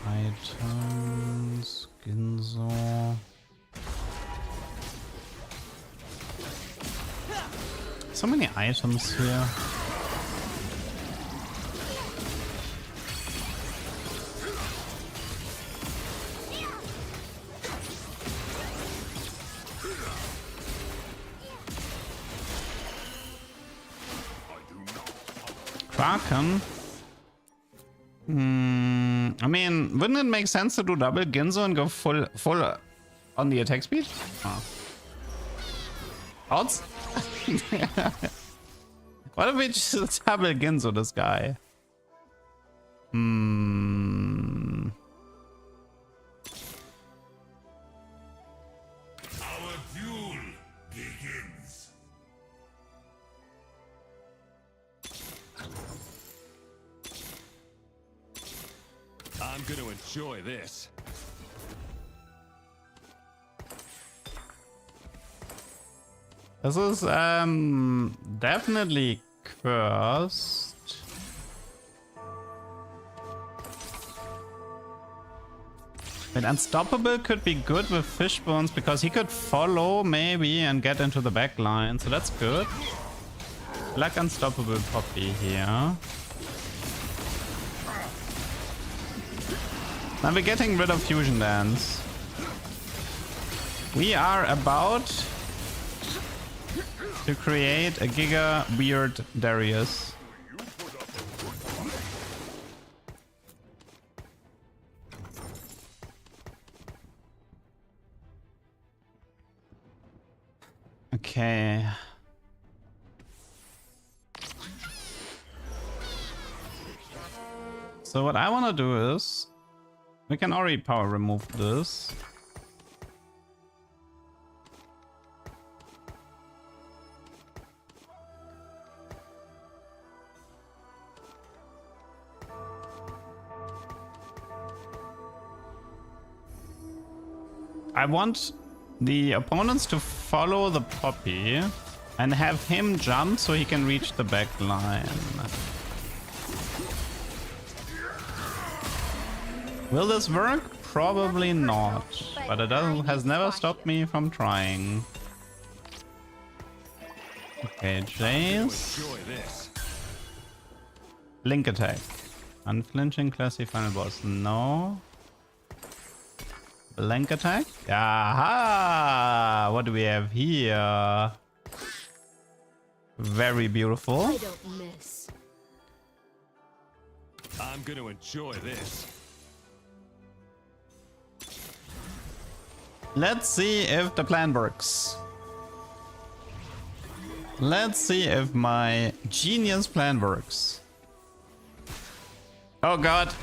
Titans, Ginzo. So many items here. Kraken. I mean, wouldn't it make sense to do double Ginzo and go full on the attack speed? Oh. Odds? What if we just double Ginzo this guy? Our duel begins. I'm gonna enjoy this. This is definitely cursed. But Unstoppable could be good with Fishbones because he could follow maybe and get into the back line, so that's good. Like Unstoppable Poppy here. Now we're getting rid of Fusion Dance. We are about to create a Giga Weird Darius. Okay. So what I want to do is we can already power remove this. I want the opponents to follow the Poppy and have him jump so he can reach the back line. Will this work? Probably not, but it has never stopped me from trying. Okay, Jace. Enjoy this. Blink Attack. Unflinching classy final boss. No. Blink Attack. Aha! What do we have here? Very beautiful. I don't miss. I'm gonna enjoy this. Let's see if the plan works. Let's see if my genius plan works. Oh god.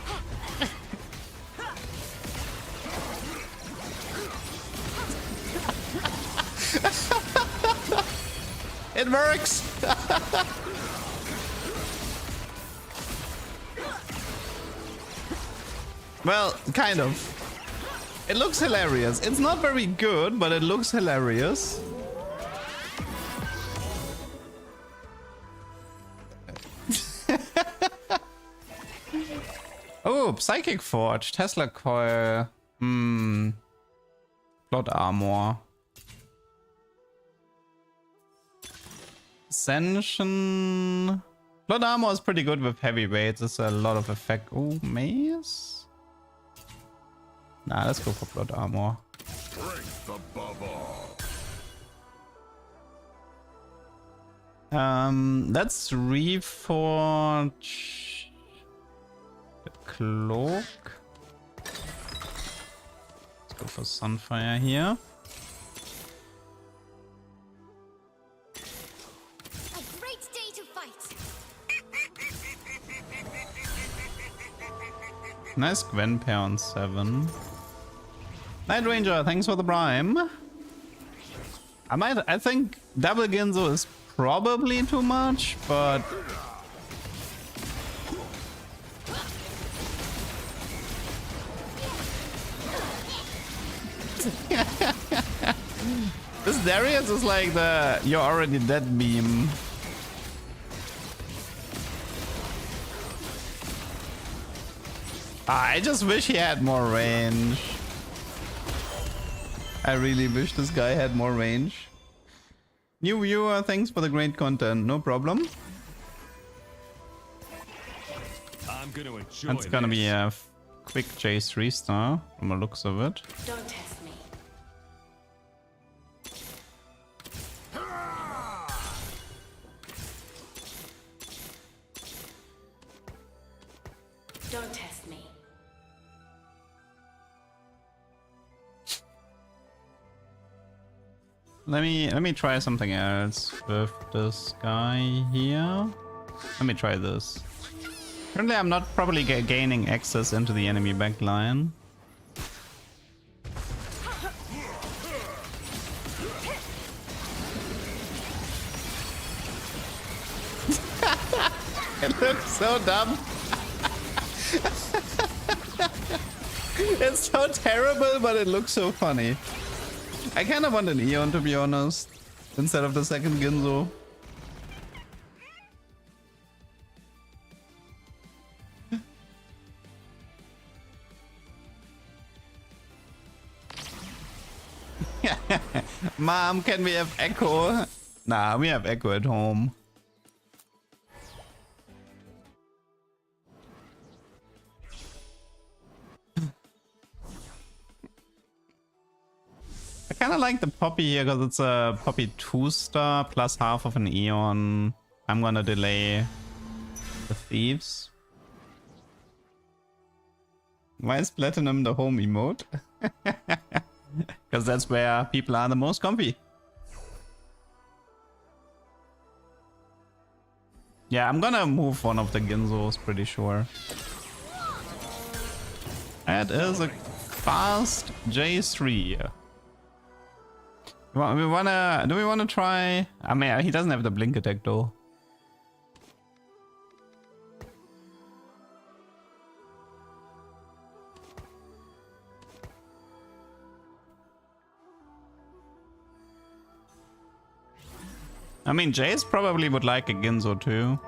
It works. Well, kind of. It looks hilarious. It's not very good, but it looks hilarious. Oh, Psychic Forge, Tesla Coil. Plot Armor. Ascension. Plot Armor is pretty good with heavyweights. It's a lot of effect. Oh, Maze? Nah, let's go for Plot Armor. Strength above all. Let's reforge. cloak. Let's go for Sunfire here. A great day to fight. Nice Gwen pair on 7. Night Ranger, thanks for the prime. I think double Ginzo is probably too much, but this Darius is like the "you're already dead" meme. I just wish he had more range. I really wish this guy had more range. New viewer, thanks for the great content. No problem. I'm gonna enjoy That's gonna be this. a quick chase restart from the looks of it. Don't test me. Don't test me. Let me try something else with this guy here. Let me try this. Currently, I'm not probably gaining access into the enemy backline. It looks so dumb. It's so terrible, but it looks so funny. I kind of want an Eon, to be honest, instead of the second Ginzo. Mom, can we have Echo? Nah, we have Echo at home. I kind of like the Poppy here because it's a Poppy 2-star plus half of an Eon. I'm gonna delay the Thieves. Why is Platinum the home emote? Because that's where people are the most comfy. Yeah, I'm gonna move one of the Ginzos, pretty sure. That is a fast J3. Do we wanna try? I mean, he doesn't have the blink attack though. I mean, Jace probably would like a Ginzo too.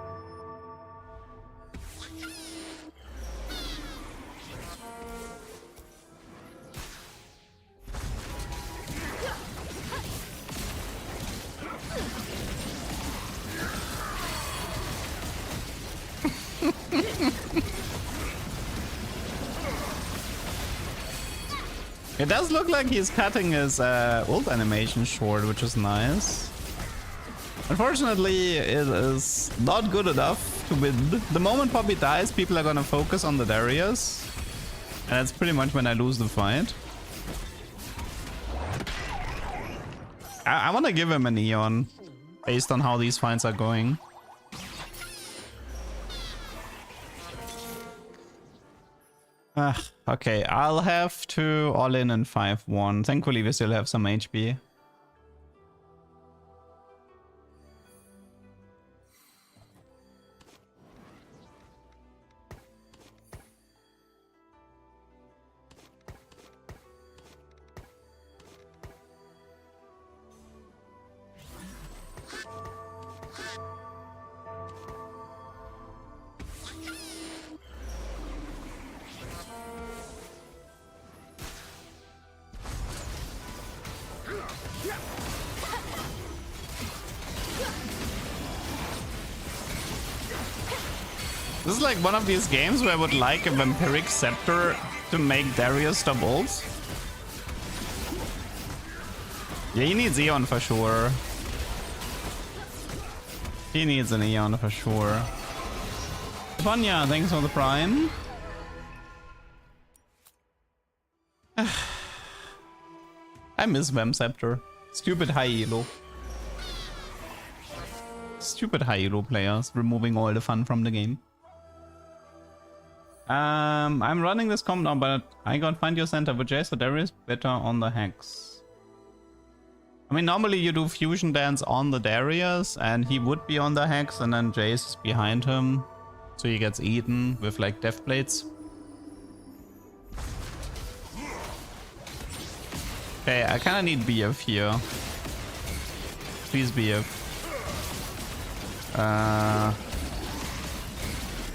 It does look like he's cutting his ult animation short, which is nice. Unfortunately, it is not good enough to win. The moment Poppy dies, people are gonna focus on the Darius. And that's pretty much when I lose the fight. I want to give him an Eon, based on how these fights are going. Okay, I'll have to all in 5-1. Thankfully, we still have some HP. This is like one of these games where I would like a Vampiric Scepter to make Darius stop ults. Yeah, he needs Eon for sure. He needs an Eon for sure. Vanya, thanks for the prime. I miss Vamsceptor. Stupid high elo. Stupid high elo players removing all the fun from the game. I'm running this comp now, but I got Find Your Center with Jace, so there is better on the Hex. I mean, normally you do Fusion Dance on the Darius, and he would be on the Hex, and then Jace is behind him, so he gets eaten with like Death Blades. Okay, I kinda need BF here. Please BF.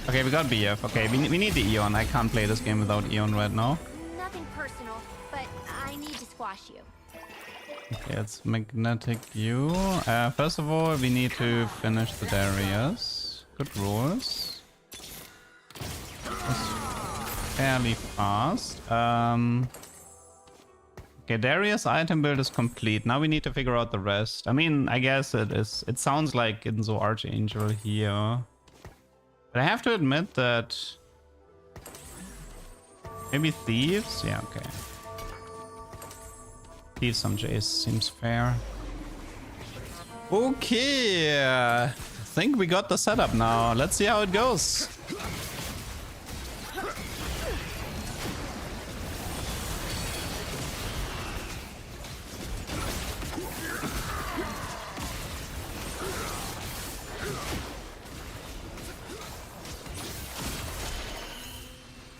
Okay, we got BF. Okay, we need the Eon. I can't play this game without Eon right now. Nothing personal, but I need to squash you. Okay, it's Magnetic you. First of all, we need to finish the Darius. Good rolls. That's fairly fast. Okay, Darius item build is complete. Now we need to figure out the rest. I mean, I guess it is. It sounds like Inzo Archangel here. But I have to admit that maybe Thieves? Yeah, okay. Thieves on Jace seems fair. Okay, I think we got the setup now. Let's see how it goes.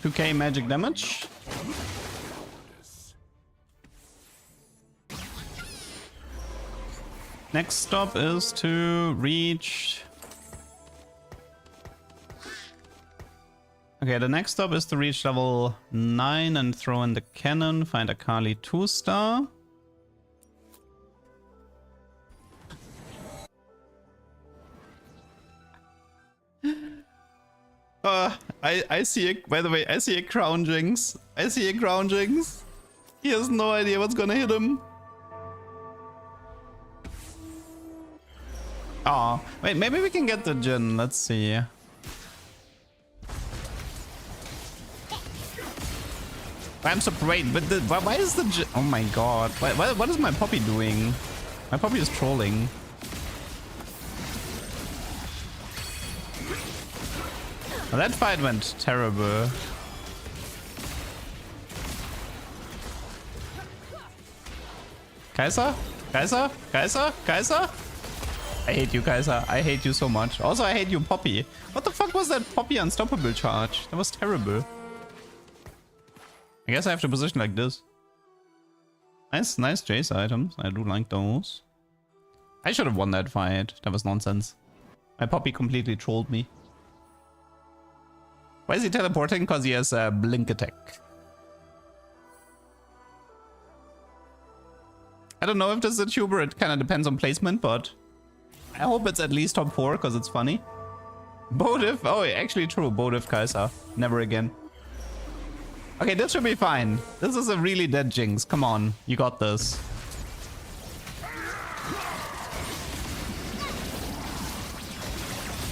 $2k magic damage. Next stop is to reach... Okay, the next stop is to reach level 9 and throw in the cannon, find a Kali 2-star. I see a, by the way, I see a Crown Jinx. I see a Crown Jinx. He has no idea what's gonna hit him. Oh, wait, maybe we can get the Jhin. Let's see. I'm so great, but why is the Jhin? Oh my god. What is my Poppy doing? My Poppy is trolling. Well, that fight went terrible. Kai'Sa? Kai'Sa? Kai'Sa? Kai'Sa? I hate you, Kai'Sa. I hate you so much. Also, I hate you, Poppy. What the fuck was that Poppy unstoppable charge? That was terrible. I guess I have to position like this. Nice Jace items. I do like those. I should have won that fight. That was nonsense. My Poppy completely trolled me. Why is he teleporting? Because he has a blink attack. I don't know if this is a tuber. It kind of depends on placement, but I hope it's at least top 4 because it's funny. Bodif. Oh, actually true. Bodif Kai'Sa. Never again. Okay, this should be fine. This is a really dead Jinx. Come on. You got this.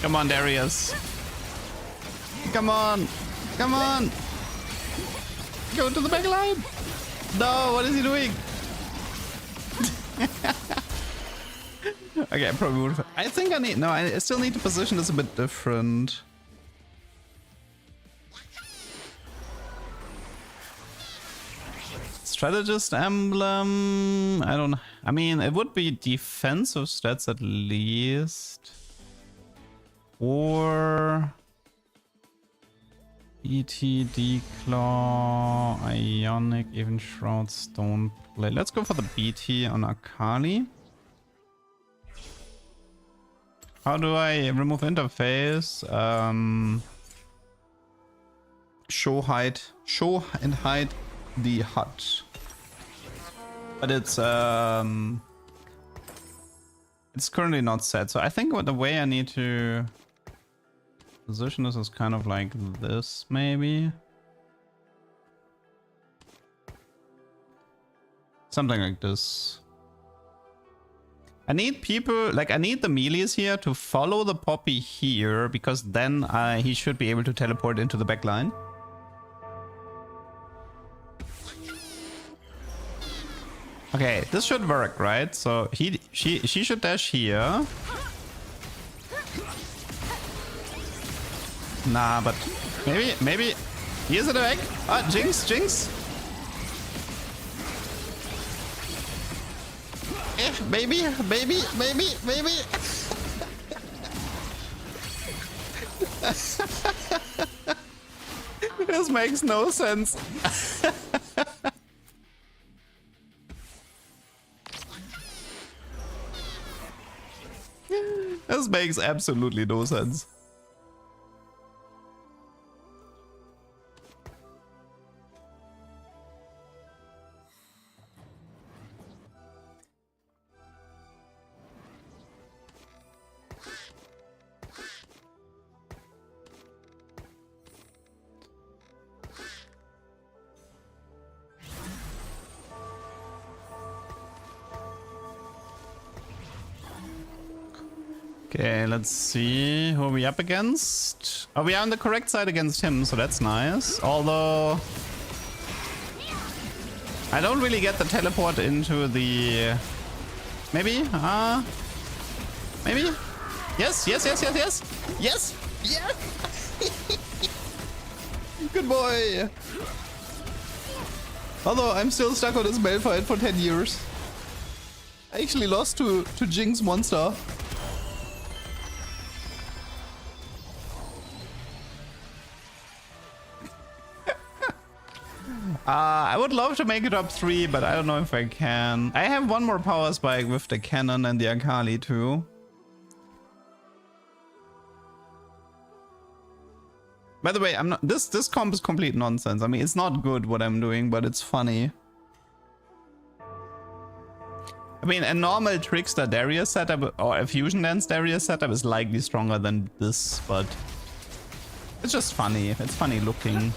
Come on, Darius. Come on. Come on. Go to the back line. No, what is he doing? Okay, I probably would. I think I need... No, I still need to position this a bit different. Strategist emblem. I mean, it would be defensive stats at least. Or... E.T., Declaw, Ionic, Even Shroud, Stone Blade. Let's go for the BT on Akali. How do I remove interface? Show and hide the HUD. But it's currently not set. So I think the way I need to position this is kind of like this, maybe. Something like this. I need people, like I need the melees here to follow the Poppy here, because then he should be able to teleport into the back line. Okay, this should work, right? So she should dash here. Nah, but maybe here's it back. Ah, Jinx. Maybe. This makes no sense. This makes absolutely no sense. Okay, let's see who are we up against. Oh, we are on the correct side against him, so that's nice. Although I don't really get the teleport into the... Maybe? Maybe? Yes. Good boy. Although I'm still stuck on this Malphite for 10 years. I actually lost to Jinx Monster. I would love to make it up 3, but I don't know if I can. I have one more power spike with the cannon and the Akali too. By the way, I'm not. This comp is complete nonsense. I mean, it's not good what I'm doing, but it's funny. I mean, a normal Trickster Darius setup or a Fusion Dance Darius setup is likely stronger than this, but it's just funny. It's funny looking.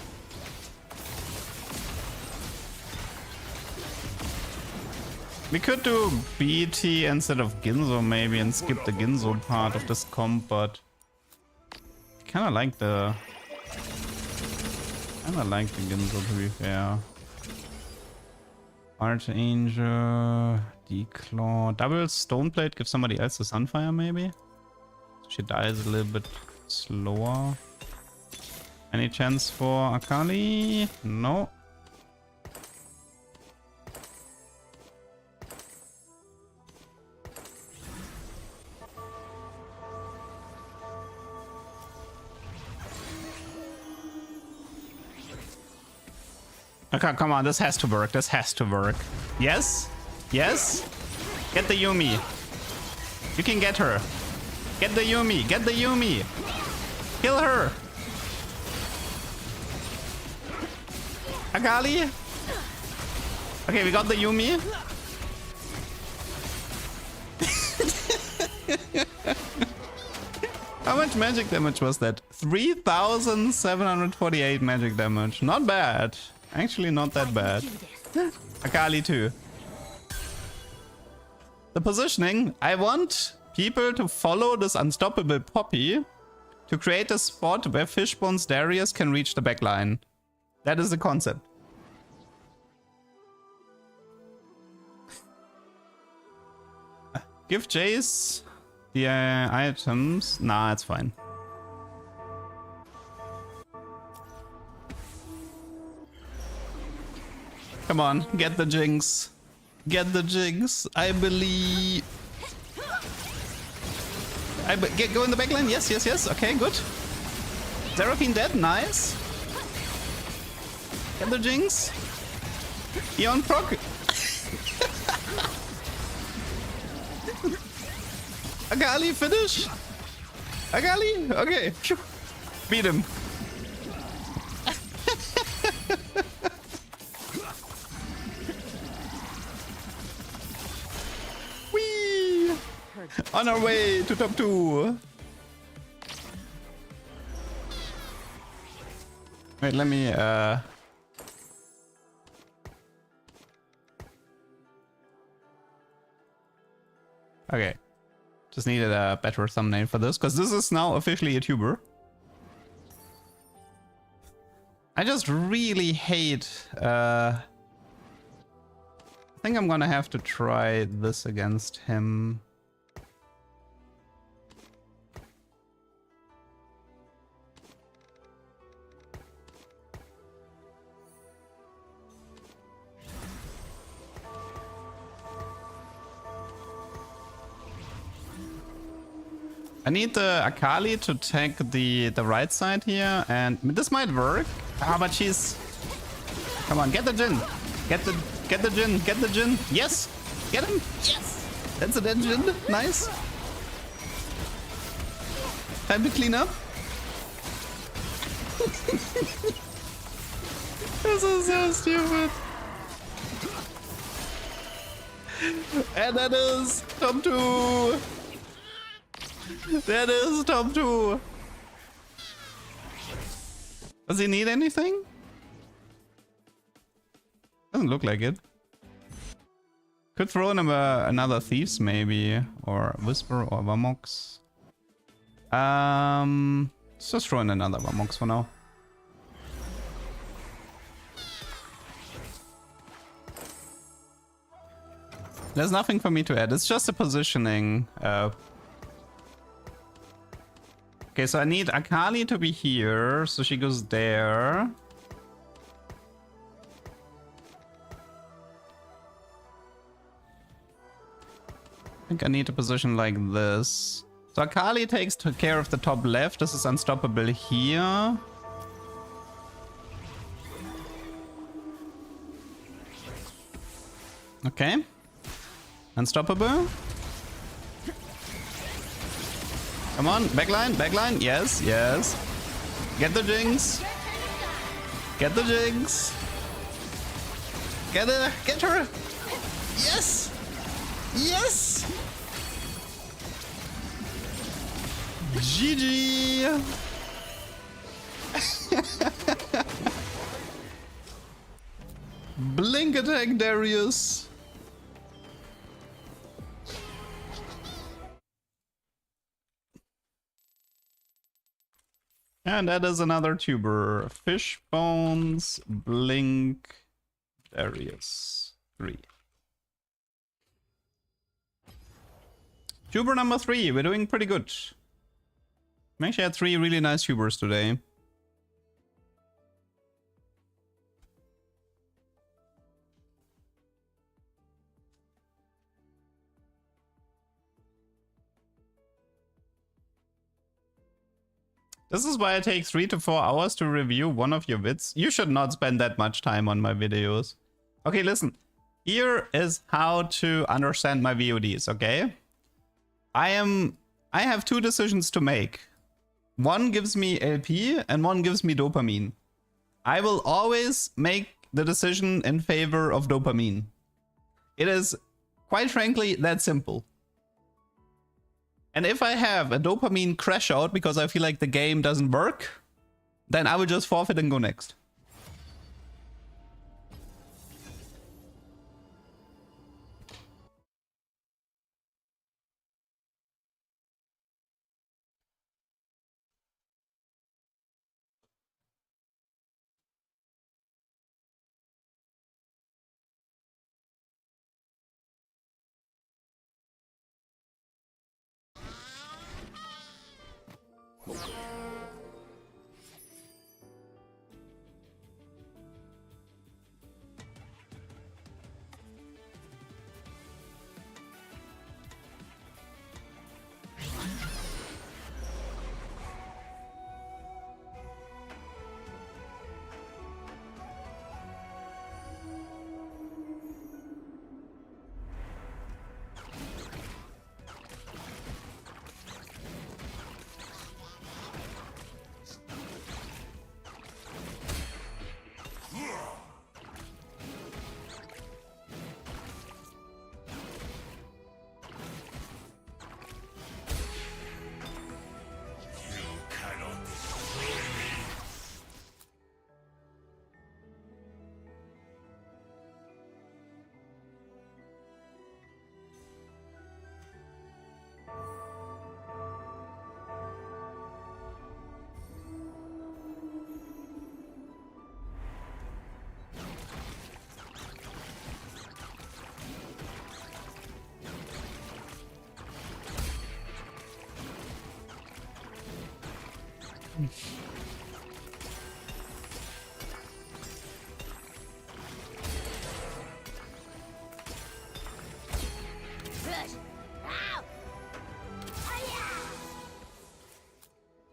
We could do BT instead of Ginzo maybe and skip the Ginzo part of this comp, but I kinda like the Ginzo to be fair. Archangel, Declaw, double Stoneplate, give somebody else the Sunfire maybe? She dies a little bit slower. Any chance for Akali? No. Okay, come on, this has to work. This has to work. Yes? Yes? Get the Yumi. You can get her. Get the Yumi. Get the Yumi. Kill her. Akali? Okay, we got the Yumi. How much magic damage was that? 3,748 magic damage. Not bad. Actually not that bad. Akali too. The positioning. I want people to follow this unstoppable Poppy to create a spot where Fishbone's Darius can reach the backline. That is the concept. Give Jace the items. Nah, it's fine. Come on, get the Jinx. Get the Jinx. I believe. Go in the backline. Yes. Okay, good. Seraphine dead. Nice. Get the Jinx. Eon proc. Akali finish. Akali. Okay. Beat him. On our way to top 2. Wait, let me okay. Just needed a better thumbnail for this, because this is now officially a tuber. I just really hate I think I'm gonna have to try this against him. I need the Akali to take the right side here, and this might work. Ah, but she's... Come on, get the Jin. Get the Jin. Get the Jin. Yes! Get him! Yes! That's a dead Jin. Nice. Time to clean up. This is so stupid. And that is top 2. That is top 2. Does he need anything? Doesn't look like it. Could throw in another Thieves maybe, or Whisper or Vamox. Let's just throw in another Vamox for now. There's nothing for me to add. It's just a positioning. Okay, so I need Akali to be here, so she goes there. I think I need a position like this. So Akali takes care of the top left. This is unstoppable here. Okay. Unstoppable. Come on, backline, backline. Yes, yes. Get the Jinx. Get the Jinx. Get her. Yes. Yes. GG. Blink attack, Darius. And that is another tuber. Fish bones, blink, Darius. 3. Tuber number 3. We're doing pretty good. We actually had 3 really nice tubers today. This is why it takes 3 to 4 hours to review one of your vids. You should not spend that much time on my videos. Okay, listen. Here is how to understand my VODs, okay? I have 2 decisions to make. One gives me LP and one gives me dopamine. I will always make the decision in favor of dopamine. It is, quite frankly, that simple. And if I have a dopamine crash out because I feel like the game doesn't work, then I will just forfeit and go next.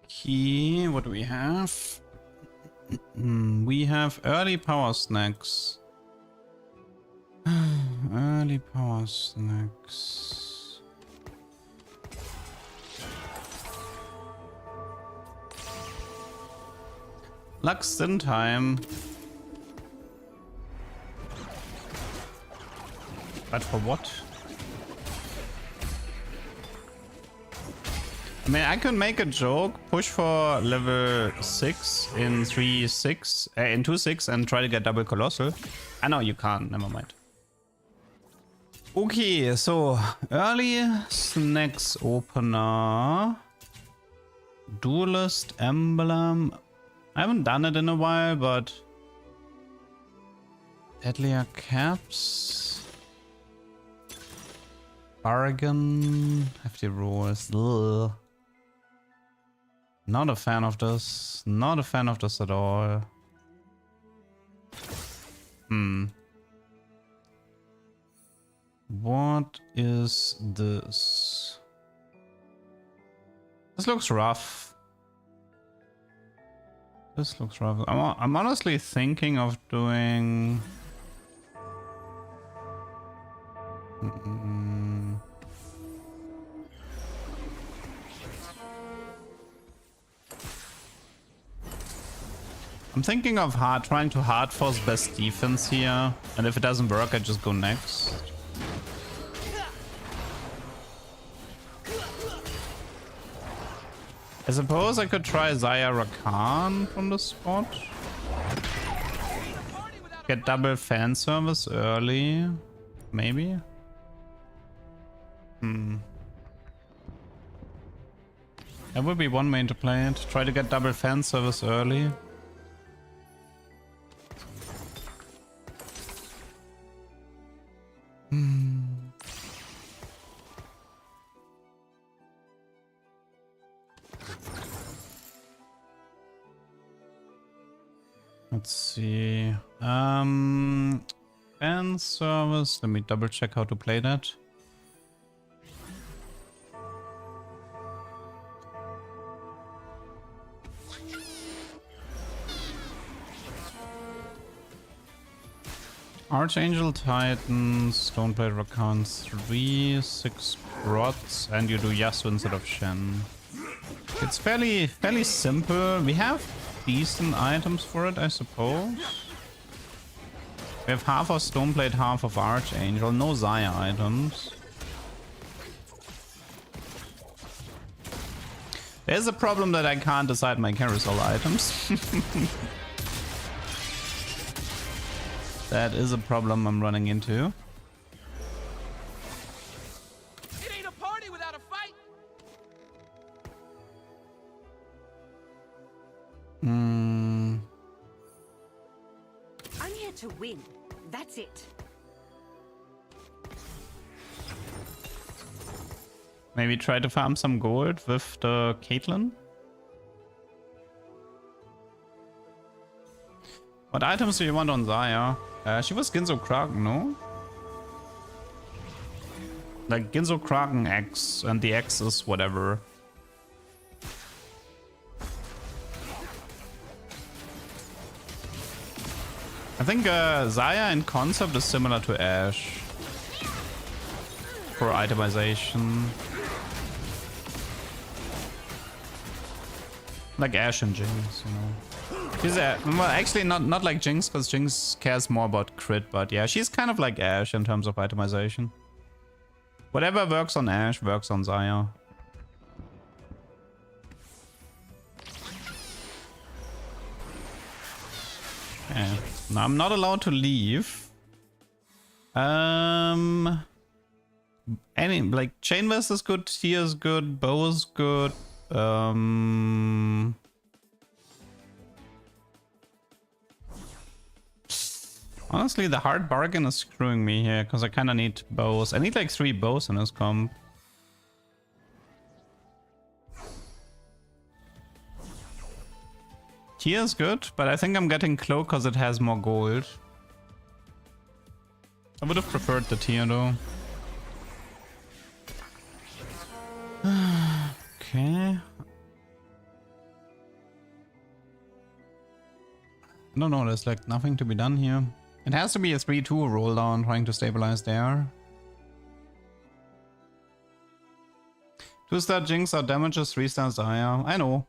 Key, what do we have? We have early power snacks. Early power snacks. Lux in time. But for what? I mean, I could make a joke, push for level 6 in 3-6, in 2-6 and try to get double colossal. I know you can't, never mind. Okay, so early snacks opener. Duelist emblem. I haven't done it in a while, but deadlier caps. Bargain. Hefty rolls. Ugh. Not a fan of this. Not a fan of this at all. What is this? This looks rough. This looks rough. I'm honestly thinking of doing... I'm thinking of trying to hard force best defense here, and if it doesn't work, I just go next. I suppose I could try Zaya Rakan from the spot. Get double fan service early, maybe. That would be one way to play it. Try to get double fan service early. Let's see. Fan service. Let me double check how to play that. Archangel Titans, Stoneblade Rakans 3, 6 Brods, and you do Yasuo instead of Shen. It's fairly simple. We have decent items for it, I suppose. We have half of Stoneblade, half of Archangel, no Zaya items. There's a problem that I can't decide my carousel items. That is a problem I'm running into. It ain't a party without a fight. I'm here to win. That's it. Maybe try to farm some gold with the Caitlyn. What items do you want on Zaya? She was Ginzo Kraken, no? Like Ginzo Kraken X, and the X is whatever. I think Zaya in concept is similar to Ashe for itemization. Like Ashe and Jinx, you know. She's well, actually not like Jinx, because Jinx cares more about crit, but yeah, she's kind of like Ashe in terms of itemization. Whatever works on Ashe works on Zaya. Okay. Now I'm not allowed to leave. Any like Chain Vest is good, Tear is good, Bow is good. Honestly, the hard bargain is screwing me here, because I kind of need bows. I need like 3 bows in this comp. Tier is good, but I think I'm getting Cloak because it has more gold. I would have preferred the tier though. Okay. I don't know, there's like nothing to be done here. It has to be a 3-2 roll down, trying to stabilize there. 2-star Jinx or damages 3-star Zaya. I know.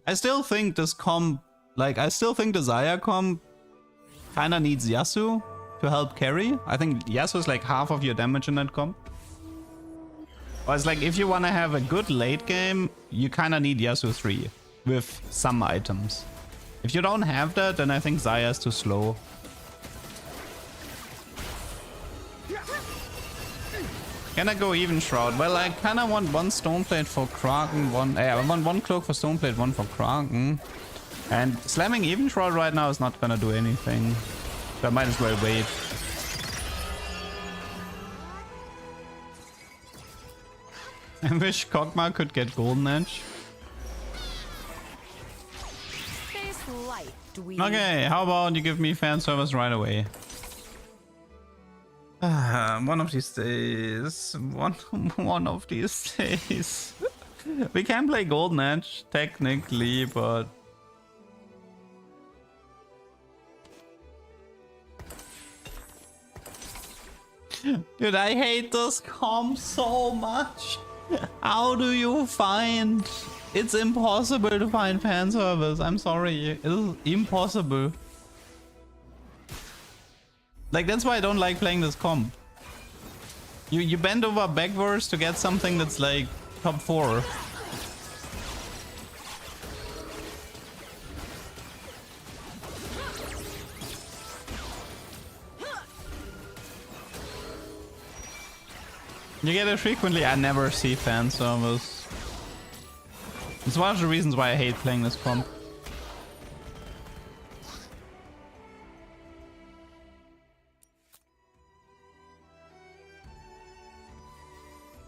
I still think this comp, like, I still think the Zaya comp kinda needs Yasuo to help carry. I think Yasuo is like half of your damage in that comp. Or it's like, if you wanna have a good late game, you kinda need Yasuo 3 with some items. If you don't have that, then I think Zaya is too slow. Can I go even Shroud? Well, I kinda want one Stoneplate for Kraken, I want one Cloak for Stoneplate, one for Kraken. And slamming even Shroud right now is not gonna do anything. So I might as well wait. I wish Kog'Maw could get Golden Edge. Face light, dweeb. Okay, how about you give me fan service right away? One of these days. One of these days. We can play Golden Edge, technically, but... Dude, I hate this comp so much. How do you find... It's impossible to find fan service. I'm sorry. It is impossible. Like, that's why I don't like playing this comp. You bend over backwards to get something that's like top 4. You get it frequently. I never see fan service. It's one of the reasons why I hate playing this comp.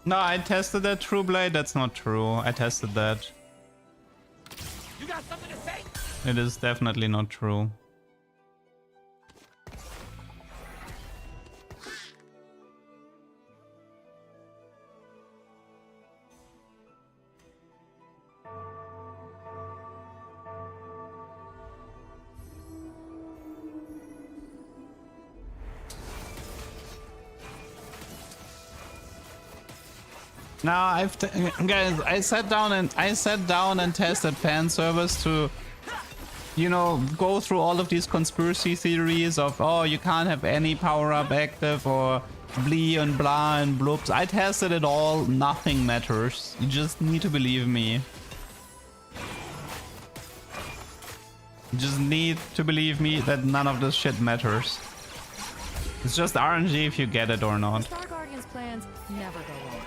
No, I tested that, True Blade. That's not true. I tested that. You got something to say? It is definitely not true. Now guys, I sat down and tested fan service to, you know, go through all of these conspiracy theories of, oh, you can't have any power up active or blee and blah and bloops. I tested it all. Nothing matters. You just need to believe me. You just need to believe me that none of this shit matters. It's just RNG if you get it or not. Star Guardian's plans never go wrong.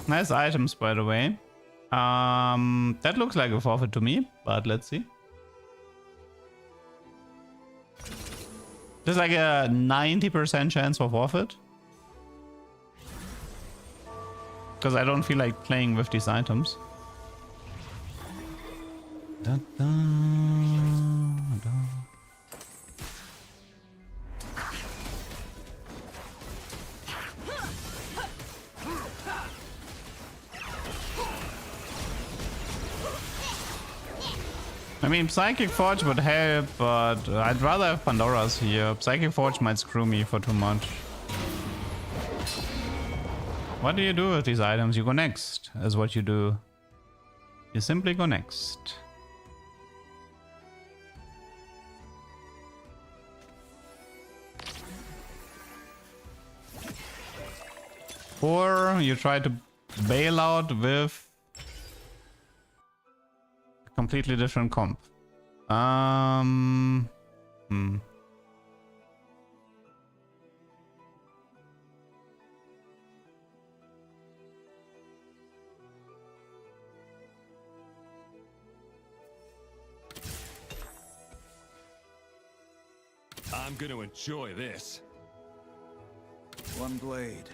Nice items, by the way. That looks like a forfeit to me, but let's see. There's like a 90% chance for forfeit. Because I don't feel like playing with these items. Da, da, da. I mean, Psychic Forge would help, but I'd rather have Pandora's here. Psychic Forge might screw me for too much. What do you do with these items? You go next, is what you do. You simply go next. Or you try to bail out with completely different comp. I'm gonna enjoy this. One blade,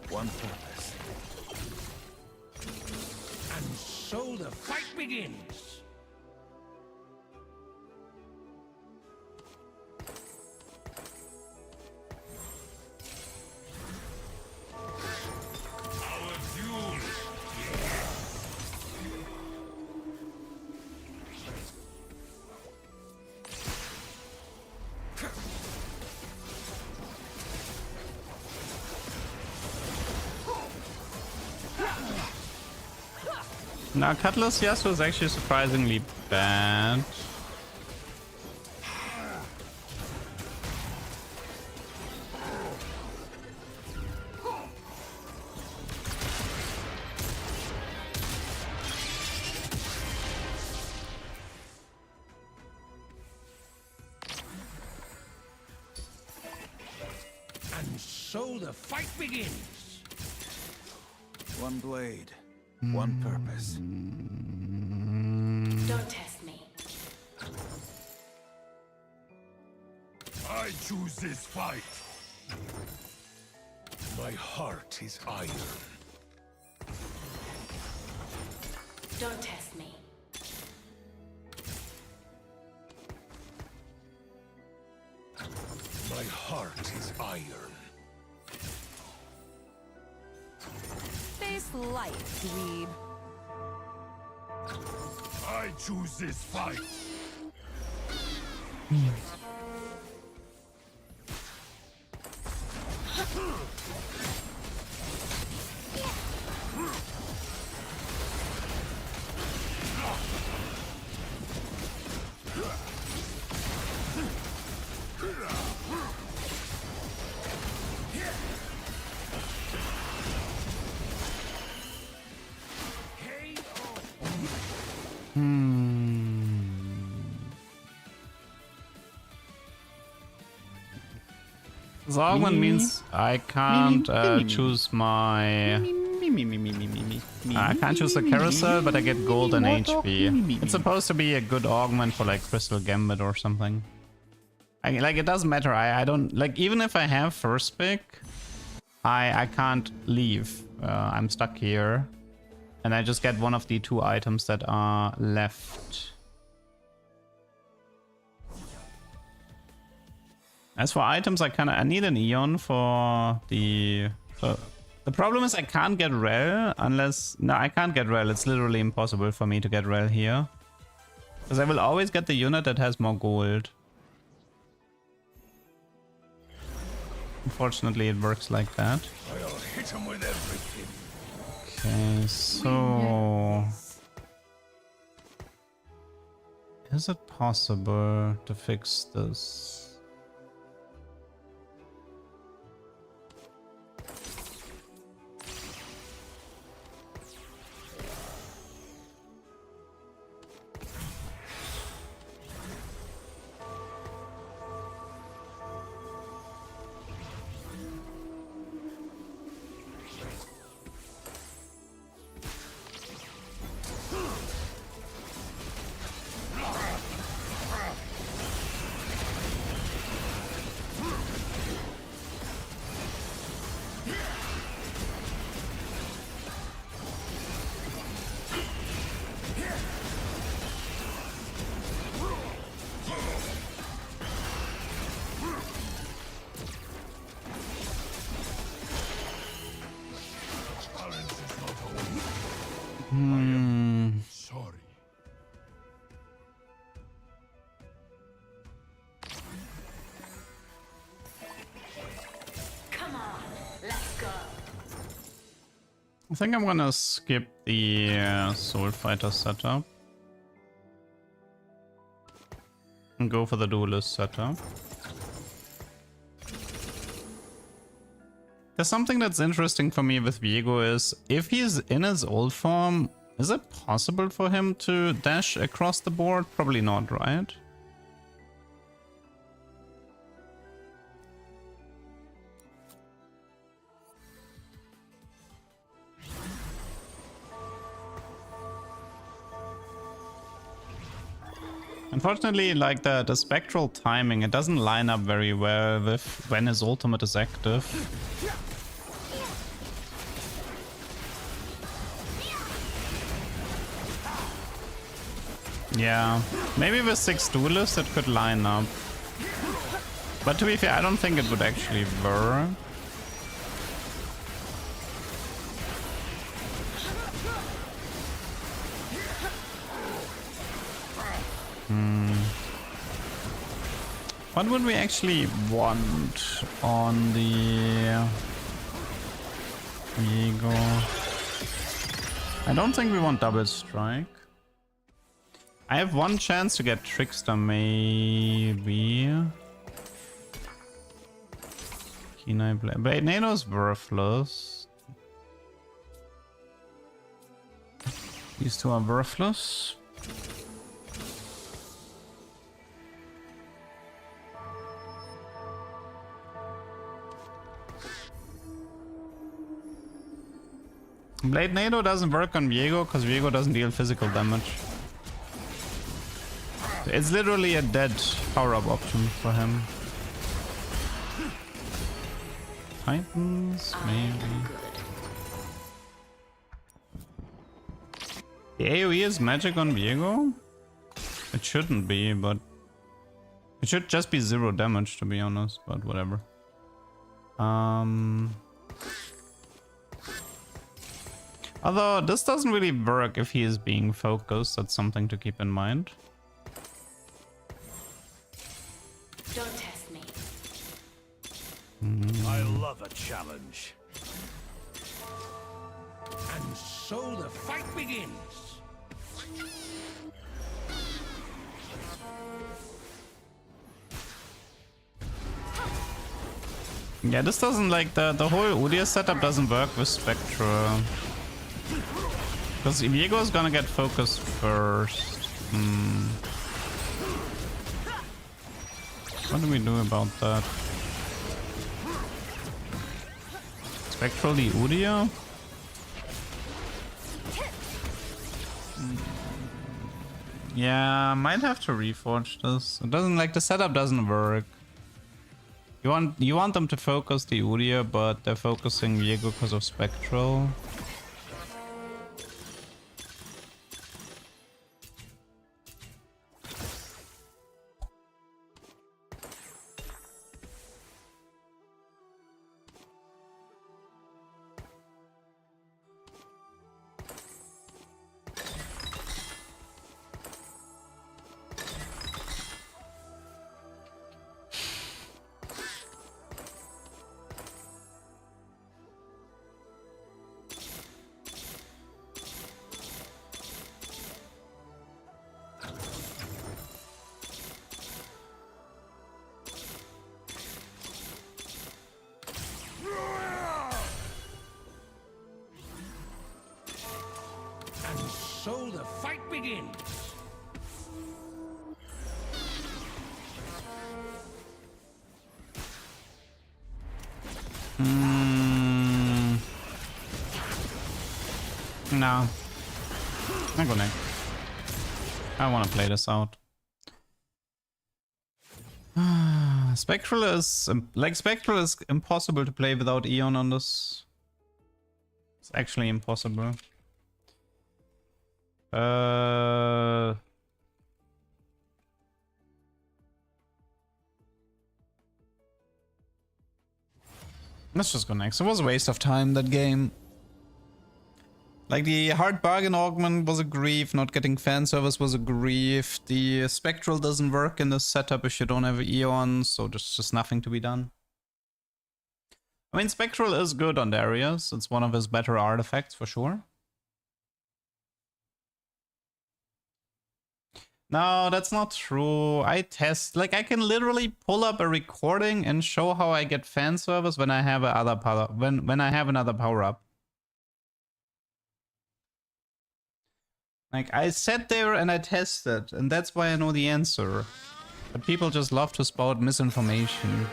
one purpose. And so the fight begins. Our duel. Now, Cutlass Yasuo is actually surprisingly bad. And so the fight begins. One blade, one purpose. Don't test me. I choose this fight. My heart is iron. Don't test me. My heart is iron. Face light, dweeb. I choose this fight. This augment means I can't choose my... I can't choose the carousel, but I get gold and HP. It's supposed to be a good augment for like Crystal Gambit or something. Like, it doesn't matter. I don't... Like, even if I have first pick, I can't leave. I'm stuck here. And I just get one of the 2 items that are left. As for items, I need an Eon for the... the problem is I can't get Rel unless... No, I can't get Rel. It's literally impossible for me to get Rel here. Because I will always get the unit that has more gold. Unfortunately, it works like that. I'll hit him with everything. Okay, so... Is it possible to fix this? Sorry. Come on, let's go. I think I'm gonna skip the Soul Fighter setup. And go for the Duelist setup. There's something that's interesting for me with Viego is, if he's in his old form, is it possible for him to dash across the board? Probably not, right? Unfortunately, like the spectral timing, it doesn't line up very well with when his ultimate is active. Yeah, maybe with 6 duelists it could line up. But to be fair, I don't think it would actually work. What would we actually want on the Viego? I don't think we want double strike. I have one chance to get Trickster, maybe. Can I play? Blade Nado's worthless. These two are worthless. Blade Nado doesn't work on Viego because Viego doesn't deal physical damage. It's literally a dead power-up option for him. Titans, maybe. The AoE is magic on Viego? It shouldn't be, but... It should just be 0 damage, to be honest, but whatever. Although, this doesn't really work if he is being focused. That's something to keep in mind. Don't test me. I love a challenge. And so the fight begins. Yeah, this doesn't like the whole Udyr setup doesn't work with Spectra. Because Viego is gonna get focused first. What do we do about that? Spectral the Udyr? Yeah, might have to reforge this. It doesn't like the setup doesn't work. You want them to focus the Udyr, but they're focusing Viego because of Spectral. So the fight begins. No. I'm gonna. I want to play this out. Spectral is Spectral is impossible to play without Eon on this. It's actually impossible. Let's just go next. It was a waste of time, that game. Like, the hard bargain augment was a grief, not getting fan service was a grief, the Spectral doesn't work in this setup if you don't have Eon, so there's just nothing to be done. I mean, Spectral is good on Darius, it's one of his better artifacts for sure. No, that's not true. I can literally pull up a recording and show how I get fan service when I have another power up. Like, I sat there and I tested, and that's why I know the answer. But people just love to spout misinformation.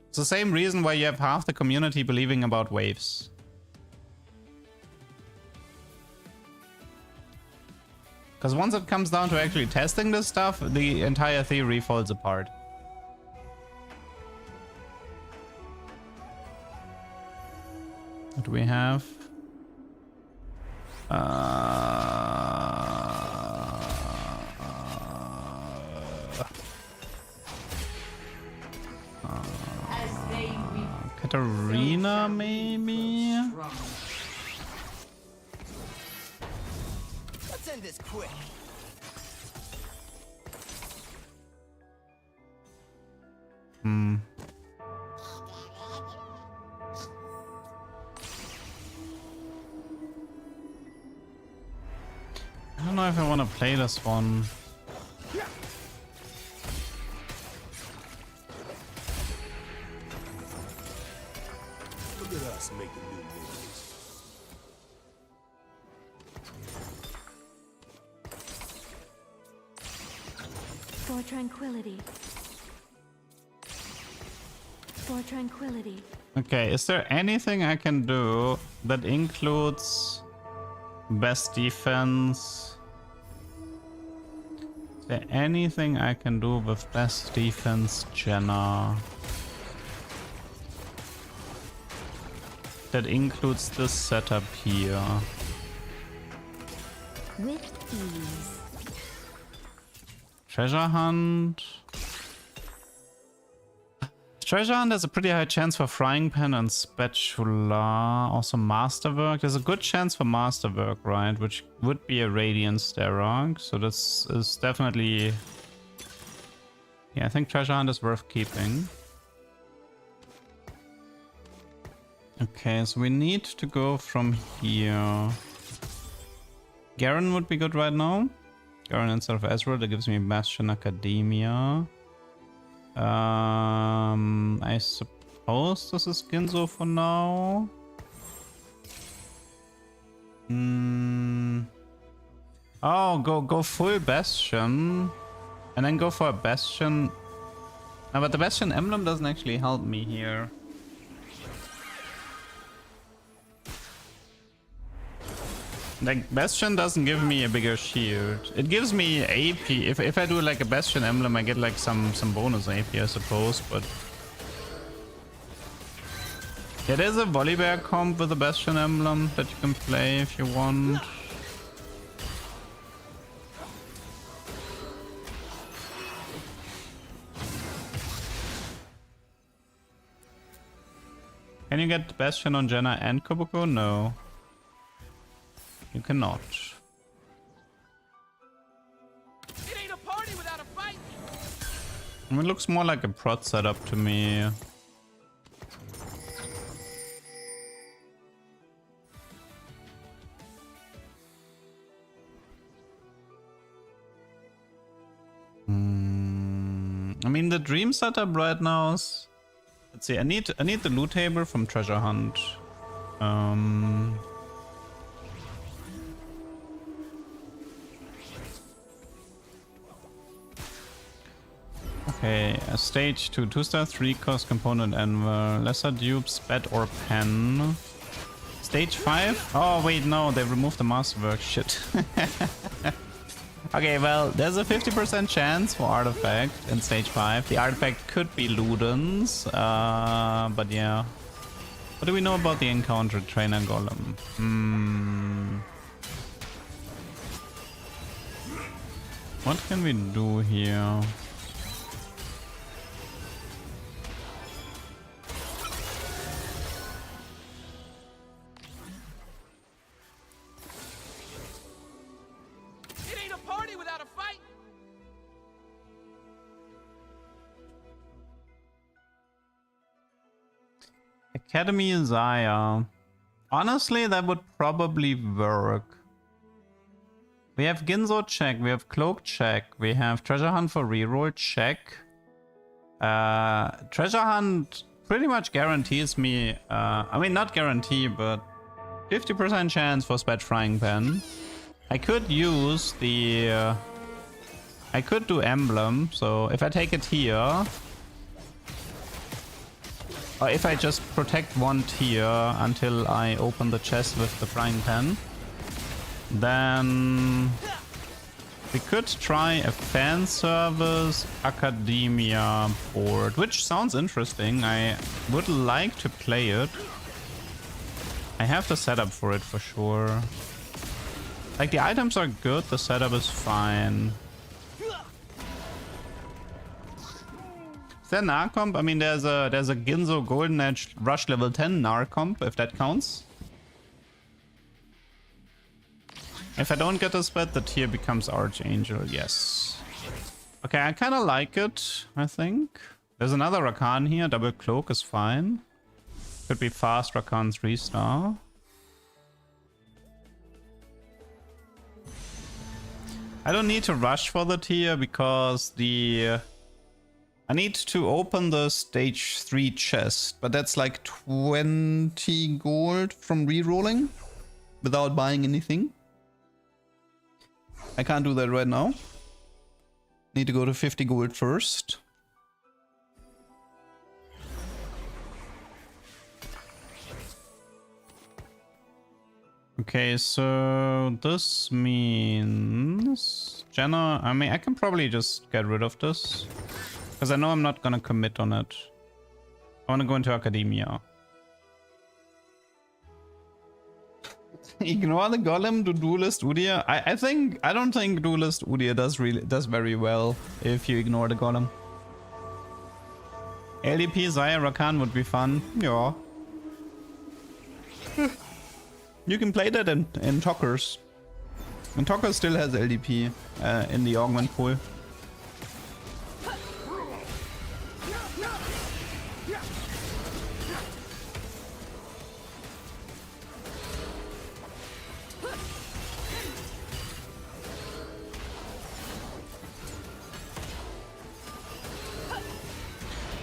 It's the same reason why you have half the community believing about waves. Because once it comes down to actually testing this stuff, the entire theory falls apart. What do we have? Katarina, maybe? Let's end this quick. Hmm. I don't know if I want to play this one. Look at us making new moves. For tranquility. For tranquility. Okay, is there anything I can do that includes best defense? Is there anything I can do with best defense, Jenna? That includes this setup here. With ease. Treasure hunt. Treasure hunt has a pretty high chance for frying pan and spatula. Also masterwork. There's a good chance for masterwork, right? Which would be a radiant Starrock. So this is definitely... Yeah, I think treasure hunt is worth keeping. Okay, so we need to go from here. Garen would be good right now. Garen instead of Ezreal, that gives me Bastion Academia. I suppose this is Ginzo for now. Oh, go full Bastion. And then go for a Bastion. No, but the Bastion emblem doesn't actually help me here. Like, Bastion doesn't give me a bigger shield. It gives me AP. If I do like a Bastion emblem, I get like some bonus AP, I suppose, but... Yeah, there's a Volibear comp with a Bastion emblem that you can play if you want. Can you get Bastion on Jenna and Kobuko? No. You cannot. It ain't a party without a fight. It looks more like a prot setup to me. I mean, the dream setup right now is... Let's see, I need the loot table from Treasure Hunt. Okay, a stage 2, 2-star, 3 cost component anvil, lesser dupe, spat or pen. Stage 5? Oh wait, no, they removed the masterwork, shit. Okay, well, there's a 50% chance for artifact in stage 5. The artifact could be Ludens, but yeah. What do we know about the encounter trainer golem? What can we do here? Academy Zaya. Honestly, that would probably work. We have Ginzo check, we have Cloak check, we have Treasure Hunt for reroll check. Treasure Hunt pretty much guarantees me, I mean not guarantee, but 50% chance for Spat Frying Pan. I could use the... I could do Emblem, so if I take it here... Or if I just protect one tier until I open the chest with the frying pan, then we could try a fan service Academia board, which sounds interesting. I would like to play it. I have the setup for it for sure. Like, the items are good, the setup is fine. Is there Narcomp? I mean, there's a Ginzo Golden Edge Rush level 10 Narcomp, if that counts. If I don't get this bet, the tier becomes Archangel, yes. Okay, I kind of like it, I think. There's another Rakan here, double cloak is fine. Could be fast Rakan 3-star. I don't need to rush for the tier because I need to open the stage 3 chest, but that's like 20 gold from rerolling without buying anything. I can't do that right now. Need to go to 50 gold first. Okay, so this means Jenna. I mean, I can probably just get rid of this because I know I'm not gonna commit on it. I want to go into Academia. Ignore the golem to duelist Udyr. I don't think duelist Udyr does very well if you ignore the golem. LDP Zaya Rakan would be fun. Yeah. You can play that in Talkers. And Talkers still has LDP in the augment pool.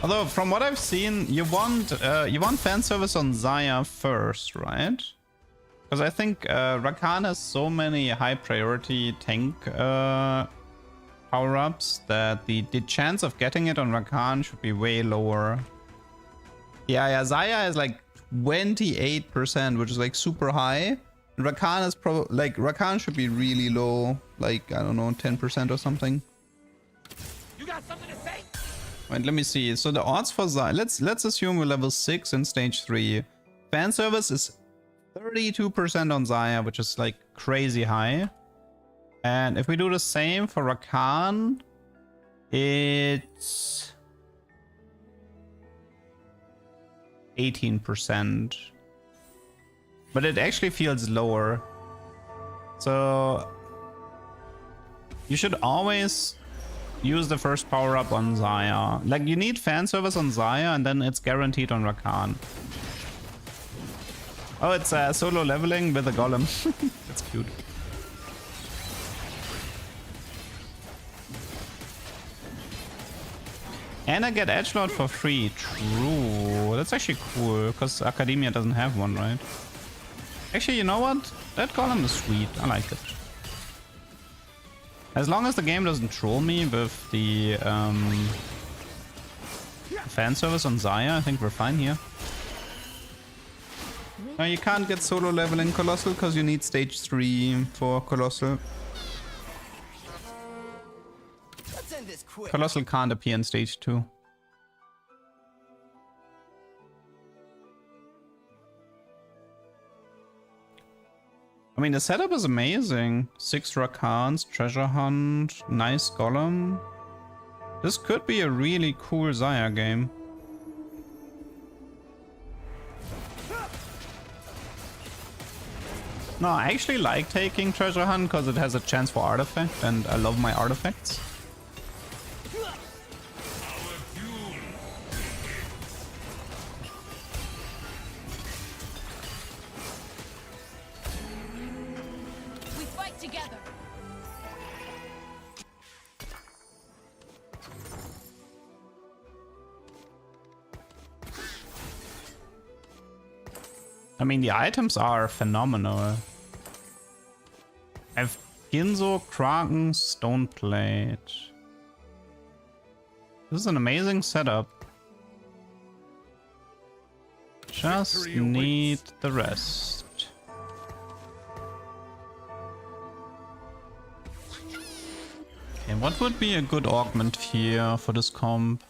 Although from what I've seen, you want fan service on Zaya first, right? Because I think Rakan has so many high priority tank power-ups that the chance of getting it on Rakan should be way lower. Yeah, Zaya is like 28%, which is like super high. And Rakan is probably like Rakan should be really low, like I don't know, 10% or something. You got something to say? Wait, let me see. So the odds for Zaya, let's assume we're level 6 in stage 3. Fan service is 32% on Zaya, which is like crazy high. And if we do the same for Rakan, it's 18%. But it actually feels lower. So you should always use the first power up on Zaya. Like you need fan service on Zaya and then it's guaranteed on Rakan. Oh, it's solo leveling with a golem. That's cute. And I get edgelord for free. True. That's actually cool, because Academia doesn't have one, right? Actually, you know what? That golem is sweet. I like it. As long as the game doesn't troll me with the fan service on Zaya, I think we're fine here. No, you can't get solo leveling Colossal because you need stage 3 for Colossal. Let's end this quick. Colossal can't appear in stage 2. I mean, the setup is amazing. 6 Rakans, treasure hunt, nice golem. This could be a really cool Zaya game. No, I actually like taking treasure hunt because it has a chance for artifact, and I love my artifacts. We fight together. I mean, the items are phenomenal. I have Ginzo, Kraken, Stone Plate. This is an amazing setup. Just need the rest. Okay, what would be a good augment here for this comp?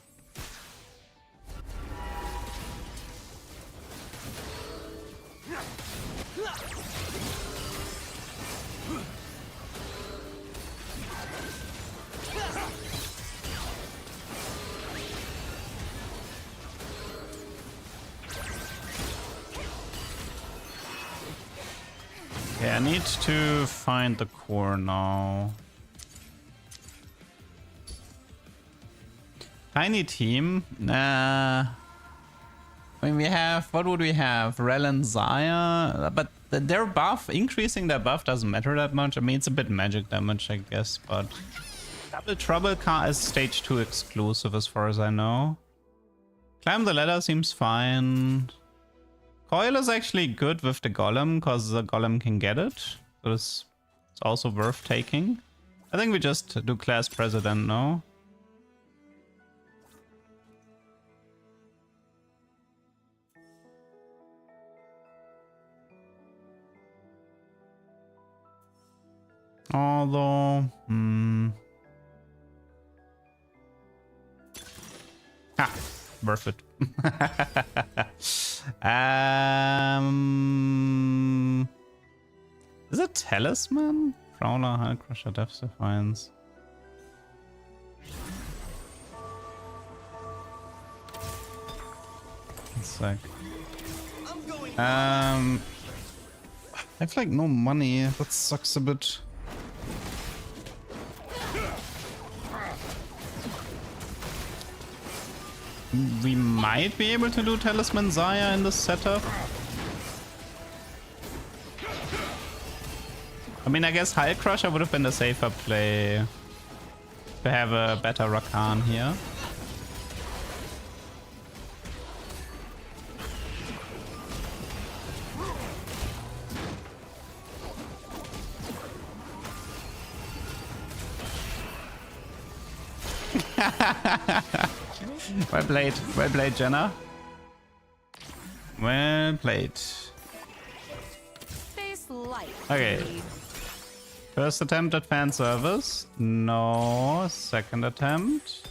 Okay, I need to find the core now. Tiny team? Nah. I mean, we have... What would we have? Rel and Zaya? But their buff, increasing their buff doesn't matter that much. I mean, it's a bit magic damage, I guess, but... Double Trouble car is stage 2 exclusive as far as I know. Climb the ladder seems fine. Coil is actually good with the Golem, because the Golem can get it. So it's also worth taking. I think we just do class president now. Although, worth it. Is it Talisman? Prowler, Hull Crusher, Depth Defiance. One sec. I have like no money. That sucks a bit. We might be able to do Talisman Zaya in this setup. I mean, I guess Hull Crusher would have been the safer play to have a better Rakan here. Well played, Jenna. Well played. Space light. Okay. First attempt at fan service. No. Second attempt.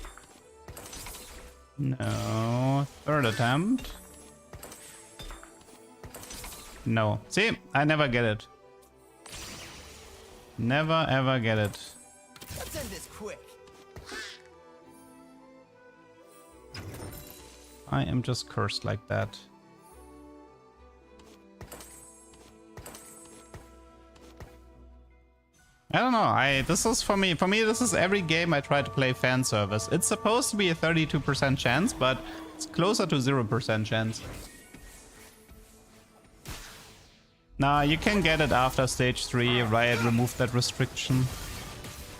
No. Third attempt. No. See, I never get it. Never ever get it. Let's end this quick. I am just cursed like that. I don't know. This is for me. For me, this is every game I try to play fan service. It's supposed to be a 32% chance, but it's closer to 0% chance. Nah, you can get it after stage 3. Riot removed that restriction.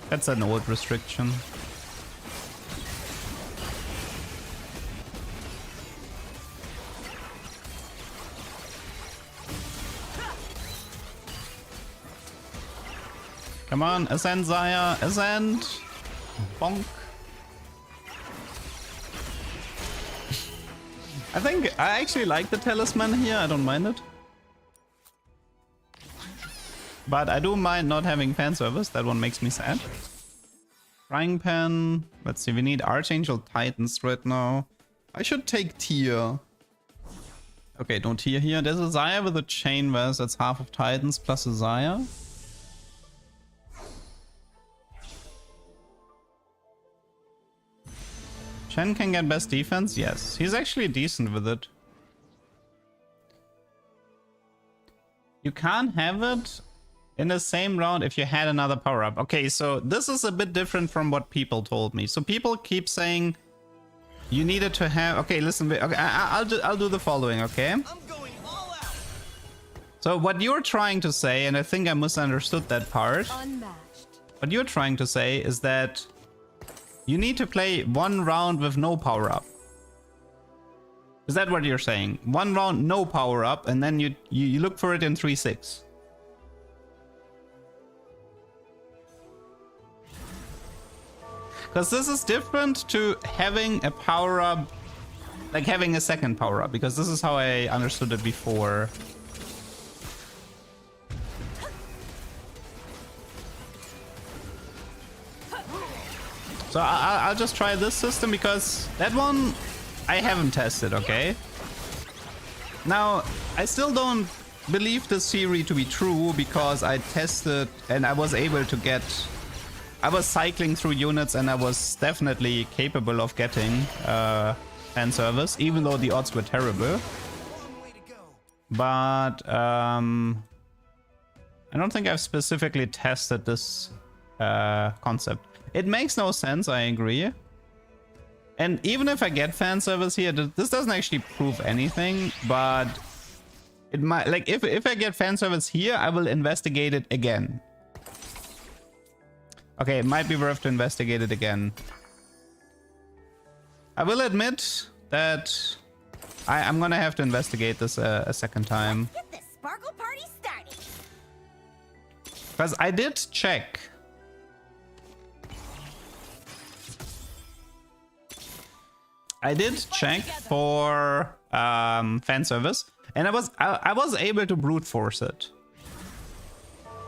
That's an old restriction. Come on, ascend, Zaya, ascend! Bonk. I actually like the talisman here, I don't mind it. But I do mind not having fan service, that one makes me sad. Frying pan, let's see, we need Archangel Titans right now. I should take tier. Okay, don't tier here. There's a Zaya with a chain vest, that's half of Titans plus a Zaya. Chen can get best defense? Yes. He's actually decent with it. You can't have it in the same round if you had another power-up. Okay, so this is a bit different from what people told me. So people keep saying you needed to have... Okay, listen. Okay, I'll do the following, okay? I'm going all out. So what you're trying to say, and I think I misunderstood that part. Unmatched. What you're trying to say is that you need to play one round with no power-up. Is that what you're saying? One round, no power-up, and then you look for it in 3-6. Because this is different to having a power-up, like having a second power-up, because this is how I understood it before. So I'll just try this system because that one I haven't tested, okay? Now, I still don't believe this theory to be true because I tested and I was able to get... I was cycling through units and I was definitely capable of getting fan service, even though the odds were terrible. Long way to go. But I don't think I've specifically tested this concept. It makes no sense, I agree. And even if I get fan service here, this doesn't actually prove anything, but it might, like, if I get fan service here, I will investigate it again. Okay, it might be worth to investigate it again. I will admit that I'm gonna have to investigate this a second time. Get this sparkle party started. Because I did check. I did check for fan service, and I was able to brute force it.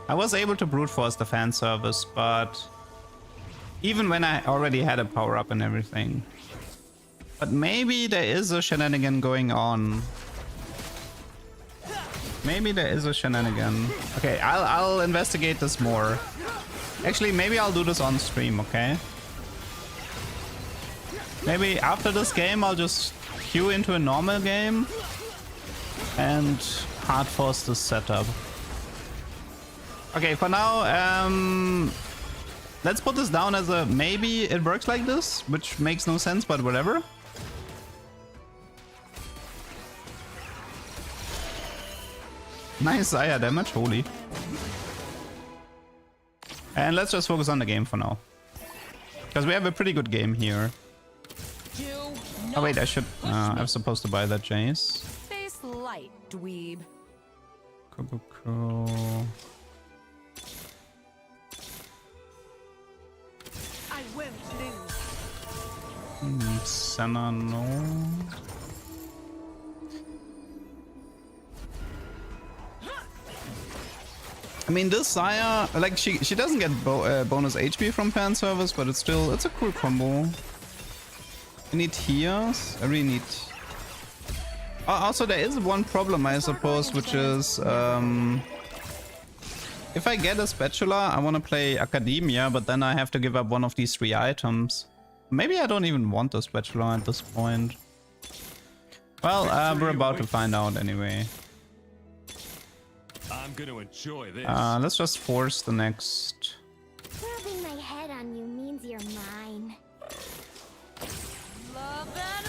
I was able to brute force the fan service, but even when I already had a power up and everything. But maybe there is a shenanigan going on. Maybe there is a shenanigan. Okay, I'll investigate this more. Actually, maybe I'll do this on stream, okay? Maybe after this game, I'll just queue into a normal game and hard force this setup. Okay, for now, let's put this down as a maybe it works like this, which makes no sense, but whatever. Nice Zaya damage, holy. And let's just focus on the game for now. Because we have a pretty good game here. Oh wait, I should... I'm supposed to buy that Jace. Face light, dweeb. Cool. I won't lose. Senna, no. I mean, this Zaya, like, she doesn't get bonus HP from fan service, but it's a cool combo. I need heals. I really need... Also, there is one problem, I suppose, which is... if I get a spatula, I want to play Academia, but then I have to give up one of these 3 items. Maybe I don't even want a spatula at this point. Well, we're about to find out anyway. I'm gonna enjoy this. Let's just force the next... Rubbing my head on you means you're mine. Love and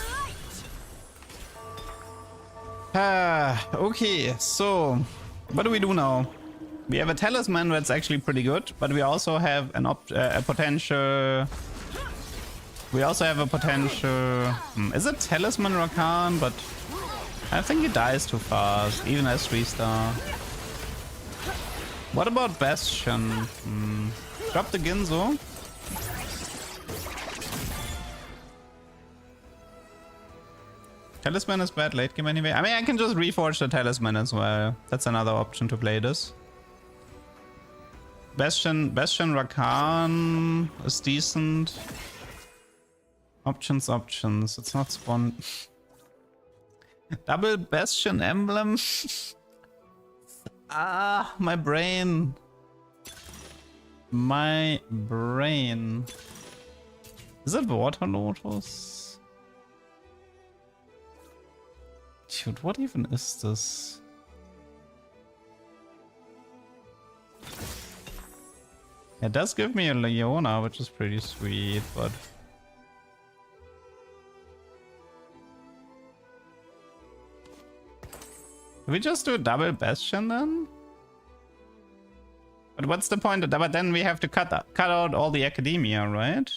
light. Okay, so what do we do now? We have a talisman that's actually pretty good, but we also have a potential... We also have a potential... is it Talisman Rakan? But I think he dies too fast, even as 3-star. What about Bastion? Drop the Ginzo. Talisman is bad late game anyway. I mean, I can just reforge the Talisman as well. That's another option to play this. Bastion Rakan is decent. Options. It's not spawn. Double Bastion emblem. My brain. Is it Water Lotus? Dude, what even is this? It does give me a Leona, which is pretty sweet, but... Do we just do a double Bastion then? But what's the point of that? But then we have to cut out all the Academia, right?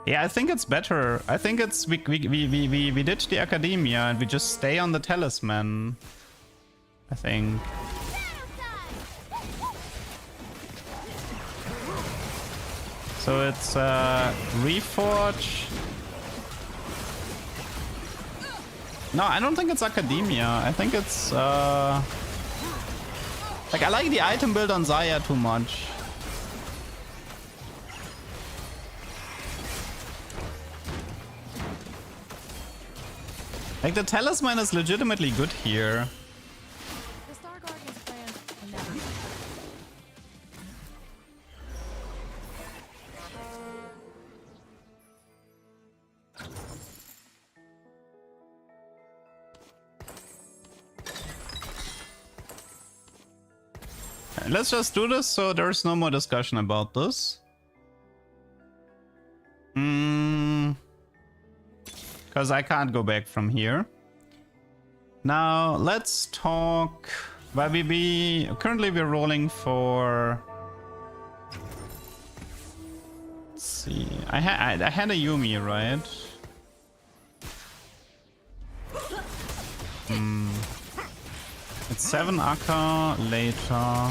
Yeah, I think it's better. I think it's we ditch the Academia and we just stay on the Talisman. I think. So it's Reforge. No, I don't think it's Academia. I think it's like, I like the item build on Zaya too much. Like, the Talisman is legitimately good here. The Star Guardian's plan never. let's just do this so there's no more discussion about this. Because I can't go back from here. Now let's talk. Well, currently we're rolling for. Let's see. I had a Yumi, right? It's 7 Akka later.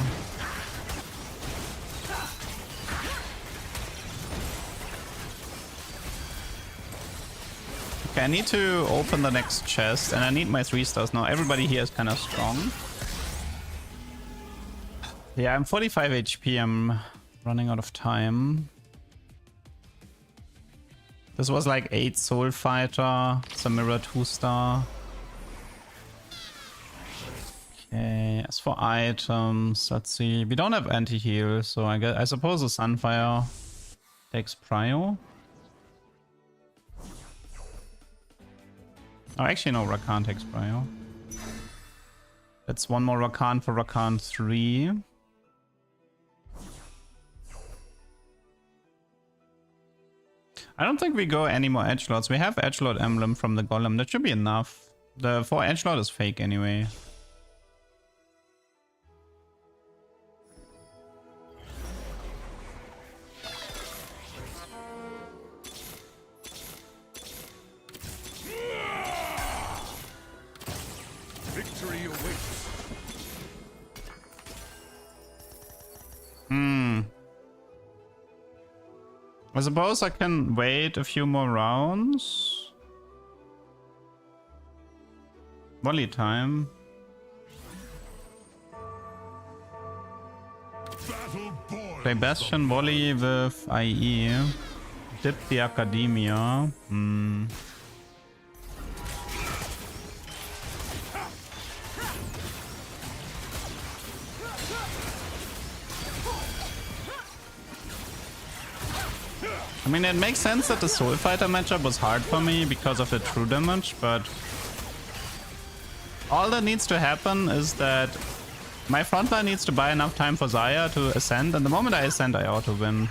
Okay, I need to open the next chest and I need my 3 stars now. Everybody here is kind of strong. Yeah, I'm 45 HP. I'm running out of time. This was like 8 Soul Fighter, Samira 2-star. Okay, as for items, let's see. We don't have anti-heal, so I suppose the Sunfire takes prio. Oh, actually no, Rakan takes prio. That's one more Rakan for Rakan 3. I don't think we go any more edgelords. We have edgelord emblem from the golem. That should be enough. The 4 edgelord is fake anyway. Victory awaits. I suppose I can wait a few more rounds. Volley time. Play Bastion Volley with IE. Dip the Academia. I mean, it makes sense that the Soul Fighter matchup was hard for me because of the true damage, but all that needs to happen is that my frontline needs to buy enough time for Xayah to ascend, and the moment I ascend, I auto win.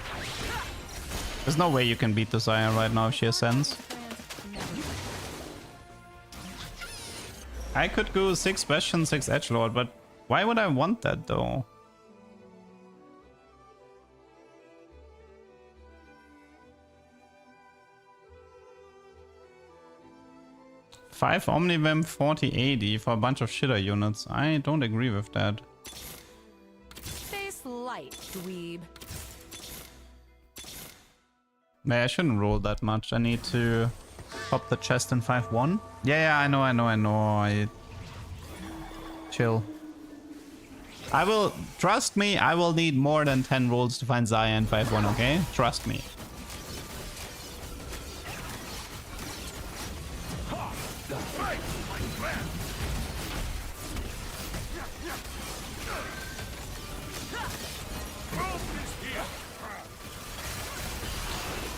There's no way you can beat the Xayah right now if she ascends. I could go 6 Bastion, 6 Edgelord, but why would I want that though? Five Omnivamp, 40 AD for a bunch of shitter units. I don't agree with that. Face light, dweeb. Yeah, I shouldn't roll that much. I need to pop the chest in 5-1. Yeah, I know. Chill. I will, trust me, I will need more than 10 rolls to find Xayah in 5-1, okay? Trust me.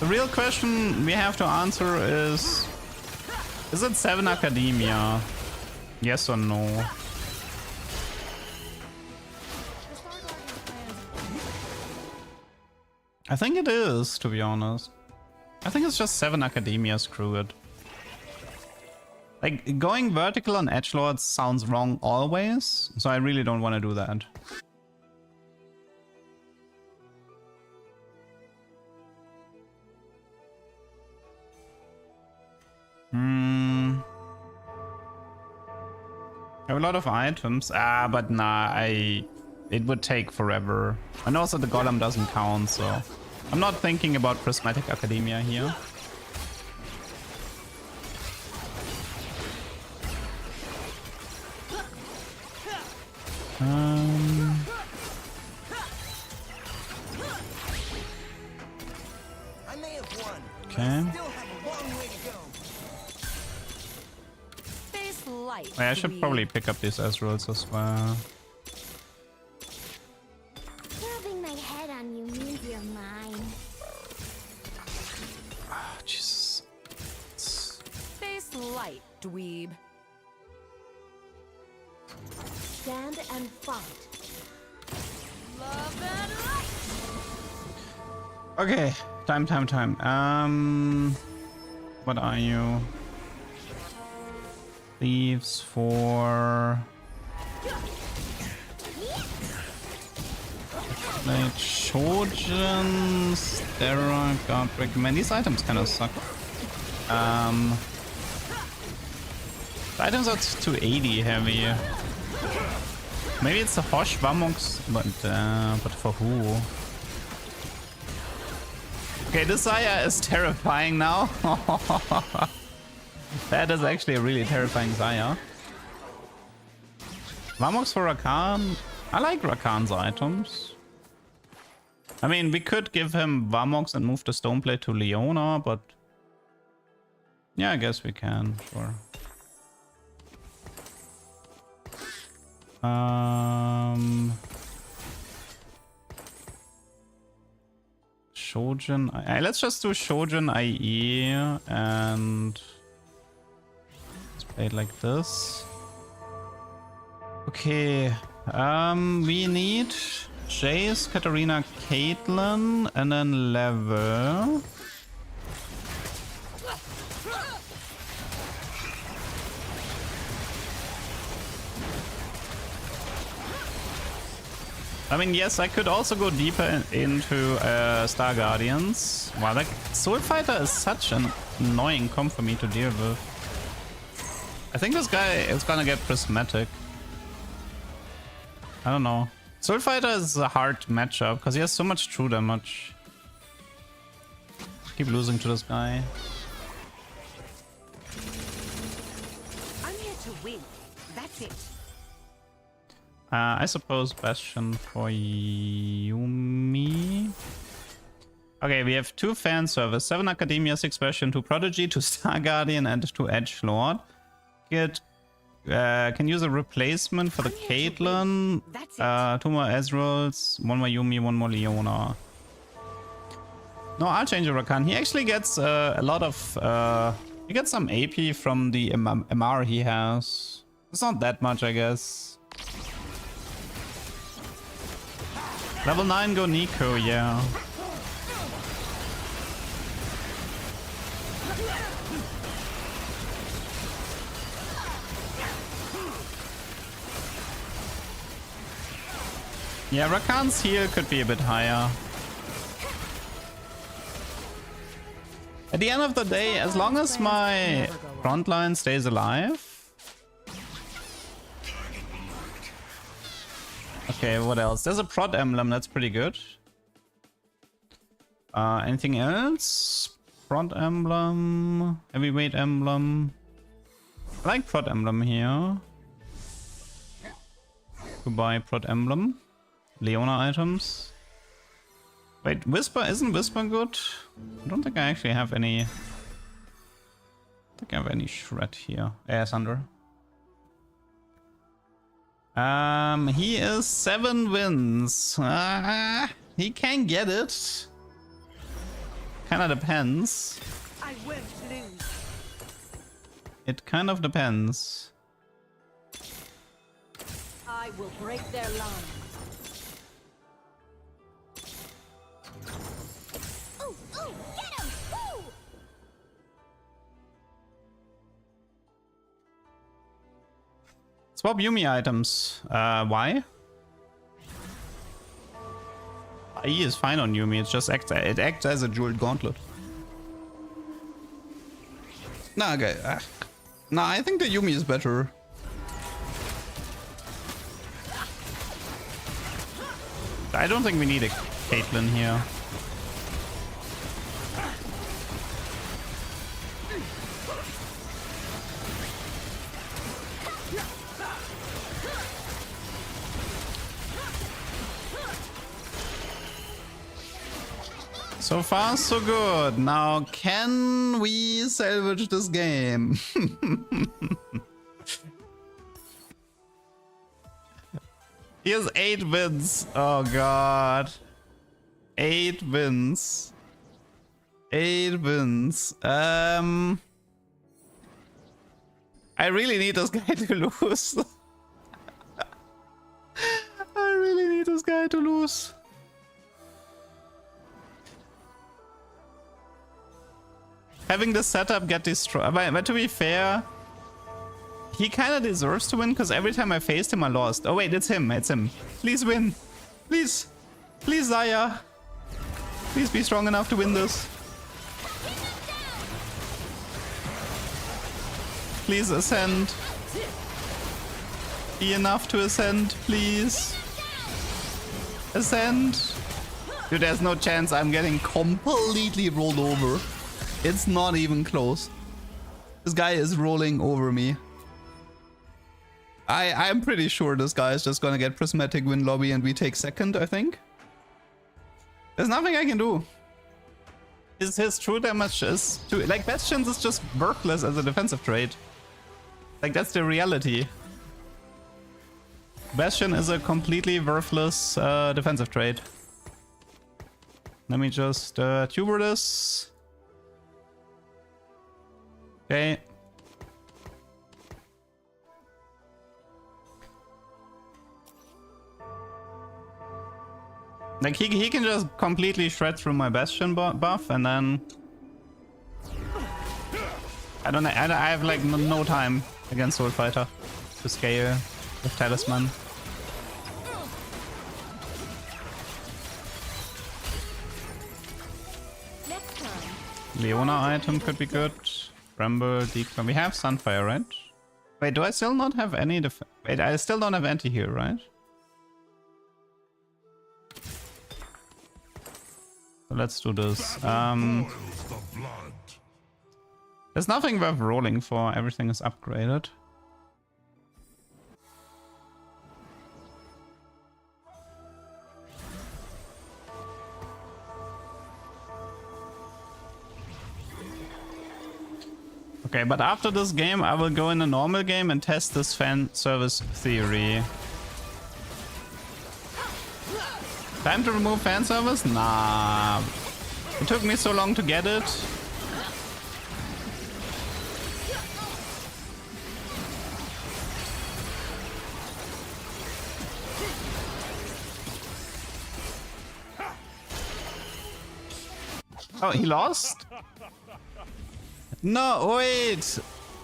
The real question we have to answer is it 7 Academia? Yes or no? I think it is, to be honest. I think it's just 7 Academia, screw it. Like, going vertical on edgelords sounds wrong always, so I really don't want to do that. I have a lot of items. But nah, it would take forever. And also the golem doesn't count, so I'm not thinking about Prismatic Academia here. I may have won, but Okay. I still have a long way to go. Face light. I should probably pick up these Ezreals as well. Rubbing my head on you means you're mine. Jesus. Face light, dweeb. Stand and fight. Okay, time. What are you? Thieves for... Like Shojin, Stera, Godbreak. Man, these items kind of suck. The items are 280 heavy. Maybe it's a Hosh Vamux, but for who? Okay, this Zaya is terrifying now. That is actually a really terrifying Zaya. Vamux for Rakan. I like Rakan's items. I mean, we could give him Vamux and move the Stoneblade to Leona, but... yeah, I guess we can, sure. Shojin... let's just do Shojin IE and... let's play it like this. Okay, we need Jace, Katarina, Caitlyn, and then level. I mean, yes, I could also go deeper into Star Guardians. Wow, like Soul Fighter is such an annoying comp for me to deal with. I think this guy is gonna get prismatic. I don't know. Soul Fighter is a hard matchup because he has so much true damage. Keep losing to this guy. I'm here to win. That's it. I suppose Bastion for Yumi. Okay, we have 2 fan service, 7 Academia, 6 Bastion, 2 Prodigy, 2 Star Guardian, and 2 Edgelord. Can use a replacement for the Caitlyn. 2 more Ezreals, 1 more Yumi, 1 more Leona. No, I'll change the Rakan. He actually gets a lot of... he gets some AP from the MR he has. It's not that much, I guess. Level 9 go Nico, yeah. Yeah, Rakan's heal could be a bit higher. At the end of the day, as long as my frontline stays alive... Okay, what else? There's a prod emblem, that's pretty good. Anything else? Prod emblem, heavyweight emblem. I like prod emblem here. Goodbye, prod emblem. Leona items. Wait, Whisper, isn't Whisper good? I don't think I actually have any... I think I have any shred here. Yeah, Thunder. He is 7 wins. He can get it. Kinda depends. I won't lose. It kind of depends. I will break their line. Ooh, ooh, get him! Ooh! Swap Yumi items. Why? E is fine on Yumi, it acts as a jeweled gauntlet. Nah, okay. Nah, I think the Yumi is better. I don't think we need a Caitlyn here. So far, so good. Now, can we salvage this game? He has 8 wins. Oh god. 8 wins. 8 wins. I really need this guy to lose. I really need this this guy to lose. Having this setup get destroyed. But to be fair, he kind of deserves to win because every time I faced him, I lost. Oh wait, it's him. It's him. Please win. Please. Please, Zaya. Please be strong enough to win this. Please ascend. Be enough to ascend, please. Ascend. Dude, there's no chance I'm getting completely rolled over. It's not even close. This guy is rolling over me. I'm pretty sure this guy is just gonna get prismatic win lobby and we take second, I think. There's nothing I can do. His true damage is too, like, Bastions is just worthless as a defensive trade. Like, that's the reality. Bastion is a completely worthless defensive trade. Let me just tuber this. Okay. Like, he can just completely shred through my Bastion buff and then... I don't know, I have like no time against Soul Fighter to scale with Talisman. Leona item could be good. Bramble, Decline. We have Sunfire, right? Wait, do I still not have any wait, I still don't have anti-heal, right? So let's do this. There's nothing worth rolling for. Everything is upgraded. Okay, but after this game, I will go in a normal game and test this fan service theory. Time to remove fan service? Nah. It took me so long to get it. Oh, he lost? No, wait.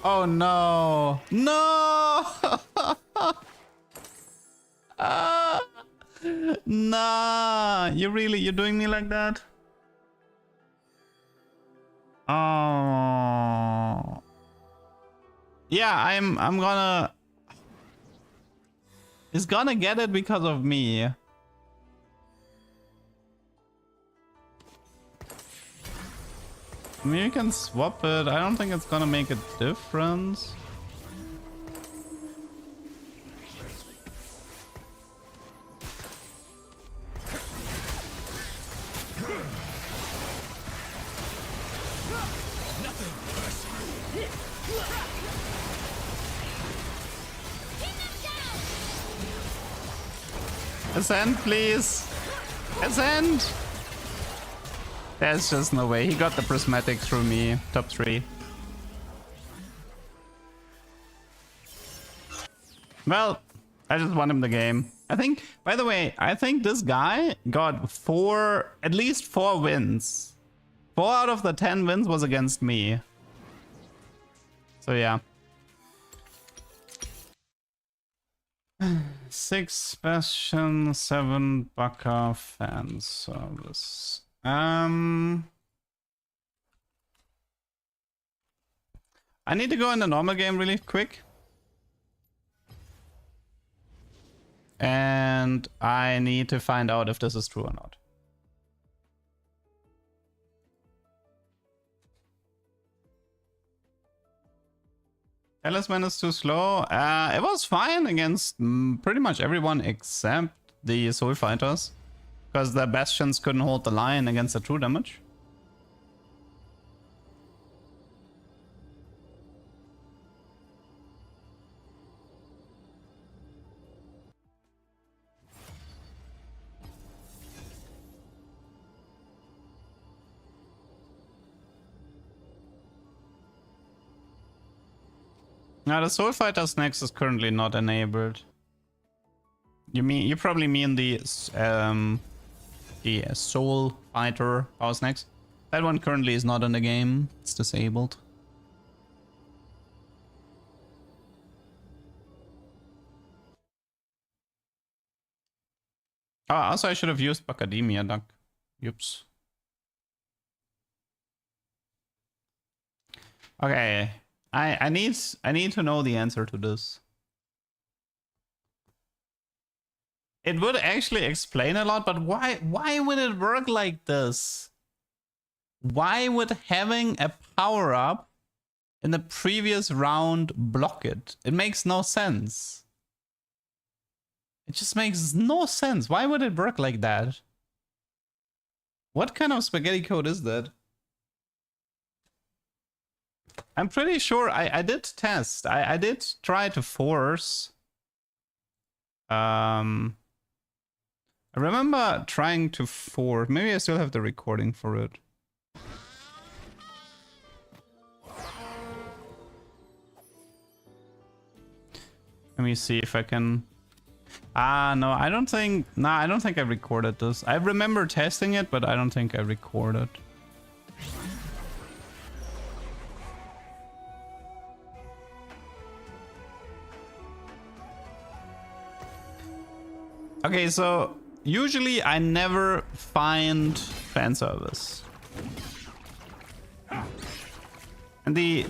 Oh no. No. Nah, you're doing me like that? Oh. Yeah, I'm gonna... He's gonna get it because of me. I mean, you can swap it. I don't think it's gonna make a difference. Ascend, please. Ascend. There's just no way. He got the prismatic through me. Top 3. Well, I just won him the game. I think, by the way, I think this guy got at least 4 wins. 4 out of the 10 wins was against me. So yeah. 6 Bastion, 7 Baka fan service. I need to go in the normal game really quick. And I need to find out if this is true or not. Talisman is too slow. It was fine against pretty much everyone except the Soul Fighters. Because the Bastions couldn't hold the line against the true damage. Now the Soul Fighters next is currently not enabled. You probably mean the Soul Fighter Power Snacks. That one currently is not in the game. It's disabled. Oh, also I should have used Academia Duck. Oops. Okay. I need to know the answer to this. It would actually explain a lot, but why would it work like this? Why would having a power-up in the previous round block it? It makes no sense. It just makes no sense. Why would it work like that? What kind of spaghetti code is that? I'm pretty sure I did test. I did try to force. I remember trying to force. Maybe I still have the recording for it. Let me see if I can. No, I don't think. Nah, I don't think I recorded this. I remember testing it, but I don't think I recorded. Okay, so usually I never find fan service. And the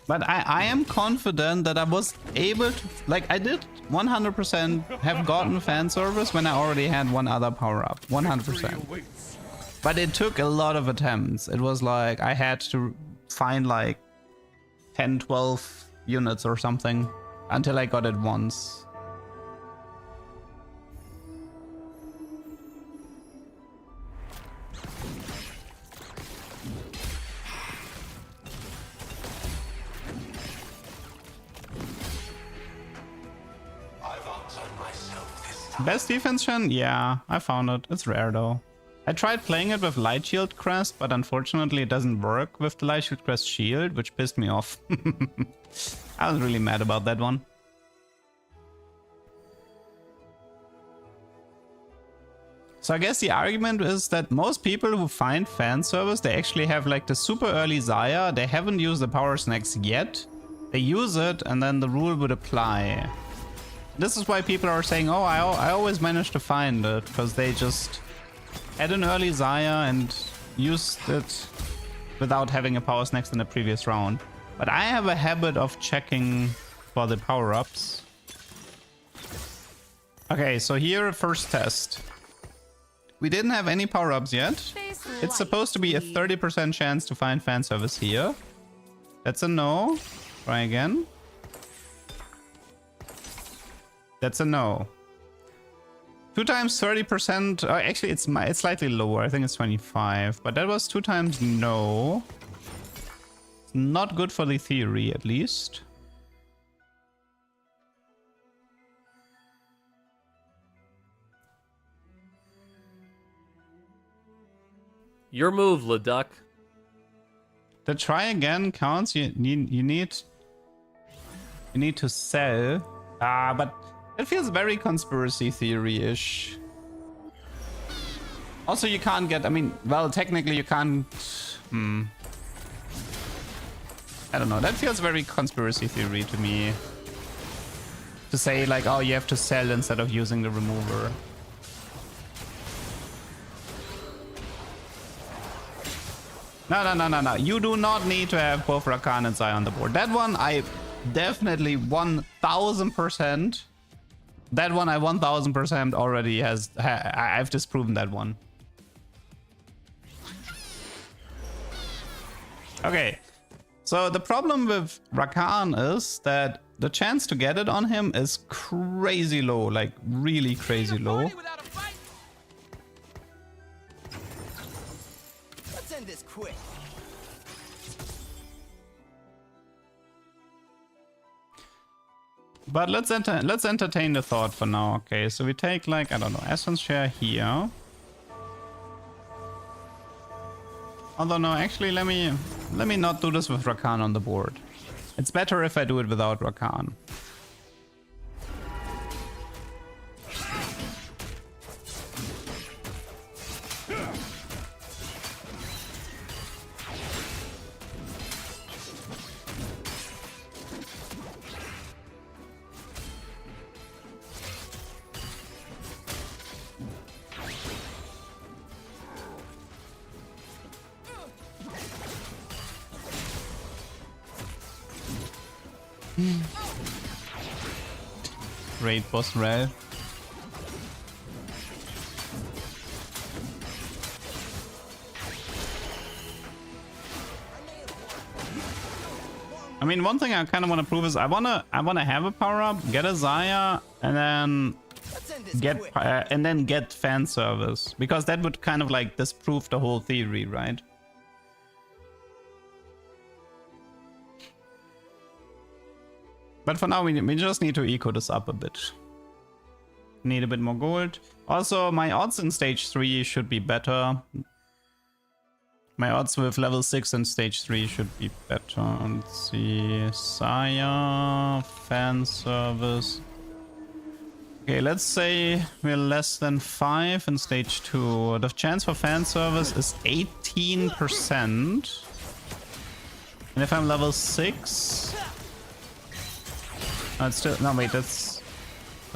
But I am confident that I was able to, like, I did 100% have gotten fan service when I already had one other power up, 100%. But it took a lot of attempts. It was like I had to find like 10, 12 units or something until I got it once. Best defense gen? Yeah, I found it. It's rare though. I tried playing it with Light Shield Crest, but unfortunately it doesn't work with the Light Shield Crest shield, which pissed me off. I was really mad about that one. So I guess the argument is that most people who find fan service, they actually have like the super early Zaya. They haven't used the power snacks yet. They use it and then the rule would apply. This is why people are saying, oh, I always manage to find it, because they just had an early Zaya and used it without having a power snacks in the previous round. But I have a habit of checking for the power-ups. Okay, so here, first test. We didn't have any power-ups yet. It's supposed to be a 30% chance to find fan service here. That's a no. Try again. That's a no. 2 times 30%. Actually, it's slightly lower. I think it's 25. But that was 2 times no. It's not good for the theory, at least. Your move, Leduc. The try again counts. You need to sell. But it feels very conspiracy theory-ish. Also, you can't get. I mean, well, technically you can't. I don't know. That feels very conspiracy theory to me. To say like, oh, you have to sell instead of using the remover. No. You do not need to have both Rakan and Zai on the board. That one, I definitely 1000%. That one, I 1000% already has. I've disproven that one. Okay. So the problem with Rakan is that the chance to get it on him is crazy low. Like, really crazy low. Let's end this quick. But let's entertain the thought for now. Okay, so we take like, I don't know, Essence Share here. Although no, actually let me not do this with Rakan on the board. It's better if I do it without Rakan. Great boss Rel. I mean, one thing I kind of want to prove is I wanna have a power up, get a Zaya, and then get fan service, because that would kind of like disprove the whole theory, right? But for now, we just need to eco this up a bit. Need a bit more gold. Also, my odds in stage 3 should be better. My odds with level 6 in stage 3 should be better. Let's see. Saya, fan service. Okay, let's say we're less than 5 in stage 2. The chance for fan service is 18%. And if I'm level 6... it's still... No, wait, that's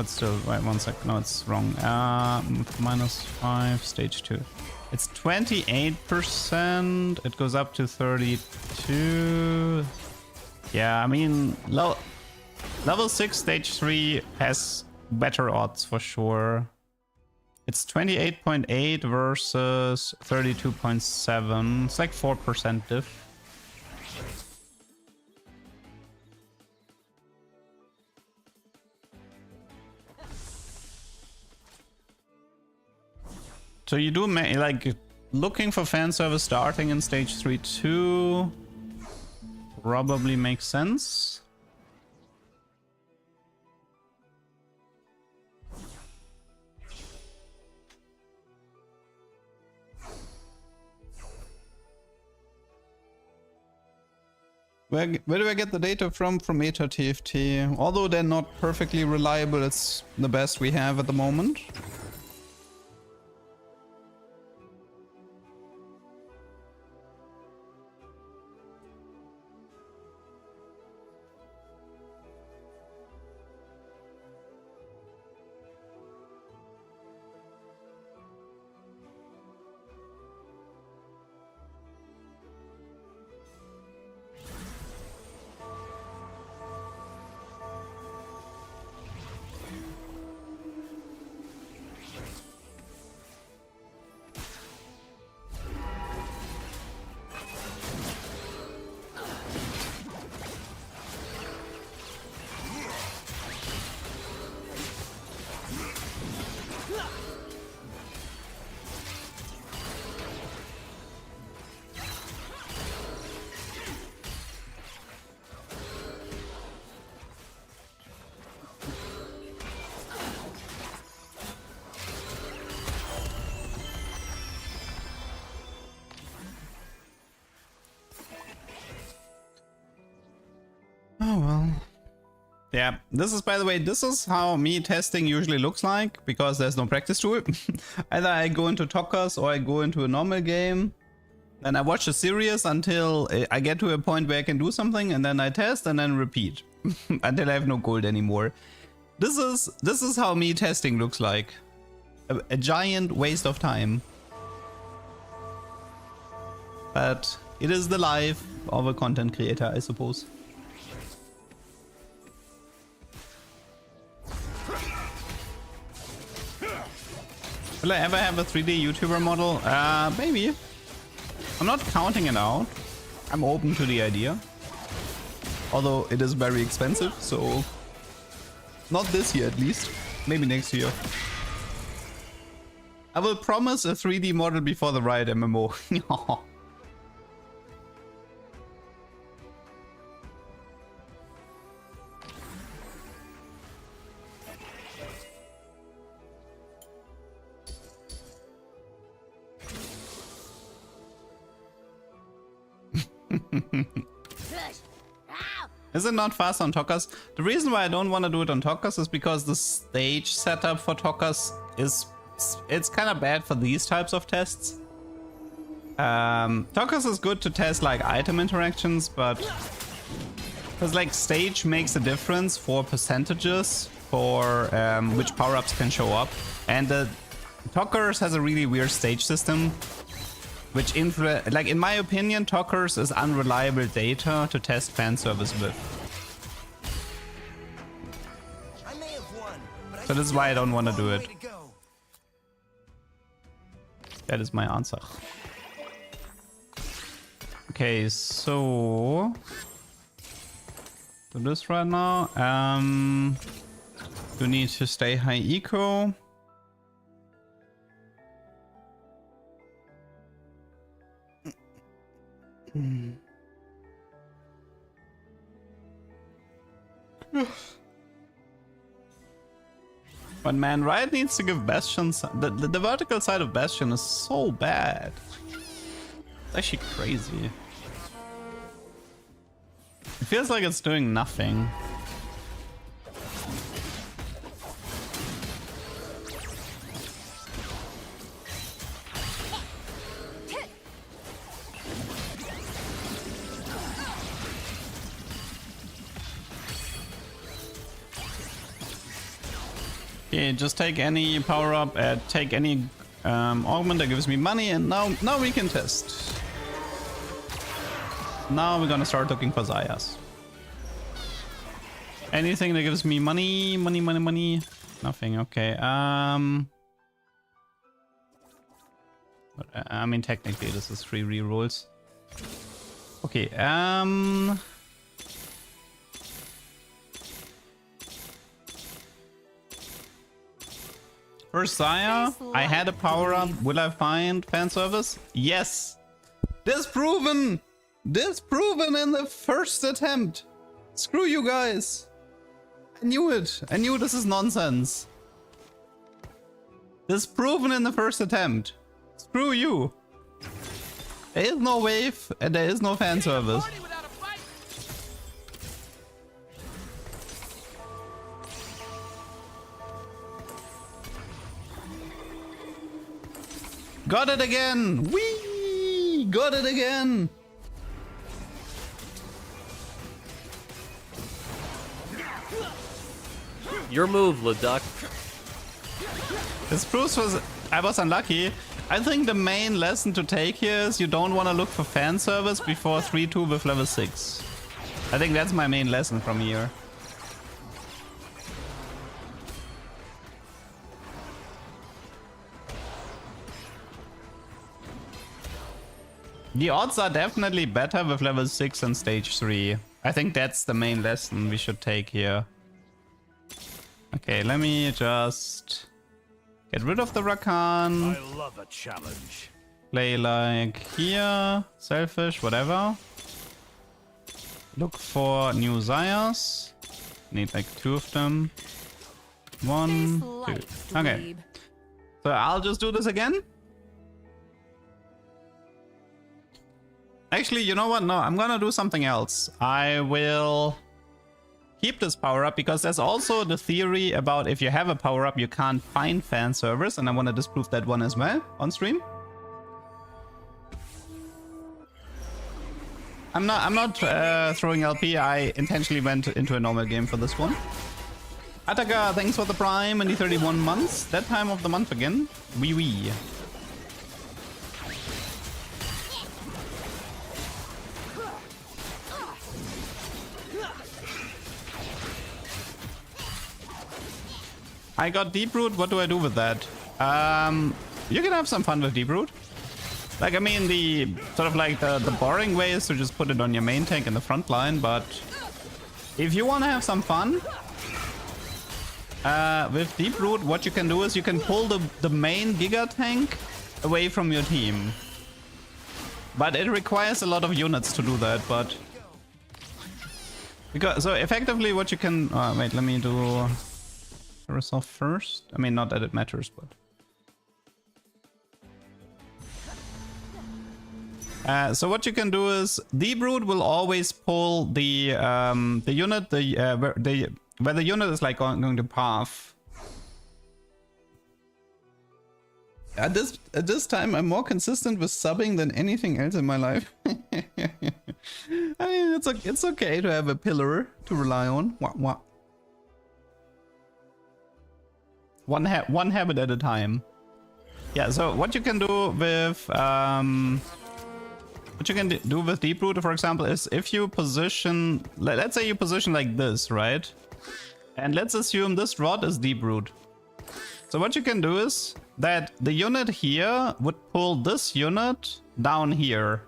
still... Wait, 1 sec. No, it's wrong. -5, stage 2. It's 28%. It goes up to 32. Yeah, I mean, level 6 stage 3 has better odds for sure. It's 28.8 versus 32.7. It's like 4% diff. So you do like looking for fan service starting in stage 3 too. Probably makes sense. Where do I get the data from? From Meta TFT. Although they're not perfectly reliable, it's the best we have at the moment. Oh well. Yeah, this is, by the way, this is how me testing usually looks like, because there's no practice to it. Either I go into Tokkas or I go into a normal game, then I watch a series until I get to a point where I can do something, and then I test and then repeat until I have no gold anymore. This is how me testing looks like. A giant waste of time. But it is the life of a content creator, I suppose. Will I ever have a 3D YouTuber model? Maybe. I'm not counting it out. I'm open to the idea. Although it is very expensive, so... Not this year at least. Maybe next year. I will promise a 3D model before the Riot MMO. Is it not fast on Tokkas? The reason why I don't want to do it on Tokkas is because the stage setup for Tokkas is... It's kind of bad for these types of tests. Tokkas is good to test like item interactions, but... Because like stage makes a difference for percentages for which power-ups can show up. And the Tokkers has a really weird stage system. Which like in my opinion, Tokkers is unreliable data to test fan service with. I may have won, but So this is why I don't want to do it. way to go. That is my answer. Okay, so do this right now. You need to stay high eco. But man, Riot needs to give Bastion the vertical side of Bastion is so bad. It's actually crazy. It feels like it's doing nothing. Okay, just take any power up, take any augment that gives me money, and now we can test. Now we're gonna start looking for Zayas. Anything that gives me money. Nothing. Okay. But, I mean, technically this is 3 rerolls. Okay. First Zaya, I had a power up. Will I find fan service? Yes. Disproven. Disproven in the first attempt. Screw you guys. I knew it. I knew this is nonsense. Disproven in the first attempt. Screw you. There is no wave and there is no fan service. Got it again! Whee! Got it again! Your move, Leduc. This Bruce was... I was unlucky. I think the main lesson to take here is you don't want to look for fan service before 3-2 with level 6. I think that's my main lesson from here. The odds are definitely better with level 6 and stage 3. I think that's the main lesson we should take here. Okay, let me just get rid of the Rakan. I love a challenge. Play like here, selfish, whatever. Look for new Zayas. Need like 2 of them. 1, 2. Okay. So I'll just do this again. Actually, you know what? No, I'm gonna do something else. I will keep this power up because there's also the theory about if you have a power up, you can't find fan servers, and I want to disprove that one as well on stream. I'm not throwing LP. I intentionally went into a normal game for this one. Ataka, thanks for the prime and the 31 months. That time of the month again. Wee wee. I got Deep Root. What do I do with that? You can have some fun with Deep Root. Like, I mean, the sort of like the boring way is to just put it on your main tank in the front line, but if you want to have some fun with Deep Root, what you can do is you can pull the main Giga tank away from your team. But it requires a lot of units to do that, but... So effectively what you can... wait, let me do... Resolve first. I mean, not that it matters, but So what you can do is Deep Root will always pull the unit where the unit is like going to path. At this time, I'm more consistent with subbing than anything else in my life. I mean, it's okay to have a pillar to rely on. What? One habit at a time. Yeah. So what you can do with Deep Root, for example, is if you position, let's say you position like this, right? And let's assume this rod is Deep Root. So what you can do is that the unit here would pull this unit down here.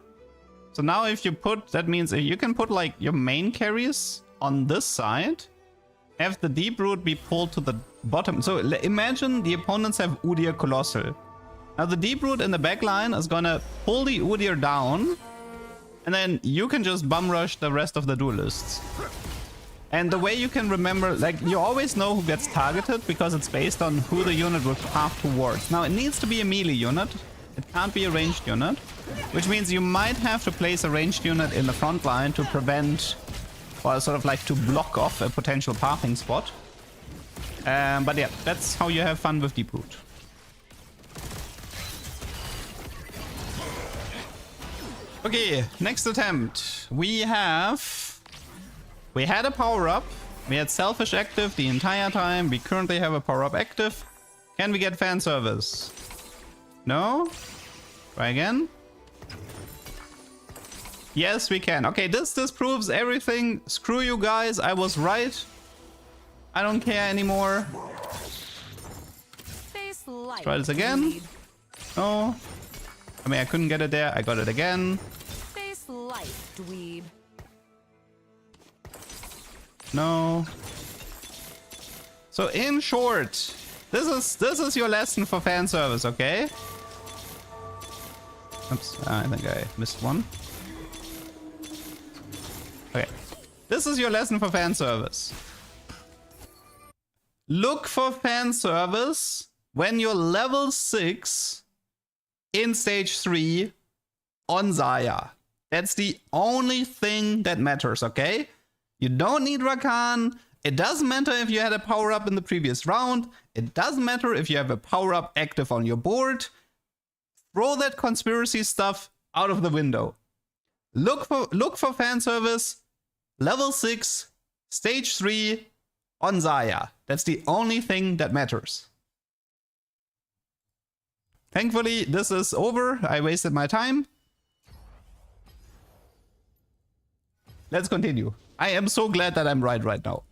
So now if you put, that means you can put like your main carries on this side, have the Deep Root be pulled to the bottom. So imagine the opponents have Udyr Colossal. Now the Deep Root in the back line is gonna pull the Udyr down, and then you can just bum rush the rest of the duelists. And the way you can remember, like, you always know who gets targeted because it's based on who the unit will path towards. Now, it needs to be a melee unit. It can't be a ranged unit, which means you might have to place a ranged unit in the front line to prevent, or sort of like to block off a potential pathing spot. But yeah, that's how you have fun with Deep Root. Okay, next attempt. We had a power-up. We had Selfish active the entire time. We currently have a power-up active. Can we get fan service? No? Try again. Yes, we can. Okay, this proves everything. Screw you guys. I was right. I don't care anymore. Let's try this again. No. I mean, I couldn't get it there. I got it again. Face light, dweeb. No. So in short, this is your lesson for fan service, okay? Oops, I think I missed one. Okay. This is your lesson for fan service. Look for fan service when you're level 6 in stage 3 on Xayah. That's the only thing that matters, okay? You don't need Rakan. It doesn't matter if you had a power-up in the previous round. It doesn't matter if you have a power-up active on your board. Throw that conspiracy stuff out of the window. Look for fan service, level 6, stage 3 on Xayah. That's the only thing that matters. Thankfully, this is over. I wasted my time. Let's continue. I am so glad that I'm right now.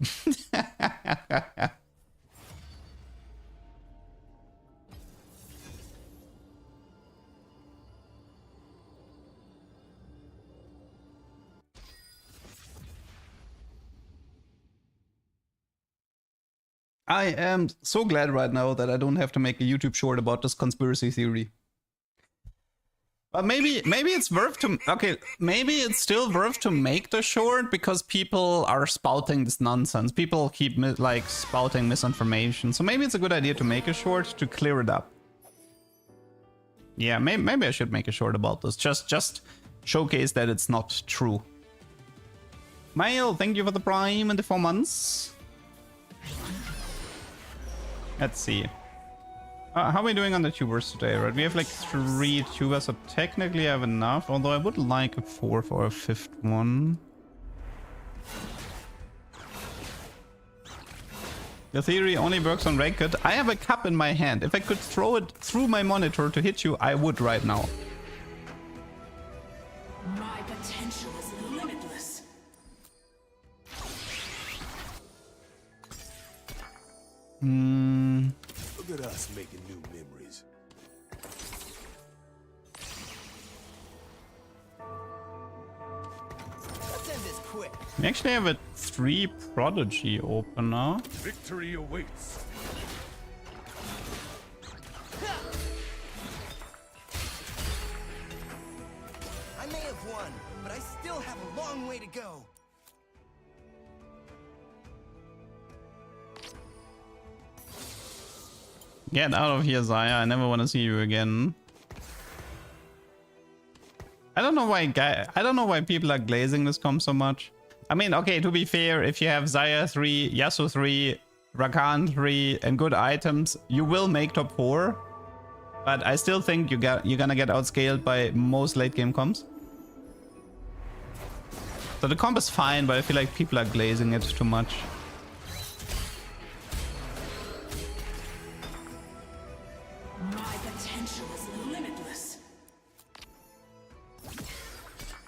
I am so glad right now that I don't have to make a YouTube short about this conspiracy theory. But maybe it's worth to... Okay, maybe it's still worth to make the short because people are spouting this nonsense. People keep like spouting misinformation. So maybe it's a good idea to make a short to clear it up. Yeah, maybe I should make a short about this. Just showcase that it's not true. Mail, thank you for the prime and the 4 months. Let's see. How are we doing on the tubers today, right? We have like 3 tubers, so technically I have enough. Although I would like a 4th or a 5th one. The theory only works on ranked. I have a cup in my hand. If I could throw it through my monitor to hit you, I would right now. My potential is limitless. Look at us making new memories. Let's end this quick. We actually have a 3 Prodigy opener. Victory awaits. I may have won, but I still have a long way to go. Get out of here, Xayah. I never want to see you again. I don't know why people are glazing this comp so much. I mean, okay, to be fair, if you have Zaya 3, Yasuo 3, Rakan 3, and good items, you will make top 4. But I still think you're gonna get outscaled by most late game comps. So the comp is fine, but I feel like people are glazing it too much. My potential is limitless.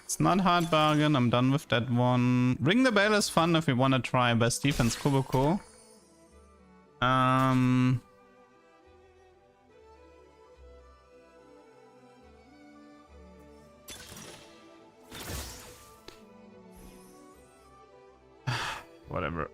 It's not hard bargain. I'm done with that one. Ring the bell is fun if we want to try best defense Kuboko. Whatever.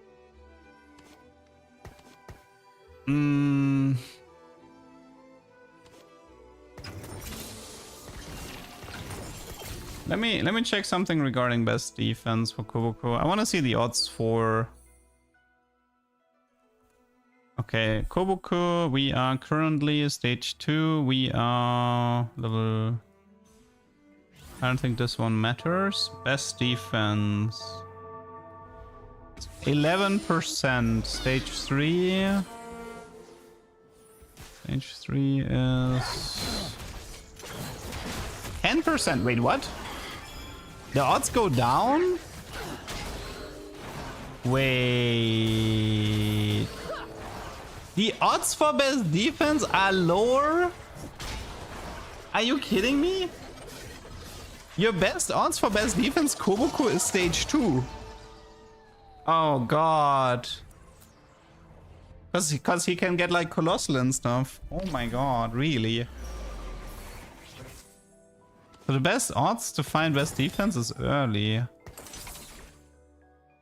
Let me check something regarding best defense for Kuboko. I want to see the odds for. Okay, Kuboko, we are currently stage 2. We are level. I don't think this one matters. Best defense. 11%. Stage 3. Stage 3 is 10%. Wait, what? The odds go down? Wait. The odds for best defense are lower? Are you kidding me? Your best odds for best defense, Kuboko, is stage 2. Oh god. Because he can get like Colossal and stuff. Oh my god, really? So the best odds to find best defense is early.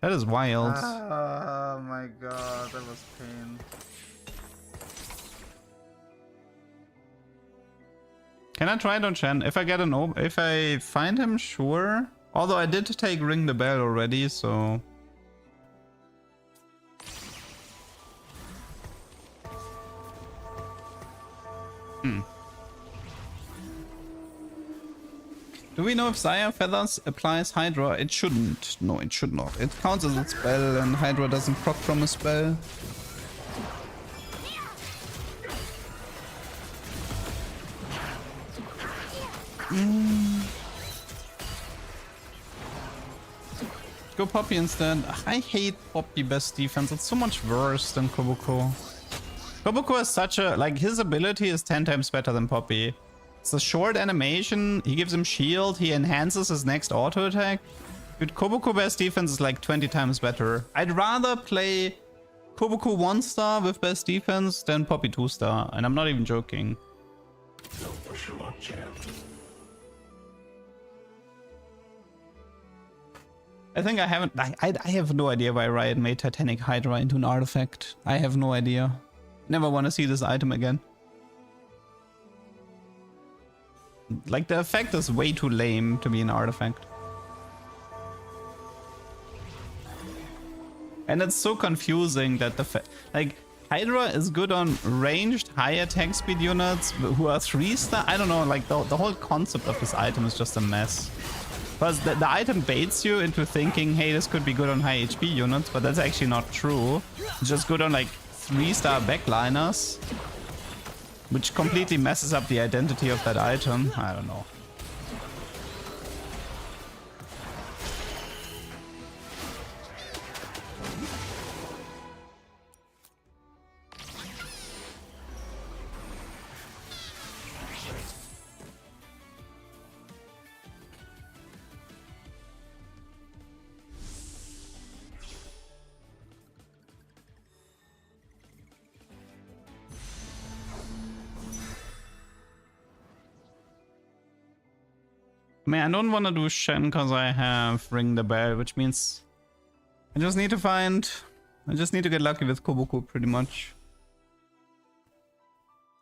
That is wild. Oh my god, that was pain. Can I try it on Chen? If I get an if I find him, sure. Although I did take Ring the Bell already, so. Do we know if Zaya Feathers applies Hydra? It shouldn't. No, it should not. It counts as a spell and Hydra doesn't proc from a spell. Go Poppy instead. I hate Poppy best defense. It's so much worse than Kuboko. Kuboko is such a... like, his ability is 10 times better than Poppy. It's a short animation. He gives him shield. He enhances his next auto attack. Dude, Kuboko best defense is like 20 times better. I'd rather play Kuboko 1-star with best defense than Poppy 2-star. And I'm not even joking. No pressure on champ. I think I haven't... I have no idea why Riot made Titanic Hydra into an artifact. I have no idea. Never want to see this item again. Like, the effect is way too lame to be an artifact. And it's so confusing that like, Hydra is good on ranged high attack speed units who are 3-star. I don't know, like, the whole concept of this item is just a mess. Because the item baits you into thinking, hey, this could be good on high HP units, but that's actually not true. It's just good on, like, 3-star backliners. Which completely messes up the identity of that item. I don't know. I mean, I don't want to do Shen because I have Ring the Bell, which means I just need to get lucky with Kuboko pretty much.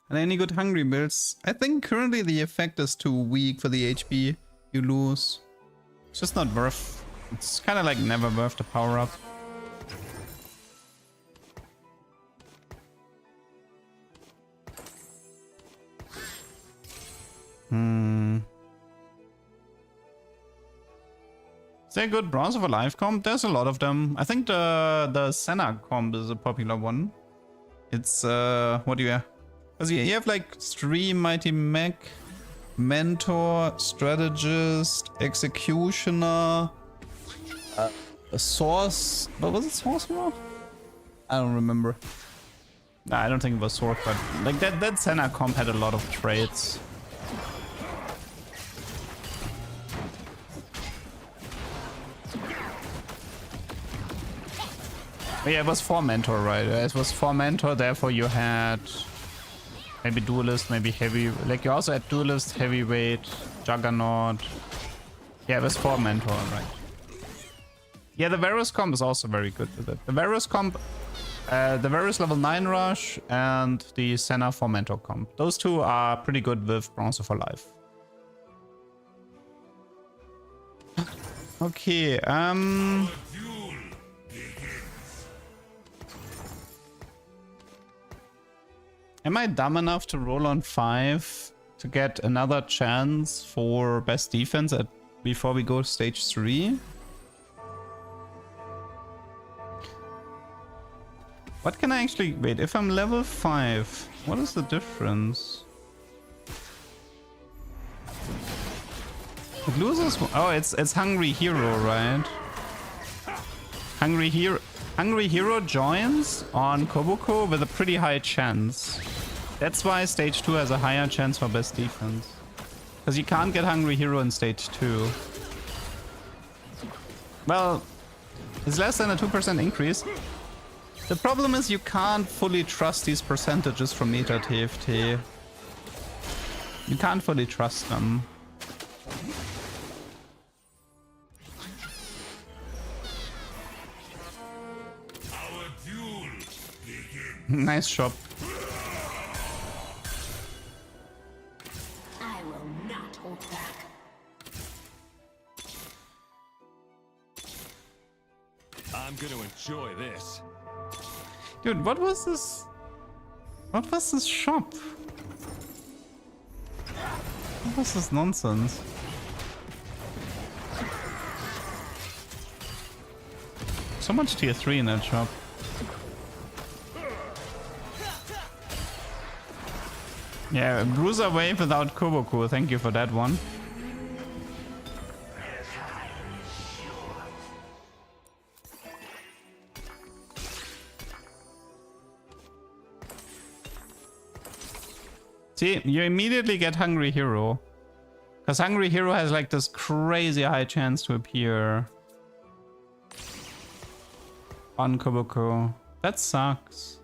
And any good hungry builds? I think currently the effect is too weak for the HP you lose. It's just not worth. It's kind of like never worth the power up. Is there a good Bronze of a Life comp? There's a lot of them. I think the Senna comp is a popular one. It's what do you have? Because you have like Stream, Mighty Mech, Mentor, Strategist, Executioner, a Source. What was it, Sorcerer? I don't remember. Nah, I don't think it was Sword, but like that Senna comp had a lot of traits. But yeah, it was 4 Mentor, right? It was 4 Mentor, therefore you had maybe Duelist, maybe Heavy. Like you also had Duelist, Heavyweight, Juggernaut. Yeah, it was 4 Mentor, right? Yeah, the Varus comp is also very good with it. The Varus comp, the Varus level 9 rush and the Senna 4 Mentor comp. Those two are pretty good with Bronze for Life. Okay, am I dumb enough to roll on 5 to get another chance for best defense before we go to stage 3? What can I actually... Wait, if I'm level 5, what is the difference? It loses... Oh, it's Hungry Hero, right? Hungry Hero joins on Kobuko with a pretty high chance. That's why stage 2 has a higher chance for best defense. Because you can't get Hungry Hero in stage 2. Well, it's less than a 2% increase. The problem is you can't fully trust these percentages from Meta TFT. You can't fully trust them. Nice shop. I will not hold back. I'm gonna enjoy this. Dude, what was this? What was this shop? What was this nonsense? So much tier 3 in that shop. Yeah, Bruiser Wave without Koboku. Thank you for that one. See, you immediately get Hungry Hero. Because Hungry Hero has like this crazy high chance to appear on Koboku. That sucks.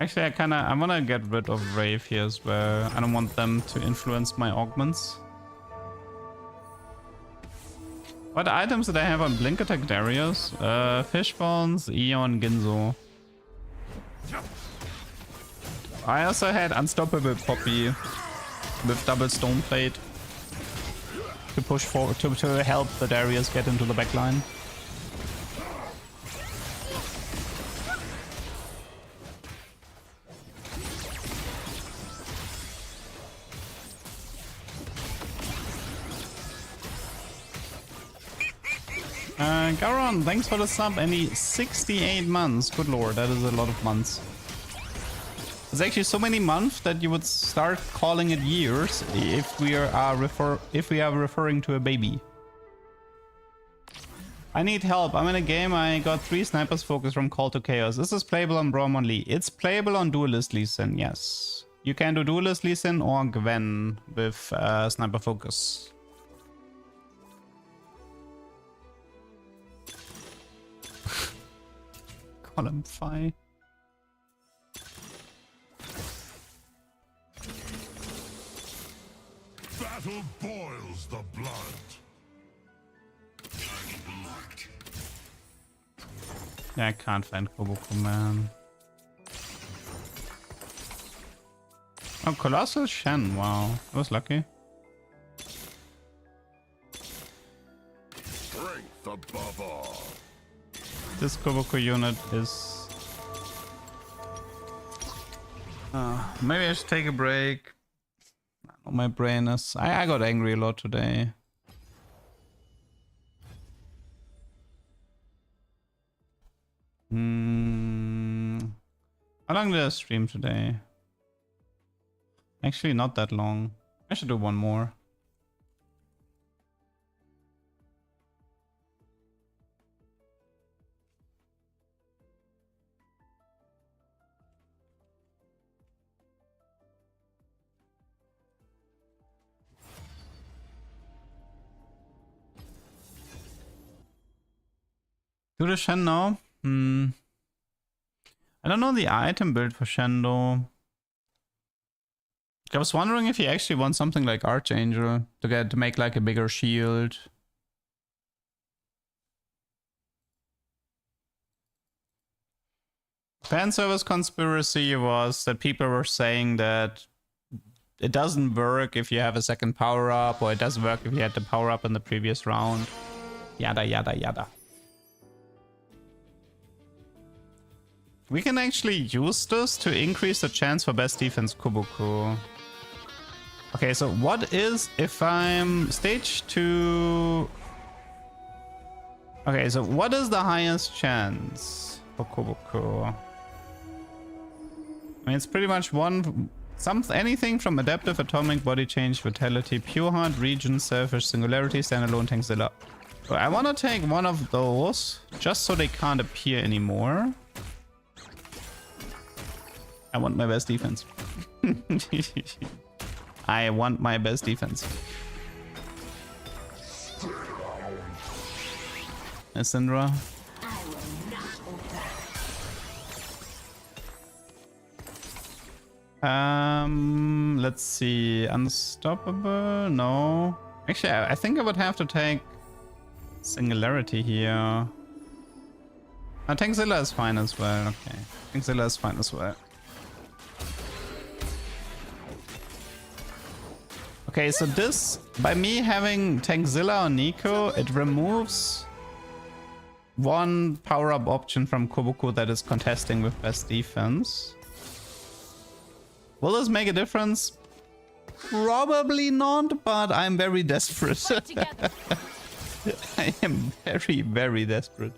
Actually, I wanna get rid of Rave here as well. I don't want them to influence my augments. What items did I have on Blink Attack Darius? Fish Bones, Eon, Ginzo. I also had Unstoppable Poppy with double Stone Plate to push forward to help the Darius get into the backline. Garon, thanks for the sub. Any 68 months. Good lord, that is a lot of months. It's actually so many months that you would start calling it years if we are referring to a baby. I need help. I'm in a game. I got 3 snipers focus from Call to Chaos. This is playable on Braum only. It's playable on Duelist Lee Sin, yes. You can do Duelist Lee Sin or Gwen with sniper focus. Column 5. Battle boils the blood. Yeah, I can't find Koboku, man. Oh, Colossal Shen, wow. I was lucky. Strength above all. This Koboku unit is... maybe I should take a break. My brain is... I got angry a lot today. How long did I stream today? Actually, not that long. I should do one more. Do the Shen now? I don't know the item build for Shendo. I was wondering if he actually wants something like Archangel to make like a bigger shield. Fan service conspiracy was that people were saying that it doesn't work if you have a second power up, or it doesn't work if you had the power up in the previous round. Yada yada yada. We can actually use this to increase the chance for best defense Kuboku. Okay, so what is if I'm stage 2? Okay, so what is the highest chance for Kuboku? I mean, it's pretty much anything from adaptive, atomic, body change, vitality, pure heart, region, selfish, singularity, standalone, Tankzilla. So I want to take one of those just so they can't appear anymore. I want my best defense. I want my best defense. Syndra. Let's see. Unstoppable? No. Actually, I think I would have to take Singularity here. Tankzilla is fine as well. Okay. Tankzilla is fine as well. Okay, so this, by me having Tankzilla on Nico, it removes one power-up option from Kuboku that is contesting with best defense. Will this make a difference? Probably not, but I'm very desperate. I am very, very desperate.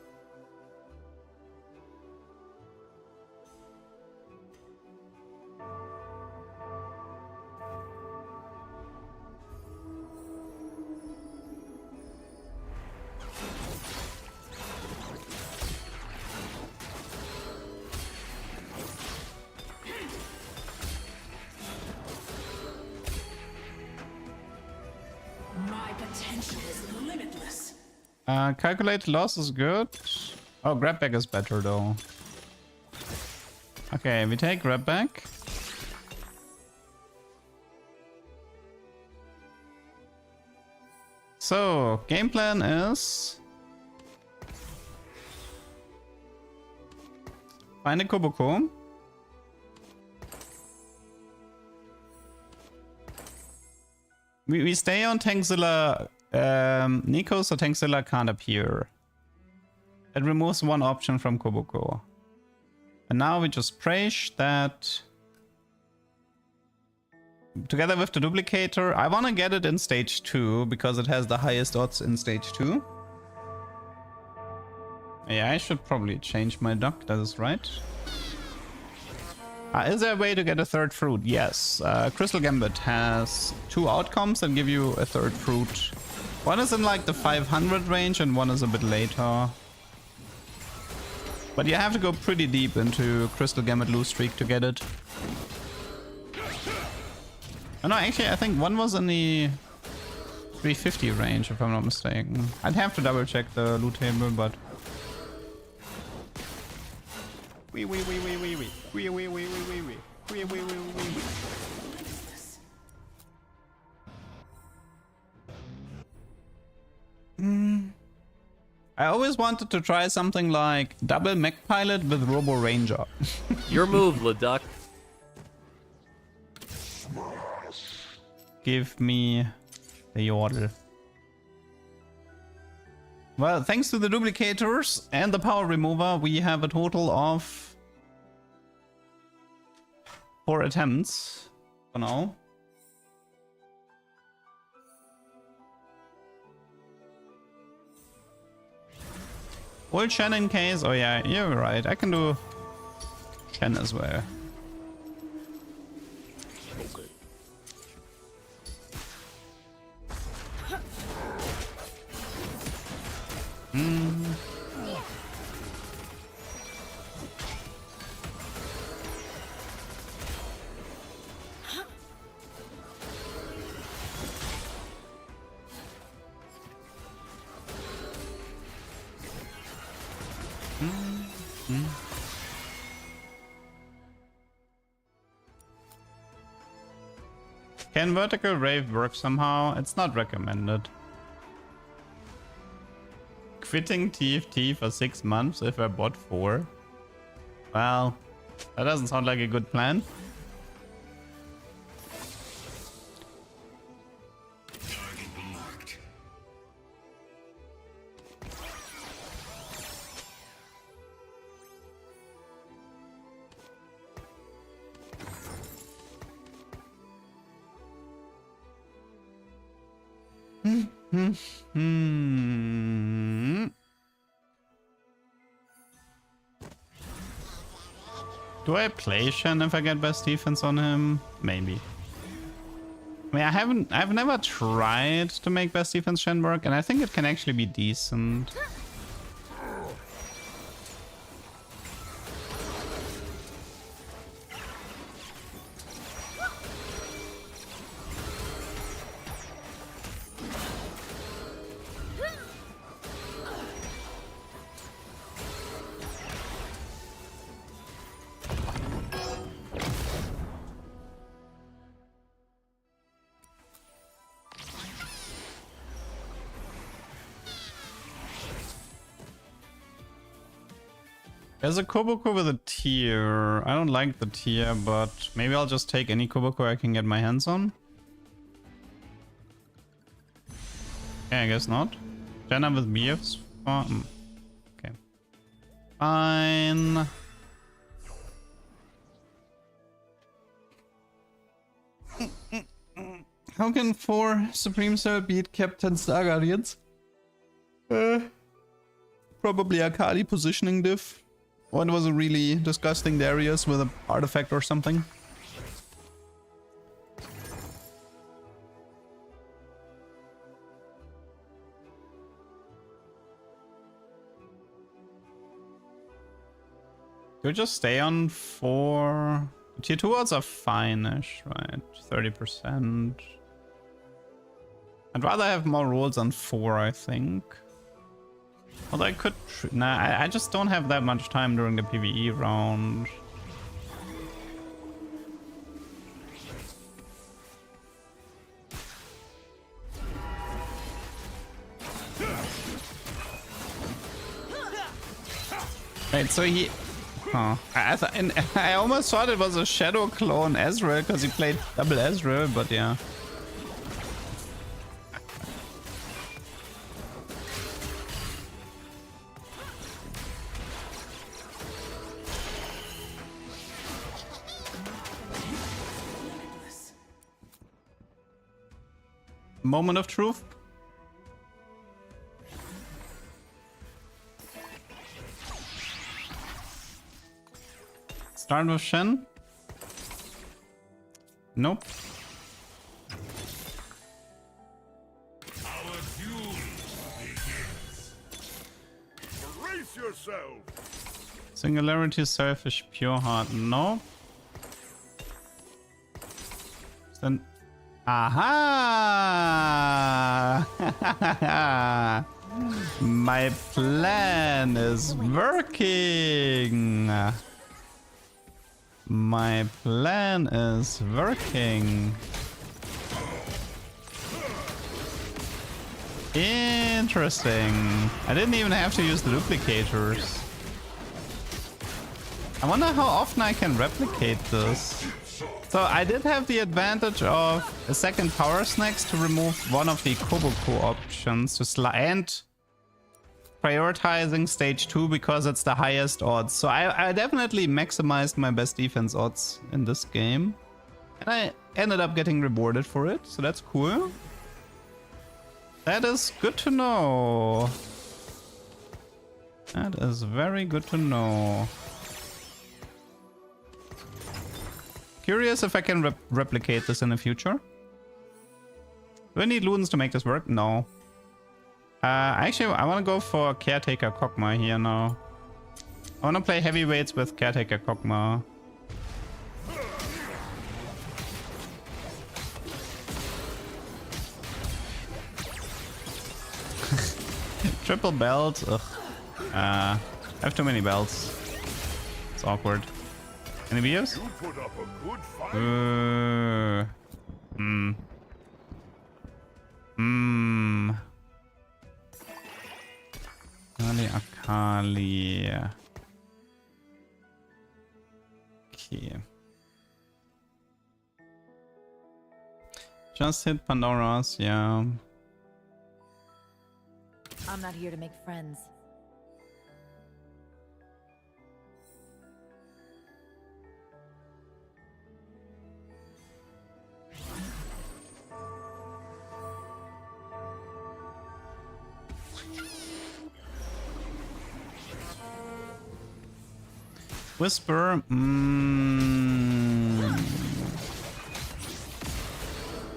Calculate loss is good. Oh, grab back is better though. Okay, we take grab back. So, game plan is find a Kuboku. We stay on Tankzilla Nico, so Tankzilla can't appear. It removes one option from Kuboku. And now we just praise that together with the duplicator. I want to get it in stage 2 because it has the highest odds in stage 2. Yeah, I should probably change my duck, that is right. Is there a way to get a third fruit? Yes. Crystal Gambit has 2 outcomes that give you a third fruit. One is in like the 500 range and one is a bit later. But you have to go pretty deep into Crystal Gambit lose streak to get it. Oh no, actually I think one was in the 350 range if I'm not mistaken. I'd have to double check the loot table, but... Wee wee wee wee wee wee. Wee wee wee wee wee wee. Wee wee wee wee wee. I always wanted to try something like double mech pilot with Robo Ranger. Your move, Leduc. Give me the yodel. Well, thanks to the duplicators and the power remover, we have a total of 4 attempts for now. Ult Shen in case. Oh yeah, you're right. I can do Shen as well. Okay. Can vertical rave work somehow? It's not recommended. Quitting TFT for 6 months if I bought 4? Well, that doesn't sound like a good plan. Do I play Shen if I get best defense on him? Maybe. I mean, I've never tried to make best defense Shen work, and I think it can actually be decent. There's a Koboku with a tier. I don't like the tier, but maybe I'll just take any Koboku I can get my hands on. Yeah, I guess not. Jenna with BFs. Okay. Fine. How can 4 Supreme Cell beat Captain Star Guardians? Probably Akali positioning diff. One was a really disgusting Darius with an artifact or something. Do we just stay on 4? Tier 2 odds are fine-ish, right? 30%. I'd rather have more rolls on 4, I think. Although I could... Nah, I just don't have that much time during the PvE round. Right, so he... Huh. I almost thought it was a Shadow clone Ezreal because he played double Ezreal, but yeah. Moment of truth. Start with Shen. Nope. Our duel begins. Brace yourself. Singularity, selfish, pure heart. No. Then. Aha! My plan is working. My plan is working. Interesting. I didn't even have to use the duplicators. I wonder how often I can replicate this. So I did have the advantage of a second power snacks to remove one of the Koboku options to and prioritizing stage 2 because it's the highest odds. So I definitely maximized my best defense odds in this game. And I ended up getting rewarded for it, so that's cool. That is good to know. That is very good to know. Curious if I can replicate this in the future. Do I need Ludens to make this work? No. Actually, I want to go for Caretaker Kog'Maw here now. I want to play heavyweights with Caretaker Kog'Maw. Triple belt. Ugh. I have too many belts. It's awkward. Any videos? Akali. Okay. Just hit Pandora's, yeah. I'm not here to make friends. Whisper. I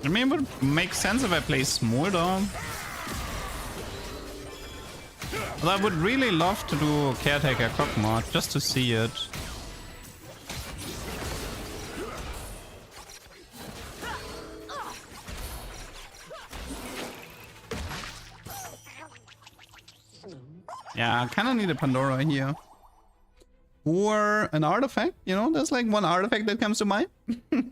mean, it would make sense if I play Smolder. But I would really love to do Caretaker Kog'Maw just to see it. Yeah, I kind of need a Pandora here. Or an artifact, you know, there's like one artifact that comes to mind. There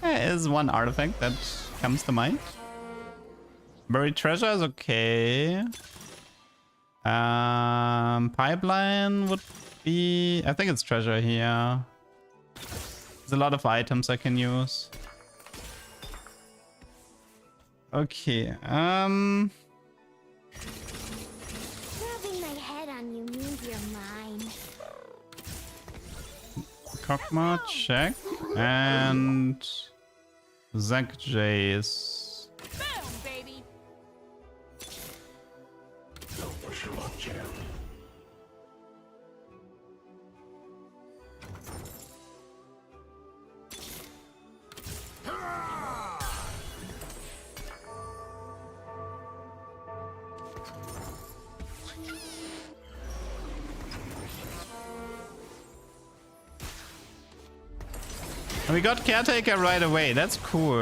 is one artifact that comes to mind. Buried treasure is okay. Pipeline would be... I think it's treasure here. There's a lot of items I can use. Okay, Rubbing my head on you means you're mine. Kog'Maw, check. And... Zack Jace. Boom, baby. We got Caretaker right away. That's cool.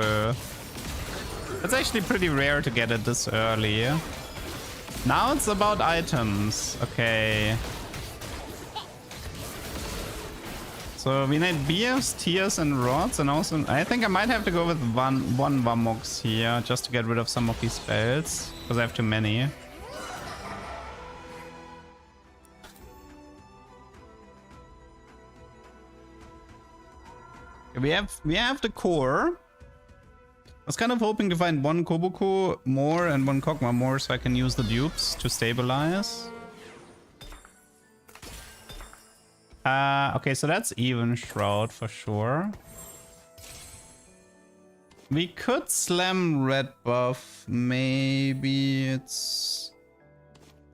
That's actually pretty rare to get it this early. Now it's about items. Okay. So we need BFs, tears, and rods, and also I think I might have to go with one Vamux here just to get rid of some of these spells because I have too many. We have the core. I was kind of hoping to find one Kobuko more and one Kog'Maw more so I can use the dupes to stabilize. Okay, so that's even Shroud for sure. We could slam red buff. Maybe it's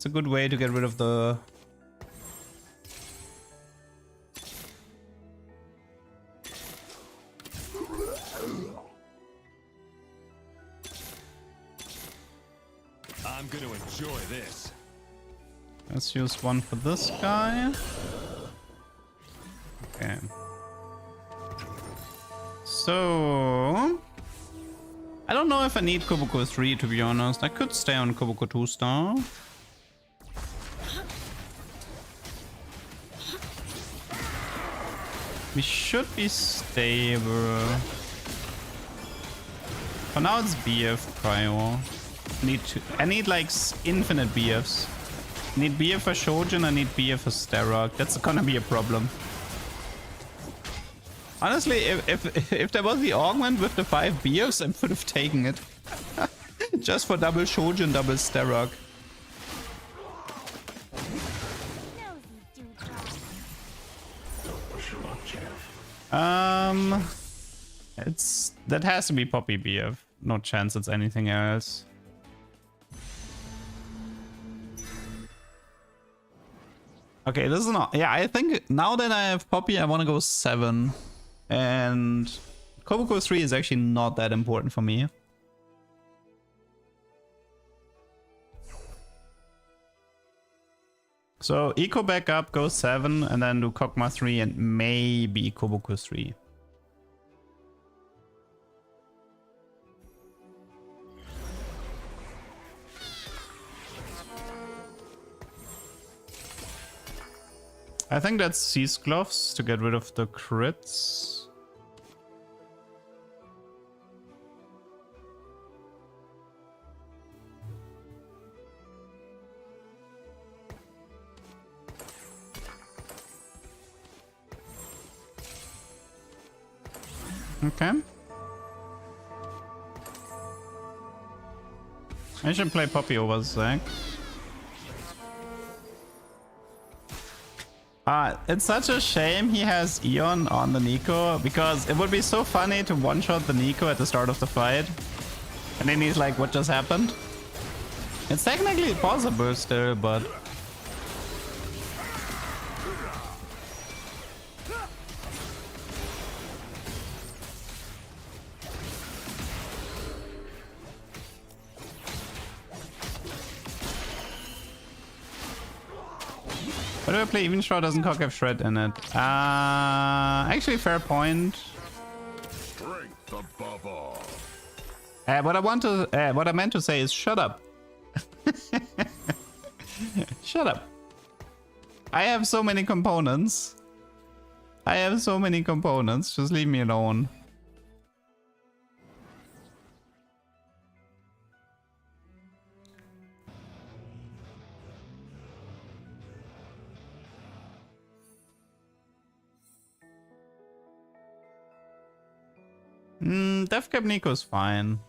a good way to get rid of the... I'm gonna enjoy this. Let's use one for this guy. Okay. So... I don't know if I need Kobuko 3 to be honest. I could stay on Kobuko 2 star. We should be stable. For now it's BF prio. I need like infinite BFs. I need BF for Shojin, I need BF for Starrock. That's gonna be a problem. Honestly, if there was the augment with the 5 BFs, I would have taken it. Just for double Shojin, double Starrock. That has to be Poppy BF. No chance it's anything else. Okay, this is not... Yeah, I think now that I have Poppy, I want to go 7. And Kobuko 3 is actually not that important for me. So Eco back up, go 7, and then do Kog'Maw 3 and maybe Kobuko 3. I think that's Cease Gloves to get rid of the crits. Okay. I should play Poppy over Zac. It's such a shame he has Eon on the Nico, because it would be so funny to one-shot the Nico at the start of the fight. And then he's like, what just happened? It's technically possible still, but... Why do I play Even Shroud? Doesn't Cock have Shred in it? Actually, fair point. Strength above all. What I meant to say is shut up. Shut up. I have so many components. Just leave me alone. Deathcap Nico is fine.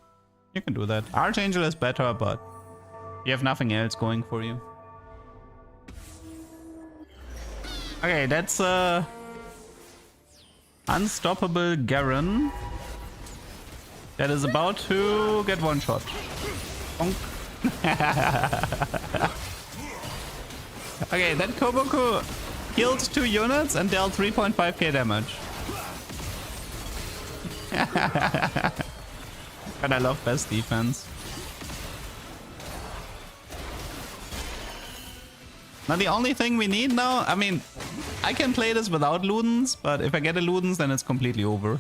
You can do that. Archangel is better, but you have nothing else going for you. Okay, that's Unstoppable Garen that is about to get one shot. Bonk. Okay, that Kobuko killed 2 units and dealt 3.5k damage. God, I love best defense. Now the only thing we need now, I mean, I can play this without Ludens, but if I get a Ludens, then it's completely over.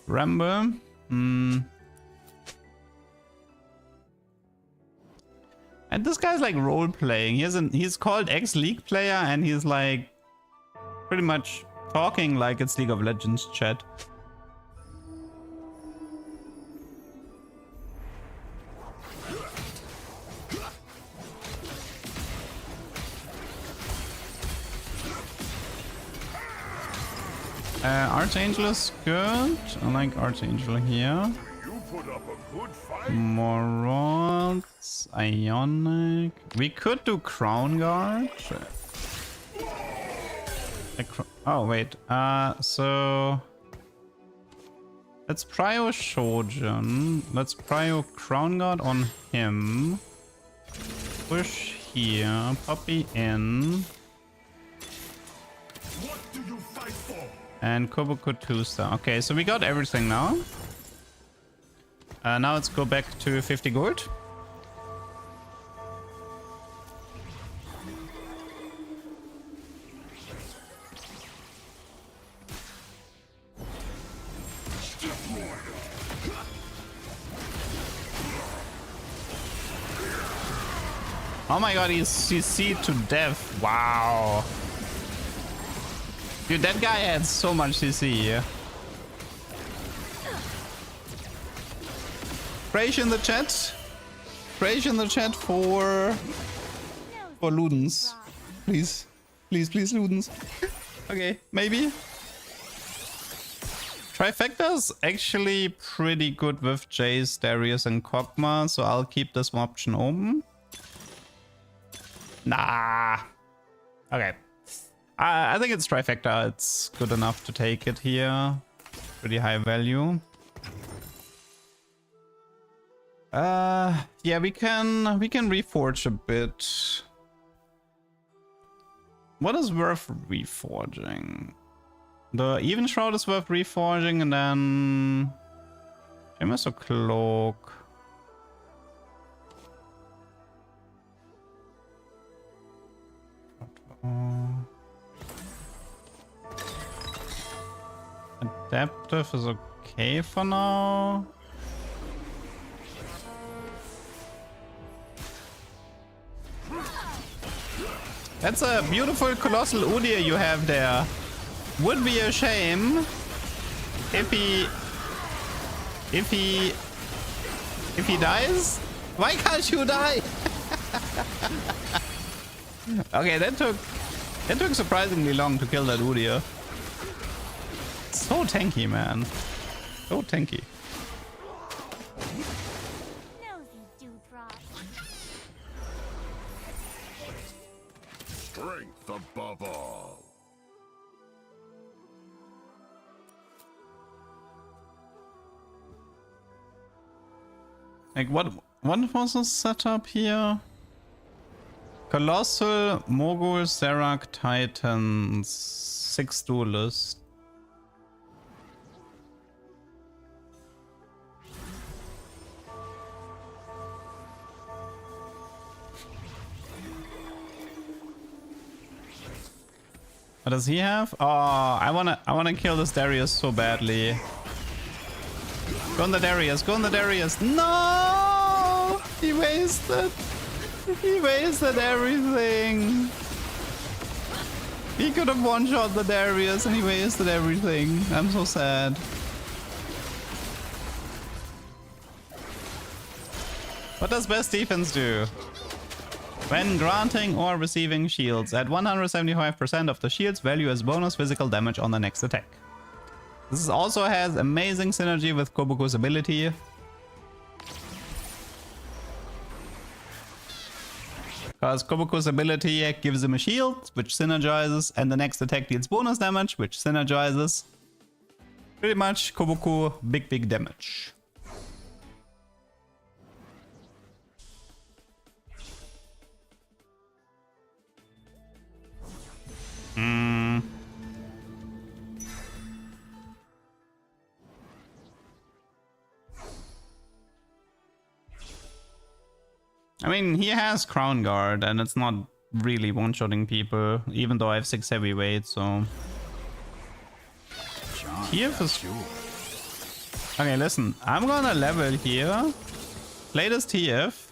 Rambo. And this guy's like role playing. He's called ex-League player and he's like pretty much talking like it's League of Legends chat. Archangel is good. I like Archangel here. You put up a good fight. Morals, Ionic. We could do Crown Guard. Oh wait. So let's prio Shojin. Let's prio Crown Guard on him. Push here. Poppy in. What do you fight for? And Kobuko 2-star. Okay, so we got everything now. Now let's go back to 50 gold. Oh my god, he's CC to death. Wow. Dude, that guy had so much CC here. Praise in the chat. Praise in the chat for Ludens. Please. Please, please, Ludens. Okay, maybe. Trifecta's actually pretty good with Jace, Darius, and Kog'Maw, so I'll keep this option open. Nah. Okay. I think it's Trifecta. It's good enough to take it here. pretty high value. Yeah, we can reforge a bit. What is worth reforging? The Even Shroud is worth reforging, and then Famous or Cloak. Adaptive is okay for now. That's a beautiful colossal Udyr you have there. Would be a shame if he dies. Why can't you die? Okay, that took surprisingly long to kill that Udyr. So tanky, man. So tanky. Nosy dewdrop. Strength above all. Like what was the setup here? Colossal, Mogul, Zerak, Titans, 6 duelists. What does he have? Oh, I wanna kill this Darius so badly. Go on the Darius, go on the Darius. No! He wasted. He wasted everything. He could have one-shot the Darius and he wasted everything. I'm so sad. What does best defense do? When granting or receiving shields, at 175% of the shield's value as bonus physical damage on the next attack. This also has amazing synergy with Kobuku's ability. Because Kobuku's ability gives him a shield, which synergizes, and the next attack deals bonus damage, which synergizes. Pretty much Kobuku, big damage. I mean, he has Crown Guard, and it's not really one-shotting people, even though I have 6 heavyweight, so... TF is... Okay, listen, I'm gonna level here, play this TF,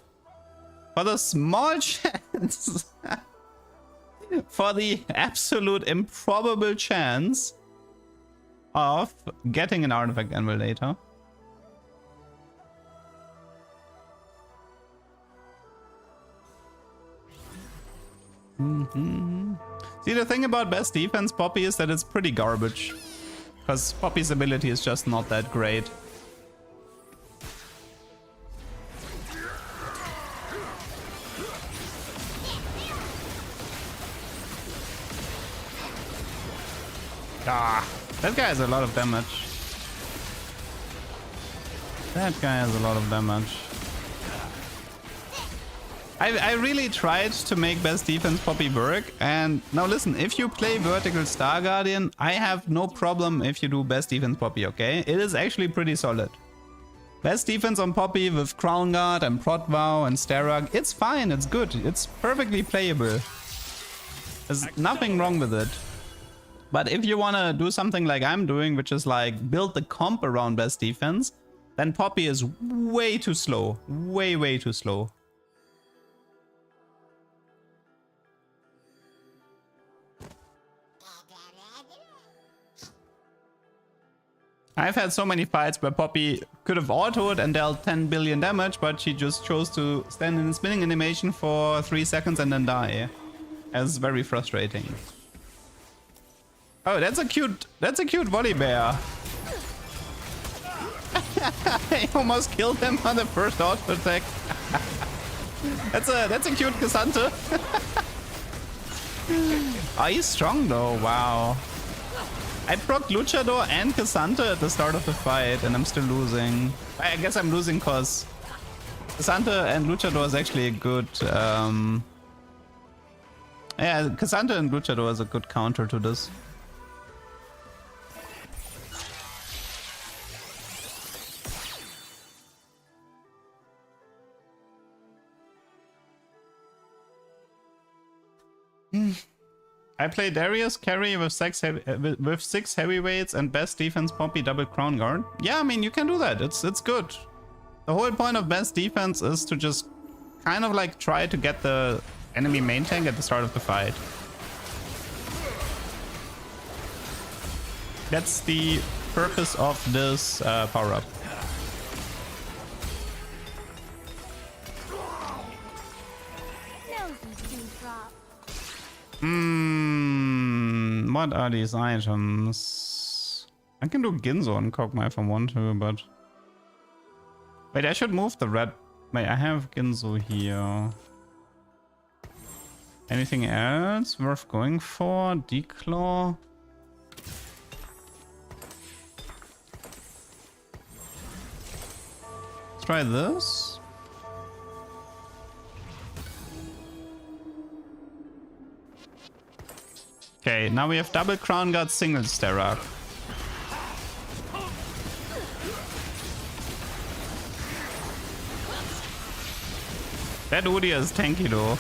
for the small chance... for the absolute improbable chance of getting an artifact anvil later. See, the thing about best defense Poppy is that it's pretty garbage. Because Poppy's ability is just not that great. Ah, that guy has a lot of damage. That guy has a lot of damage. I really tried to make best defense Poppy work, and now listen, if you play Vertical Star Guardian, I have no problem if you do best defense Poppy, okay? It is actually pretty solid. Best defense on Poppy with Crown Guard and Prot Vow and Starrag, it's fine, it's good, it's perfectly playable. There's nothing wrong with it. But if you want to do something like I'm doing, which is like build the comp around best defense, then Poppy is way too slow. Way too slow. I've had so many fights where Poppy could have autoed and dealt 10 billion damage, but she just chose to stand in a spinning animation for 3 seconds and then die. That's very frustrating. Oh, that's a cute volley bear. I almost killed him on the first auto attack. that's a cute Cassante. Oh, he's strong though. Wow. I proc Luchador and Cassandra at the start of the fight, and I'm still losing. I guess I'm losing because Cassandra and Luchador is actually a good... yeah, Cassandra and Luchador is a good counter to this. I play Darius carry with 6 heavyweights and best defense Poppy double crown guard. Yeah, I mean you can do that. It's good. The whole point of best defense is to just kind of like try to get the enemy main tank at the start of the fight. That's the purpose of this power up. What are these items? I can do Ginzo and Kog'Maw if I want to, but... Wait, I should move the red... Wait, I have Ginzo here. Anything else worth going for? Declaw? Let's try this. Okay, now we have double crown guard, single Sterak. That Udyr is tanky though.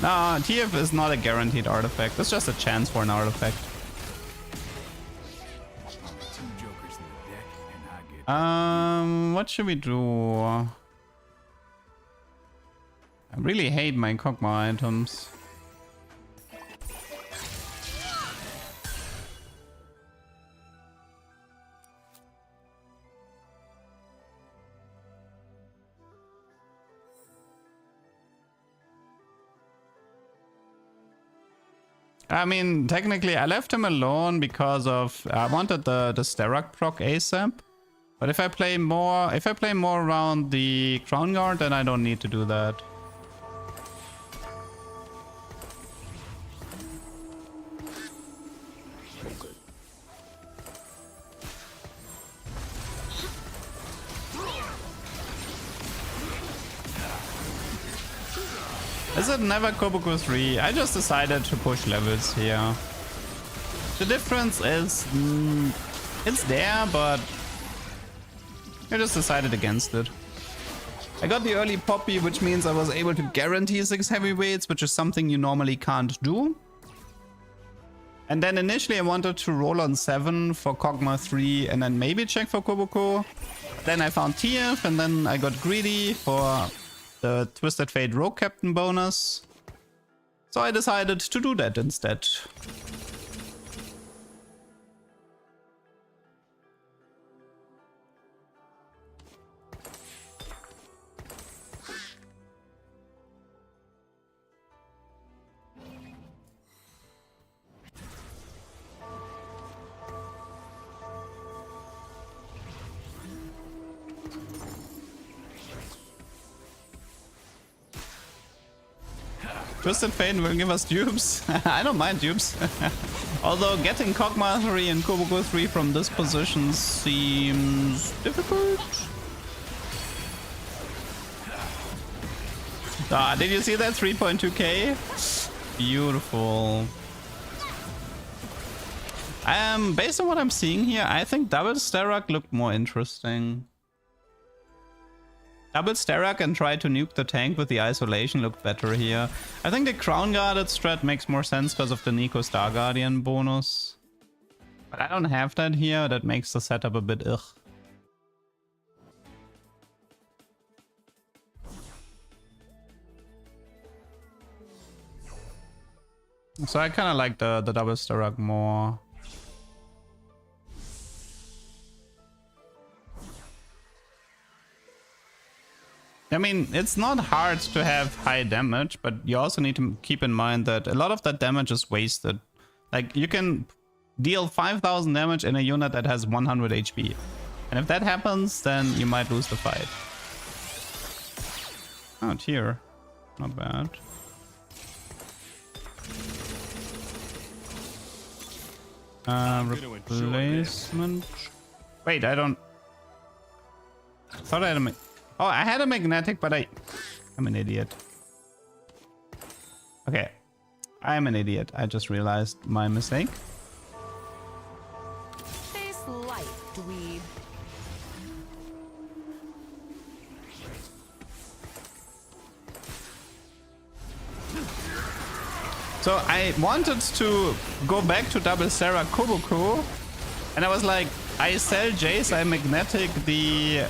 No, TF is not a guaranteed artifact. It's just a chance for an artifact. What should we do? I really hate my Kog'Maw items. I mean, technically I left him alone because of I wanted the Sterak proc ASAP. But if I play more around the Crown Guard, then I don't need to do that. Is it never Kobuko 3? I just decided to push levels here. The difference is... it's there, but... I just decided against it. I got the early Poppy, which means I was able to guarantee 6 heavyweights, which is something you normally can't do. And then initially I wanted to roll on 7 for Kog'Maw 3 and then maybe check for Kobuko. Then I found TF and then I got greedy for the Twisted Fate Rogue Captain bonus. So I decided to do that instead. Twisted Fate will give us dupes. I don't mind dupes. Although getting Kog'Maw 3 and Kobuko 3 from this position seems difficult. Ah, did you see that 3.2k? Beautiful. Based on what I'm seeing here, I think double Sterak looked more interesting. Double Sterak and try to nuke the tank with the isolation looked better here. I think the Crown Guarded strat makes more sense because of the Nico Star Guardian bonus. But I don't have that here, that makes the setup a bit ugh. So I kind of like the double Sterak more. I mean, it's not hard to have high damage, but you also need to keep in mind that a lot of that damage is wasted. Like, you can deal 5,000 damage in a unit that has 100 HP. And if that happens, then you might lose the fight. Oh, tear. Not bad. Replacement. Wait, I don't. Thought I had a. Oh, I had a magnetic, but I'm an idiot. Okay, I'm an idiot. I just realized my mistake. Face light, dweeb. So I wanted to go back to double Sarah Kobuku, and I was like, I sell Jace, I magnetic the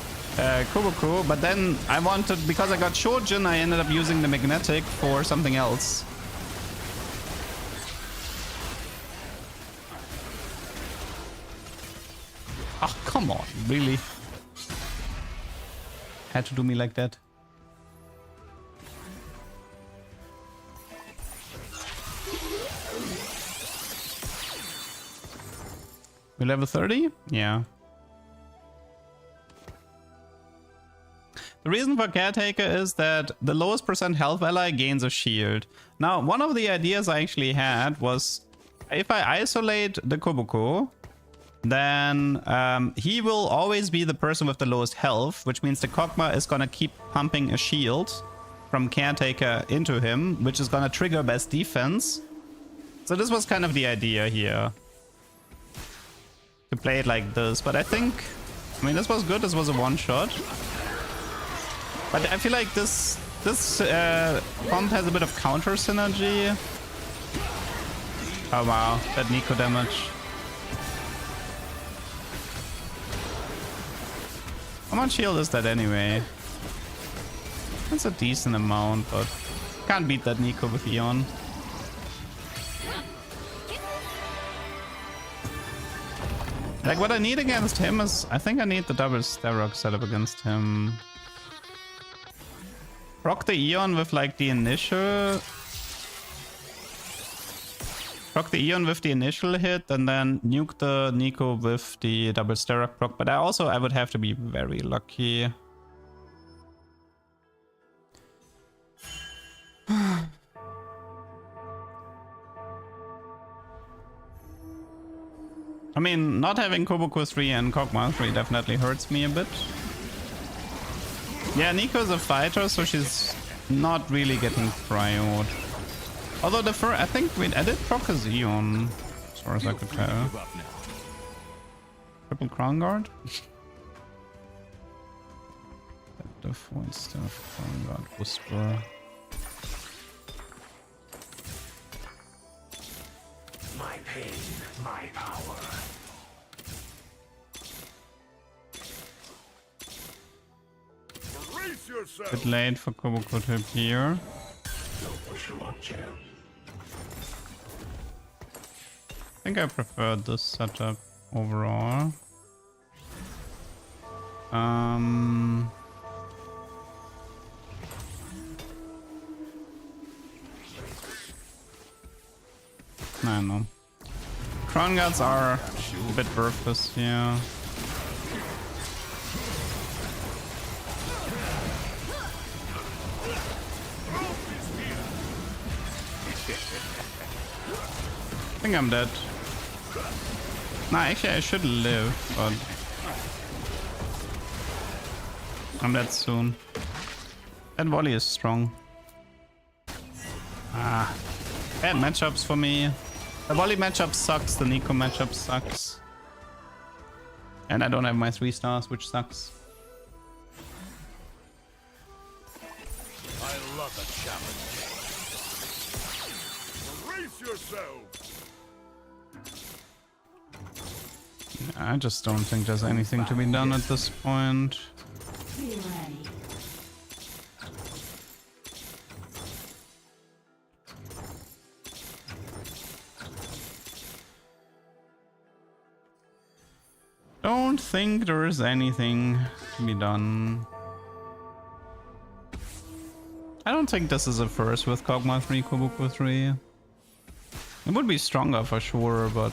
Kobuku, but then I wanted, because I got Shojin, I ended up using the magnetic for something else. Oh, come on, really? Had to do me like that. We're level 30? Yeah. The reason for Caretaker is that the lowest percent health ally gains a shield. Now, one of the ideas I actually had was, if I isolate the Kobuko, then he will always be the person with the lowest health, which means the Kog'Maw is gonna keep pumping a shield from Caretaker into him, which is gonna trigger best defense. So this was kind of the idea here, to play it like this. But I think, I mean, this was good. This was a one-shot. But I feel like this comp has a bit of counter synergy. Oh wow, that Nico damage. How much shield is that anyway? That's a decent amount, but can't beat that Nico with Eon. Like, what I need against him is, I think I need the double Starrock setup against him. Proc the Eon with like the initial... Proc the Eon with the initial hit, and then nuke the Nico with the double Starrock proc. But I would have to be very lucky. I mean, not having Kobuko 3 and Kog'Maw 3 definitely hurts me a bit. Yeah, Nico is a fighter, so she's not really getting cryoed. Although I think I did proc his Eon, as far as I could tell. Triple Crown Guard? Default instead of Crown Guard Whisper. My pain, my power. Bit late for Kobuko to appear. I think I prefer this setup overall. I don't know. Crown Guards are a bit worthless here. I think I'm dead. Nah, actually I should live, but I'm dead soon. That volley is strong. Ah, bad matchups for me. The volley matchup sucks, the Nico matchup sucks. And I don't have my 3 stars, which sucks. I love a challenge. Brace yourself. I just don't think there's anything to be done at this point. Be ready. Don't think there is anything to be done. I don't think this is a first with Kog'Maw 3, Kobuko 3. It would be stronger for sure, but...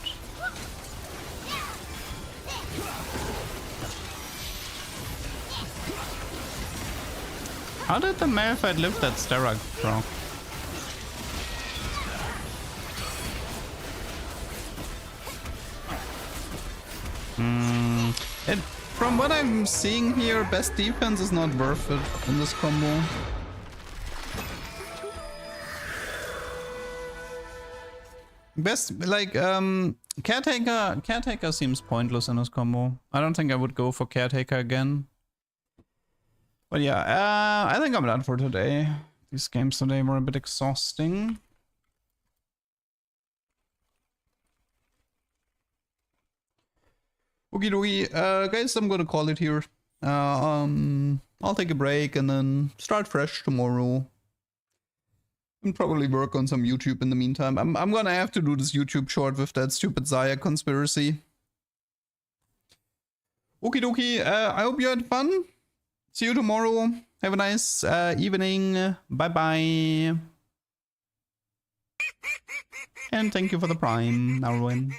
How did the Malphite lift that steroid proc? From what I'm seeing here, best defense is not worth it in this combo. Best, like, Caretaker seems pointless in this combo. I don't think I would go for Caretaker again. But yeah, I think I'm done for today. These games today were a bit exhausting. Okie dokie, guys, I'm gonna call it here. I'll take a break and then start fresh tomorrow. And probably work on some YouTube in the meantime. I'm gonna have to do this YouTube short with that stupid Zaya conspiracy. Okie dokie, I hope you had fun. See you tomorrow. Have a nice evening. Bye bye. And thank you for the prime, Narwin.